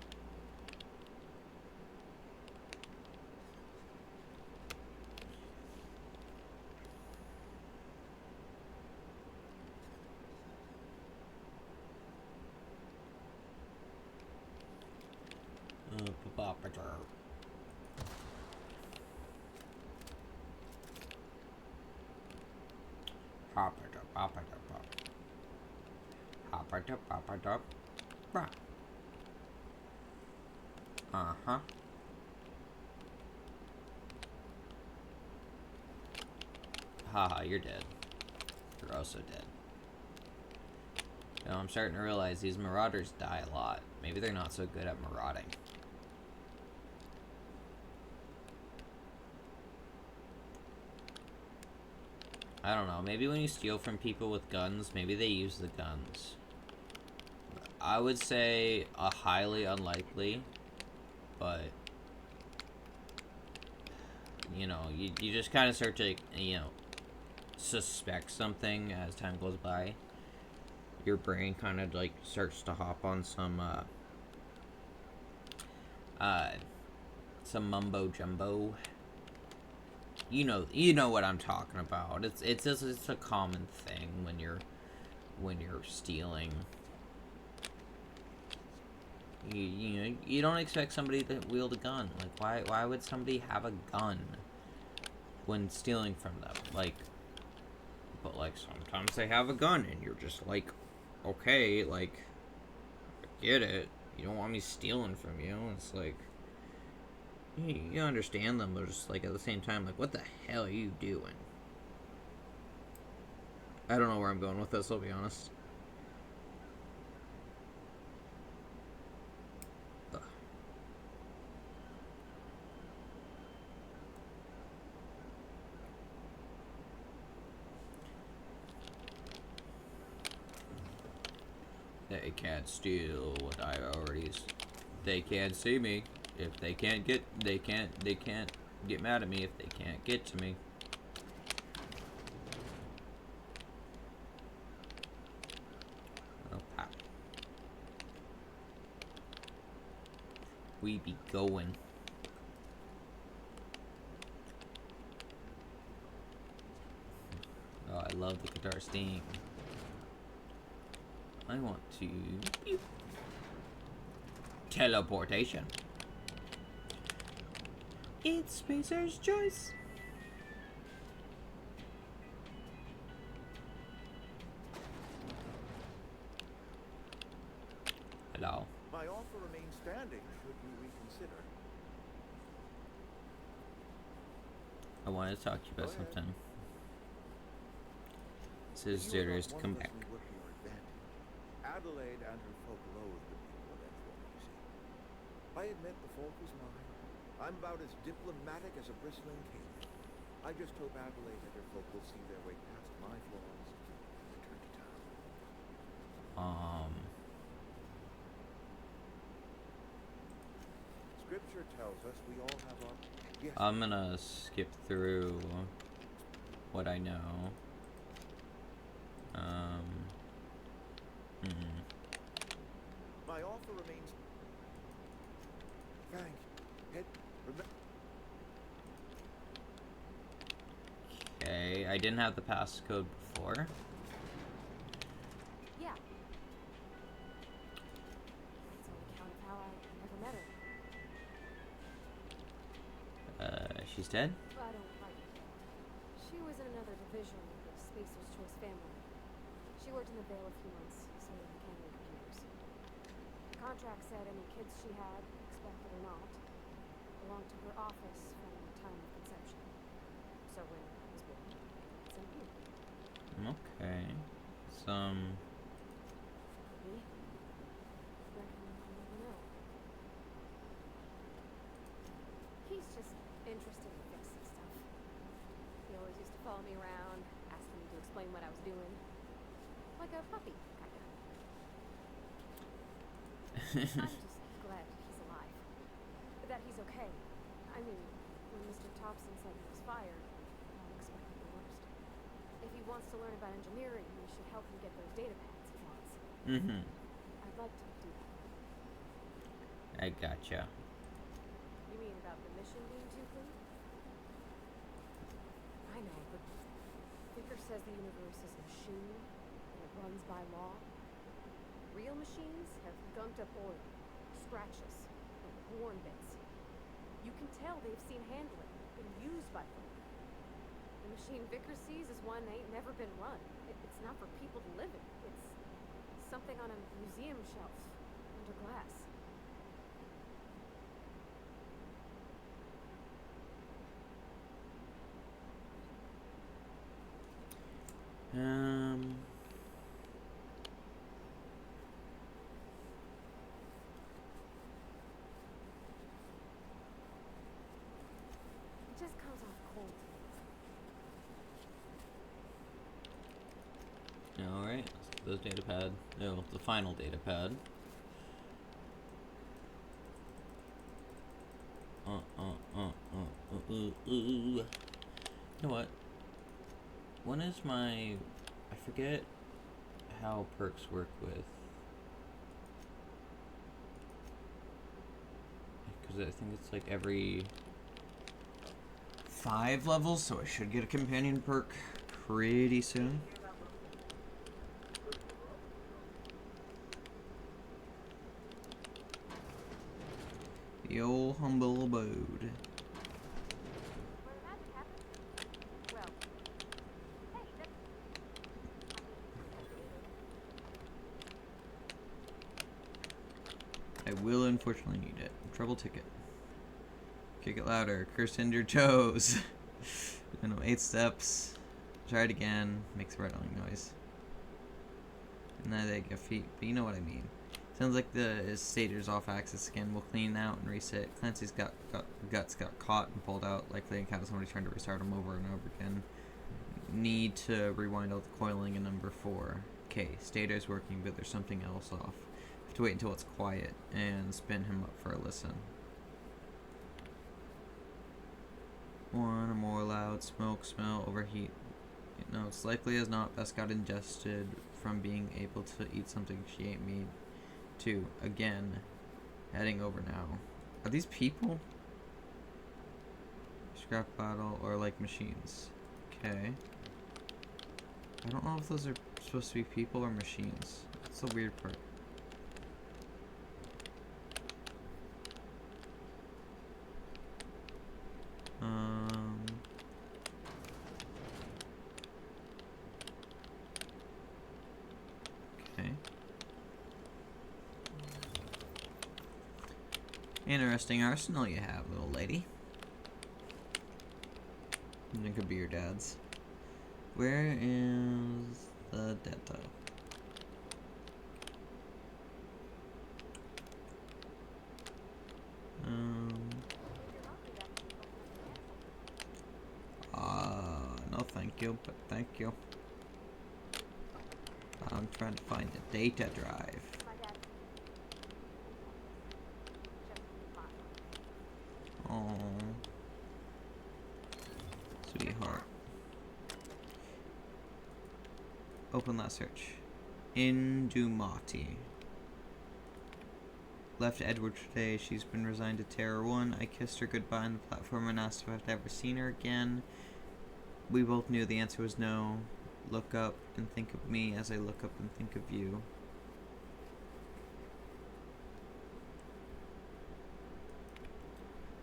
Uh-huh. Haha, you're dead. You're also dead. You know, I'm starting to realize these marauders die a lot. Maybe they're not so good at marauding. I don't know. Maybe when you steal from people with guns, maybe they use the guns. I would say a highly unlikely, but you know, you just kind of start to, you know, suspect something as time goes by. Your brain kind of like starts to hop on some mumbo jumbo. You know what I'm talking about. It's a common thing when you're stealing. You know, you don't expect somebody to wield a gun. Like, why would somebody have a gun when stealing from them? Like, but like sometimes they have a gun and you're just like, okay, like, I get it. You don't want me stealing from you. It's like, you understand them, but just like at the same time, like, what the hell are you doing? I don't know where I'm going with this, I'll be honest. They can't steal what I already. They can't see me. If they can't get, they can't get mad at me if they can't get to me. Okay. We be going. Oh, I love the guitar sting. I want to teleportation. It's Spacer's choice. Hello. My offer remains standing should you reconsider. I wanted to talk to you about something. Says Zerders to come back. Adelaide and her folk loathe the people of Edgewater, you see. I admit the fault was mine. I'm about as diplomatic as a bristling king. I just hope Adelaide and her folk will see their way past my flaws and return to town. Scripture tells us we all have our... Yes. I'm gonna skip through what I know. My offer remains... Thanks. Okay, I didn't have the passcode before. Yeah. That's on account of how I never met her. She's dead? I don't quite know. She was in another division of the Spacer's Choice family. She worked in the Vale a few months, studying mechanical computers. The contract said any kids she had, expected or not, belonged to her office from the time of conception. So when I was born, it's in here. Okay. Some. Maybe. Reckon I'll never know. He's just interested in fixing stuff. He always used to follow me around, asking me to explain what I was doing. Like a puppy, kinda. I'm just glad he's alive. That he's okay. I mean, when Mr. Thompson said he was fired, I expected the worst. If he wants to learn about engineering, we should help him get those data pads he wants. Mm-hmm. I'd like to do that. I gotcha. You mean about the mission being too clean? I know, but Vicker says the universe is a machine, and it runs by law. Real machines have gunked up oil, scratches, and worn bits. You can tell they've seen handling, been used by them. The machine Vicker sees is one that ain't never been run. It's not for people to live in. It's something on a museum shelf, under glass. It just comes off cold. Alright, those data pad. No, the final data pad. You know what? When is my... I forget how perks work with... Because I think it's like every 5 levels, so I should get a companion perk pretty soon. The old humble abode. I will unfortunately need it. Trouble ticket. Kick it louder. Curse in your toes. Minimum 8 steps. Try it again. Makes a rattling noise. And then they get feet. But you know what I mean. Sounds like the stator's off-axis skin will clean out and reset. Clancy's guts got caught and pulled out. Likely encountered somebody trying to restart him over and over again. Need to rewind all the coiling in number 4. Okay, stator's working, but there's something else off. Have to wait until it's quiet and spin him up for a listen. One or more loud smoke, smell, overheat. No, it's likely as not Bess got ingested from being able to eat something she ain't made. 2. Again, heading over now. Are these people? Scrap bottle or like machines? Okay. I don't know if those are supposed to be people or machines. That's the weird part. Okay. Interesting arsenal you have, little lady. It could be your dad's. Where is the depot? No thank you, but thank you. I'm trying to find the data drive. Oh, sweetheart. Open last search. Indumati. Left Edward today. She's been resigned to Terror 1. I kissed her goodbye on the platform and asked if I'd ever seen her again. We both knew the answer was no. Look up and think of me as I look up and think of you.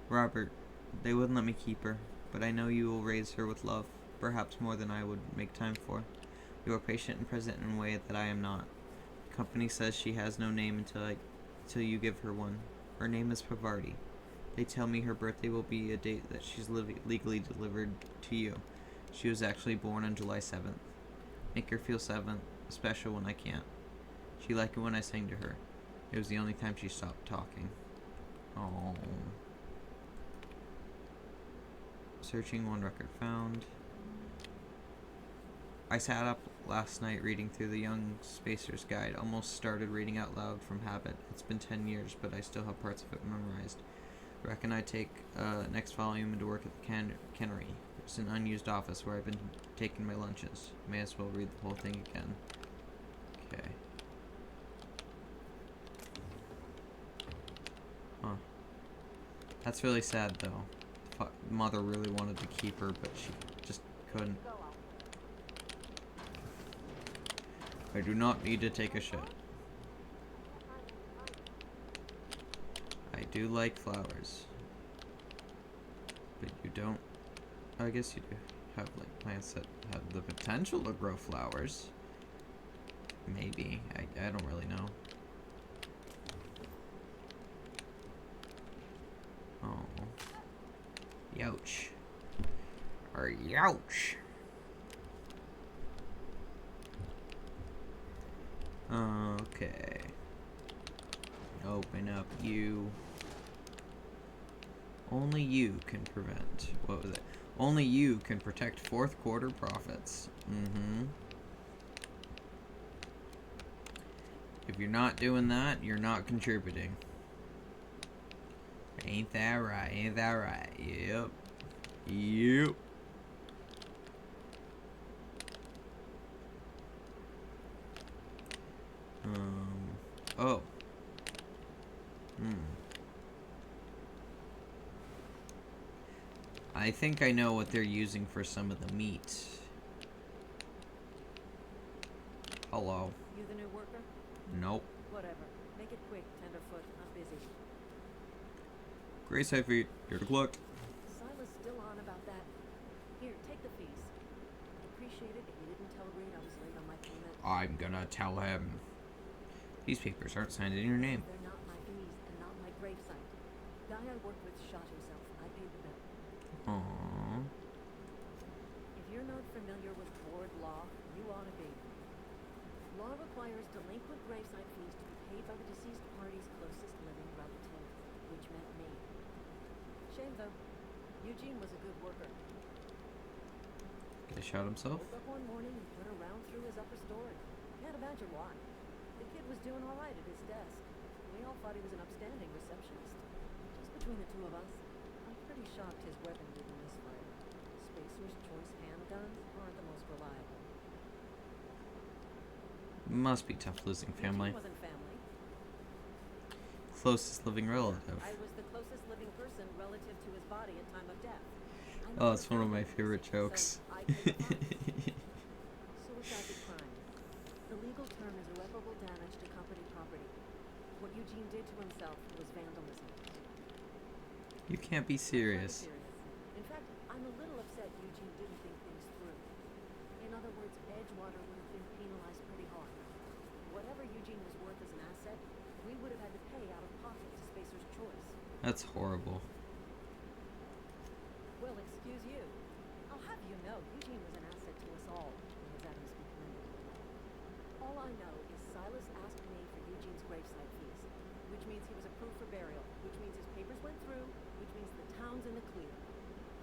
Robert, they wouldn't let me keep her, but I know you will raise her with love, perhaps more than I would make time for. You are patient and present in a way that I am not. The company says she has no name until you give her one. Her name is Pavarti. They tell me her birthday will be a date that she's legally delivered to you. She was actually born on July 7th. Make her feel special when I can't. She liked it when I sang to her. It was the only time she stopped talking. Oh. Searching, one record found. I sat up last night reading through the Young Spacer's Guide. Almost started reading out loud from habit. It's been 10 years, but I still have parts of it memorized. Reckon I take next volume into work at the cannery. It's an unused office where I've been taking my lunches. May as well read the whole thing again. Okay. Huh. That's really sad, though. Mother really wanted to keep her, but she just couldn't. I do not need to take a shit. I do like flowers. But you don't. I guess you do have like plants that have the potential to grow flowers. Maybe. I don't really know. Oh. Youch. Or youch. Okay. Open up you. Only you can prevent. What was it? Only you can protect fourth quarter profits. If you're not doing that, you're not contributing. Ain't that right? Ain't that right? Yep. Yep. Oh. I think I know what they're using for some of the meat. Hello. You the new worker? Nope. Whatever. Make it quick, Tenderfoot. I'm busy. Grace Heavy, here to collect. Silas still on about that. Here, take the fees. I'd appreciate it if you didn't tell Reed I was late on my payment. I'm gonna tell him. These papers aren't signed in your name. They're not my fees and not my gravesite. Guy I worked with shot himself. I paid the bill. Aww. If you're not familiar with board law, you ought to be. Law requires delinquent gravesite fees to be paid by the deceased party's closest living relative, which meant me. Shame though. Eugene was a good worker. He shot himself? Woke up one morning and put a round through his upper story. Can't imagine why. The kid was doing all right at his desk. We all thought he was an upstanding receptionist. Just between the two of us, I'm pretty shocked his weapon didn't misfire. Spacer's Choice handguns aren't the most reliable. Must be tough losing family. Eugene wasn't family. Closest living relative. I was the closest living person relative to his body at time of death. Oh, it's one of my favorite jokes. Suicide crime. The legal term is irreparable damage to company property. What Eugene did to himself was vandalism. You can't be serious. In fact, I'm a little upset Eugene didn't think things through. In other words, Edgewater would have been penalized pretty hard. Whatever Eugene was worth as an asset, we would have had to pay out of pocket to Spacer's Choice. That's horrible. Well, excuse you. I'll have you know, Eugene was an asset to us all when his atoms be commended. All I know is Silas asked me for Eugene's gravesite fees, which means he was approved for burial, which means his papers went through, which means the town's in the clear.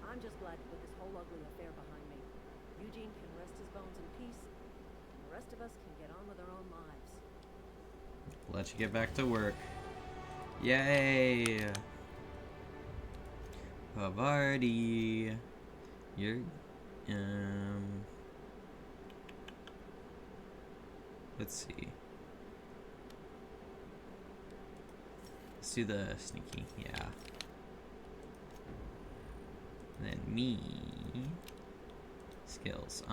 I'm just glad to put this whole ugly affair behind me. Eugene can rest his bones in peace, and the rest of us can get on with our own lives. Let you get back to work. Yay! Pavardi. You're let's see. Let's do the sneaky, yeah. And then me skills.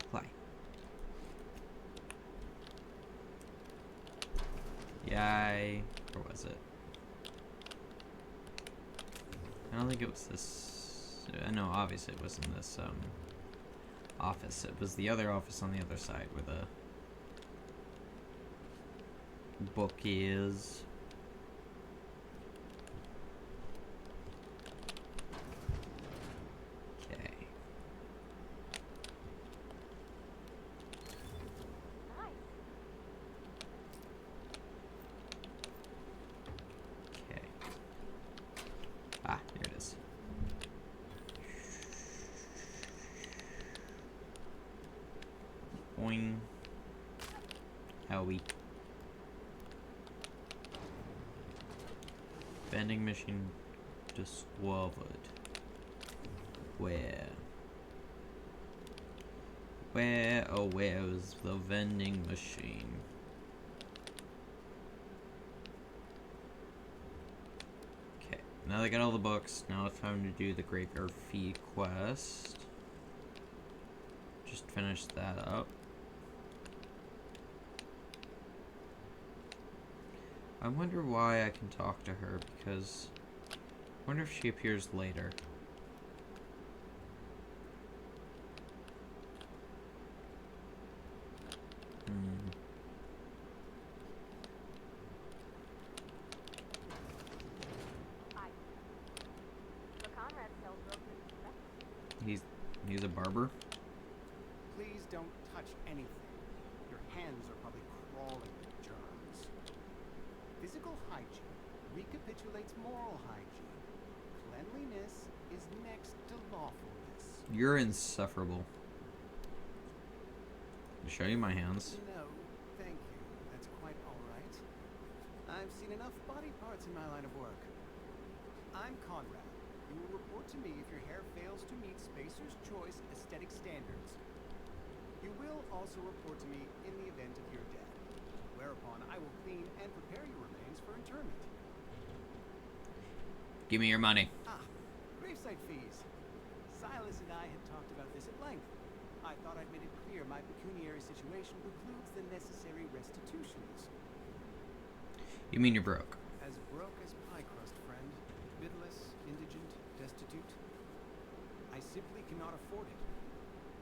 Apply. Yay. Or was it? I don't think it was this. No, obviously it wasn't this office. It was the other office on the other side where the book is. we? Vending machine discovered. Where? Where, oh where is the vending machine? Okay, now that I got all the books, now it's time to do the Graveyard Feed quest. Just finish that up. I wonder why I can talk to her, because I wonder if she appears later. He's a barber. Please don't touch anything. Your hands are probably crawling with germs. Physical hygiene recapitulates moral hygiene. Cleanliness is next to lawfulness. You're insufferable. I'll show you my hands. No, thank you. That's quite all right. I've seen enough body parts in my line of work. I'm Conrad. You will report to me if your hair fails to meet Spacer's Choice aesthetic standards. You will also report to me in the event of your death, whereupon I will clean and prepare your remains for interment. Give me your money. Gravesite fees. Silas and I had talked about this at length. I thought I'd made it clear my pecuniary situation precludes the necessary restitutions. You mean you're broke? As broke as pie crust, friend. Bidless, indigent, destitute. I simply cannot afford it.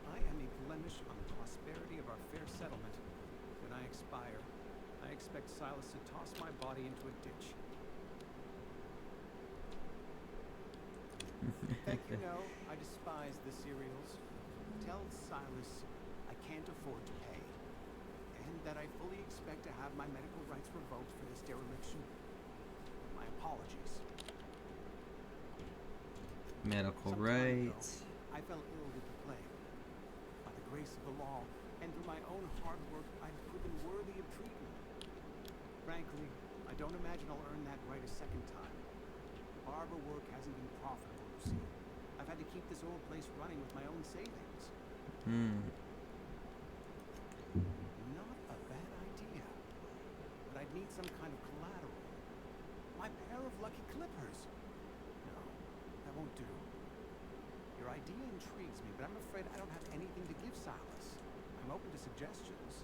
I am a blemish on the prosperity of our fair settlement. When I expire, I expect Silas to toss my body into a ditch. Thank you, no. I despise the cereals. Tell Silas I can't afford to pay. And that I fully expect to have my medical rights revoked for this dereliction. My apologies. Medical rights. I fell ill with the plague. By the grace of the law, and through my own hard work, I've proven worthy of treatment. Frankly, I don't imagine I'll earn that right a second time. Barber work hasn't been profitable, you see. I've had to keep this old place running with my own savings. Not a bad idea. But I'd need some kind of collateral. My pair of lucky clippers. No, that won't do. Your idea intrigues me, but I'm afraid I don't have anything to give Silas. I'm open to suggestions.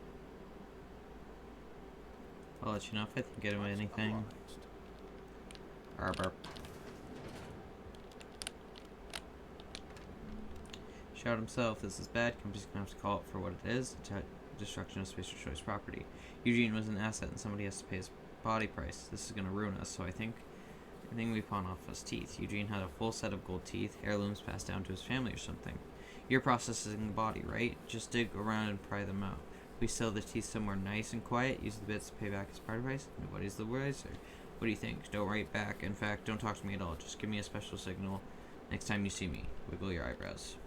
I'll let you know if I can get him anything. Barber. Shout himself, this is bad. Company's gonna have to call it for what it is. Destruction of Spacer's Choice property. Eugene was an asset and somebody has to pay his body price. This is gonna ruin us, so I think we pawn off his teeth. Eugene had a full set of gold teeth, heirlooms passed down to his family or something. You're processing the body, right? Just dig around and pry them out. We sell the teeth somewhere nice and quiet, use the bits to pay back his body price. Nobody's the wiser. What do you think? Don't write back. In fact, don't talk to me at all. Just give me a special signal next time you see me. Wiggle your eyebrows.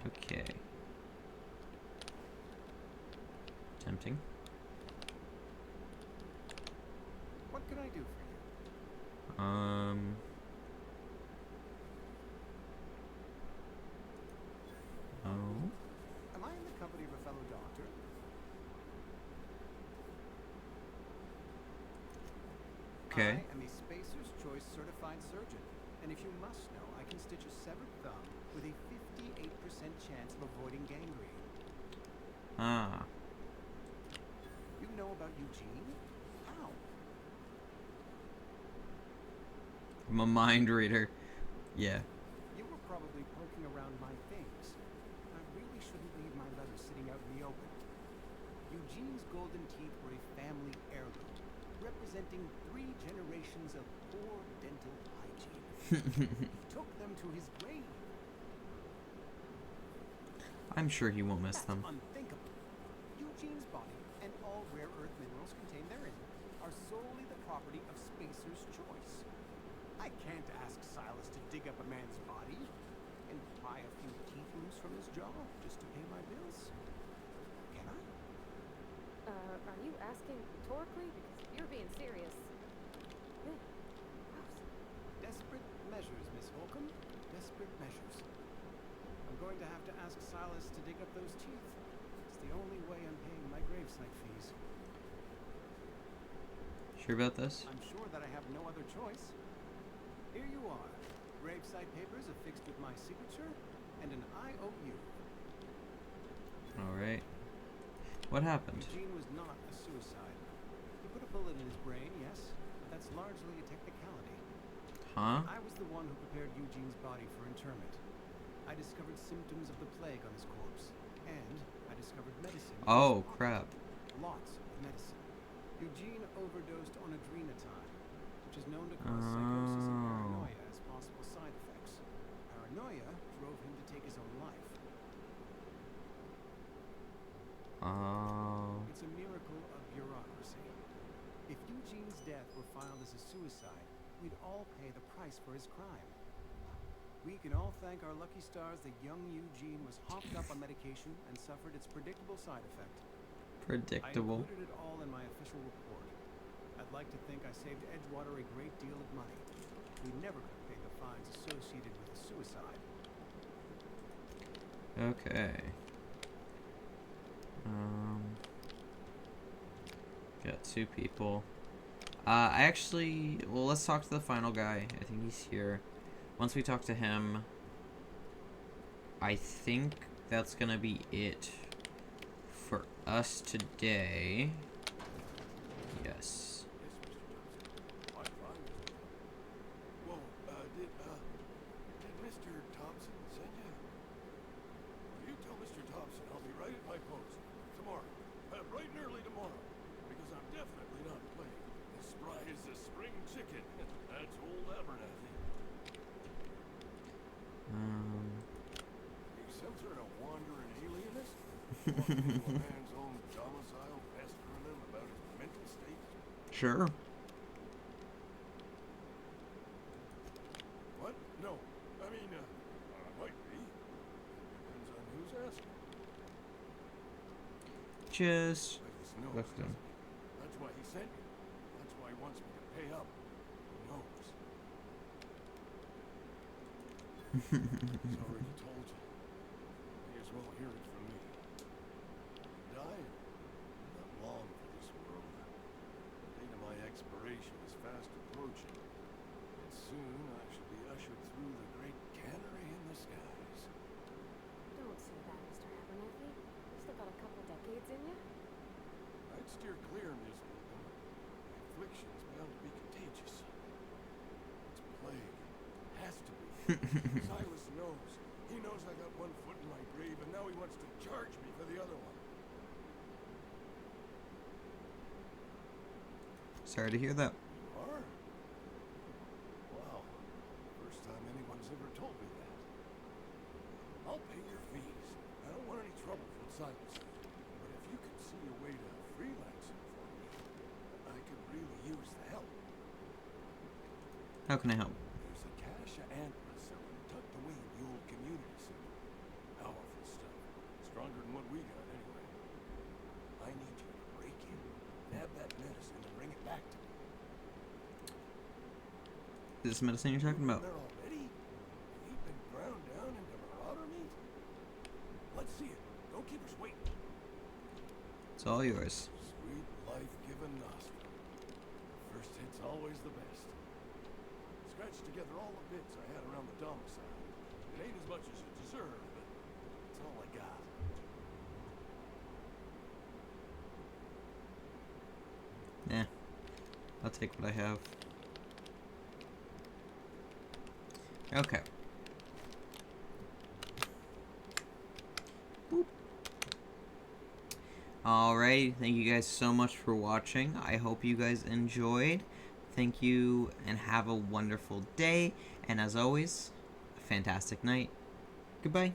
Okay. Tempting. What can I do for you? Oh. Am I in the company of a fellow doctor? Okay. I am a Spacer's Choice certified surgeon, and if you must know, I can stitch a severed thumb with a 58% chance of avoiding gangrene. Ah. You know about Eugene? How? I'm a mind reader. Yeah. You were probably poking around my things. I really shouldn't leave my letters sitting out in the open. Eugene's golden teeth were a family heirloom, representing 3 generations of poor dental hygiene. He took them to his grave. I'm sure he won't miss them. Unthinkable. Eugene's body and all rare earth minerals contained therein are solely the property of Spacer's Choice. I can't ask Silas to dig up a man's body. And pry a few teeth loose from his jaw just to pay my bills? Can I? Are you asking rhetorically? Because you're being serious. Ugh, gross. Desperate measures, Miss Holcomb. Desperate measures. I'm going to have to ask Silas to dig up those teeth. It's the only way I'm paying my gravesite fees. Sure about this? I'm sure that I have no other choice. Here you are. Gravesite papers affixed with my signature and an IOU. Alright. What happened? Eugene was not a suicide. He put a bullet in his brain, yes, but that's largely a technicality. Huh? I was the one who prepared Eugene's body for interment. I discovered symptoms of the plague on his corpse, and I discovered medicine. Oh, crap. Lots of medicine. Eugene overdosed on adrenatine, which is known to cause psychosis and paranoia as possible side effects. Paranoia drove him to take his own life. Oh. It's a miracle of bureaucracy. If Eugene's death were filed as a suicide, we'd all pay the price for his crime. We can all thank our lucky stars that young Eugene was hopped up on medication and suffered its predictable side effect. Predictable. I included it all in my official report. I'd like to think I saved Edgewater a great deal of money. We never could have paid the fines associated with a suicide. Okay. Got two people. Well, let's talk to the final guy. I think he's here. Once we talk to him, I think that's gonna be it for us today. Yes. Whoa, did Mr. Thompson send you? Well, you tell Mr. Thompson I'll be right at my post tomorrow. Bright and early tomorrow. Because I'm definitely not playing. As spry as a spring chicken. That's old Abernathy. You some sort of wandering alienist? Walking into a man's own domicile, pestering him about his mental state? Sure. What? No. I mean, I might be. Depends on who's asking. Just I just know left him. That's why he sent you. That's why he wants me to pay up. He knows. He's already told you. May as well hear it from me. Die? Not long for this world. The date of my expiration is fast approaching. And soon I shall be ushered through the great cannery in the skies. Don't say that, Mr. Abernathy. You still got a couple decades in you. I'd steer clear, Miss Holcomb. My affliction's bound to be contagious. It's plague. Has to be. Silas knows. He knows I got one foot in my grave, and now he wants to charge me for the other one. Sorry to hear that. You are? Wow. First time anyone's ever told me that. I'll pay your fees. I don't want any trouble from Silas. But if you could see a way to freelance it for me, I could really use the help. How can I help? There's a cache of antlers selling tucked away in the old community center. Powerful stuff. Stronger than what we got, anyway. I need you to break in, nab that medicine, and bring it back to me. Is this medicine you're talking about? There already? Have you been ground down into marauder meat? Let's see it. Don't keep us waiting. It's all yours. Sweet, life-giving nostrum. First hit's always the best. Scratched together all the bits I had around the domicile. It ain't as much as you deserve, but it's all I got. Yeah. I'll take what I have. Okay. Boop. Alright, thank you guys so much for watching. I hope you guys enjoyed. Thank you and have a wonderful day. And as always, a fantastic night. Goodbye.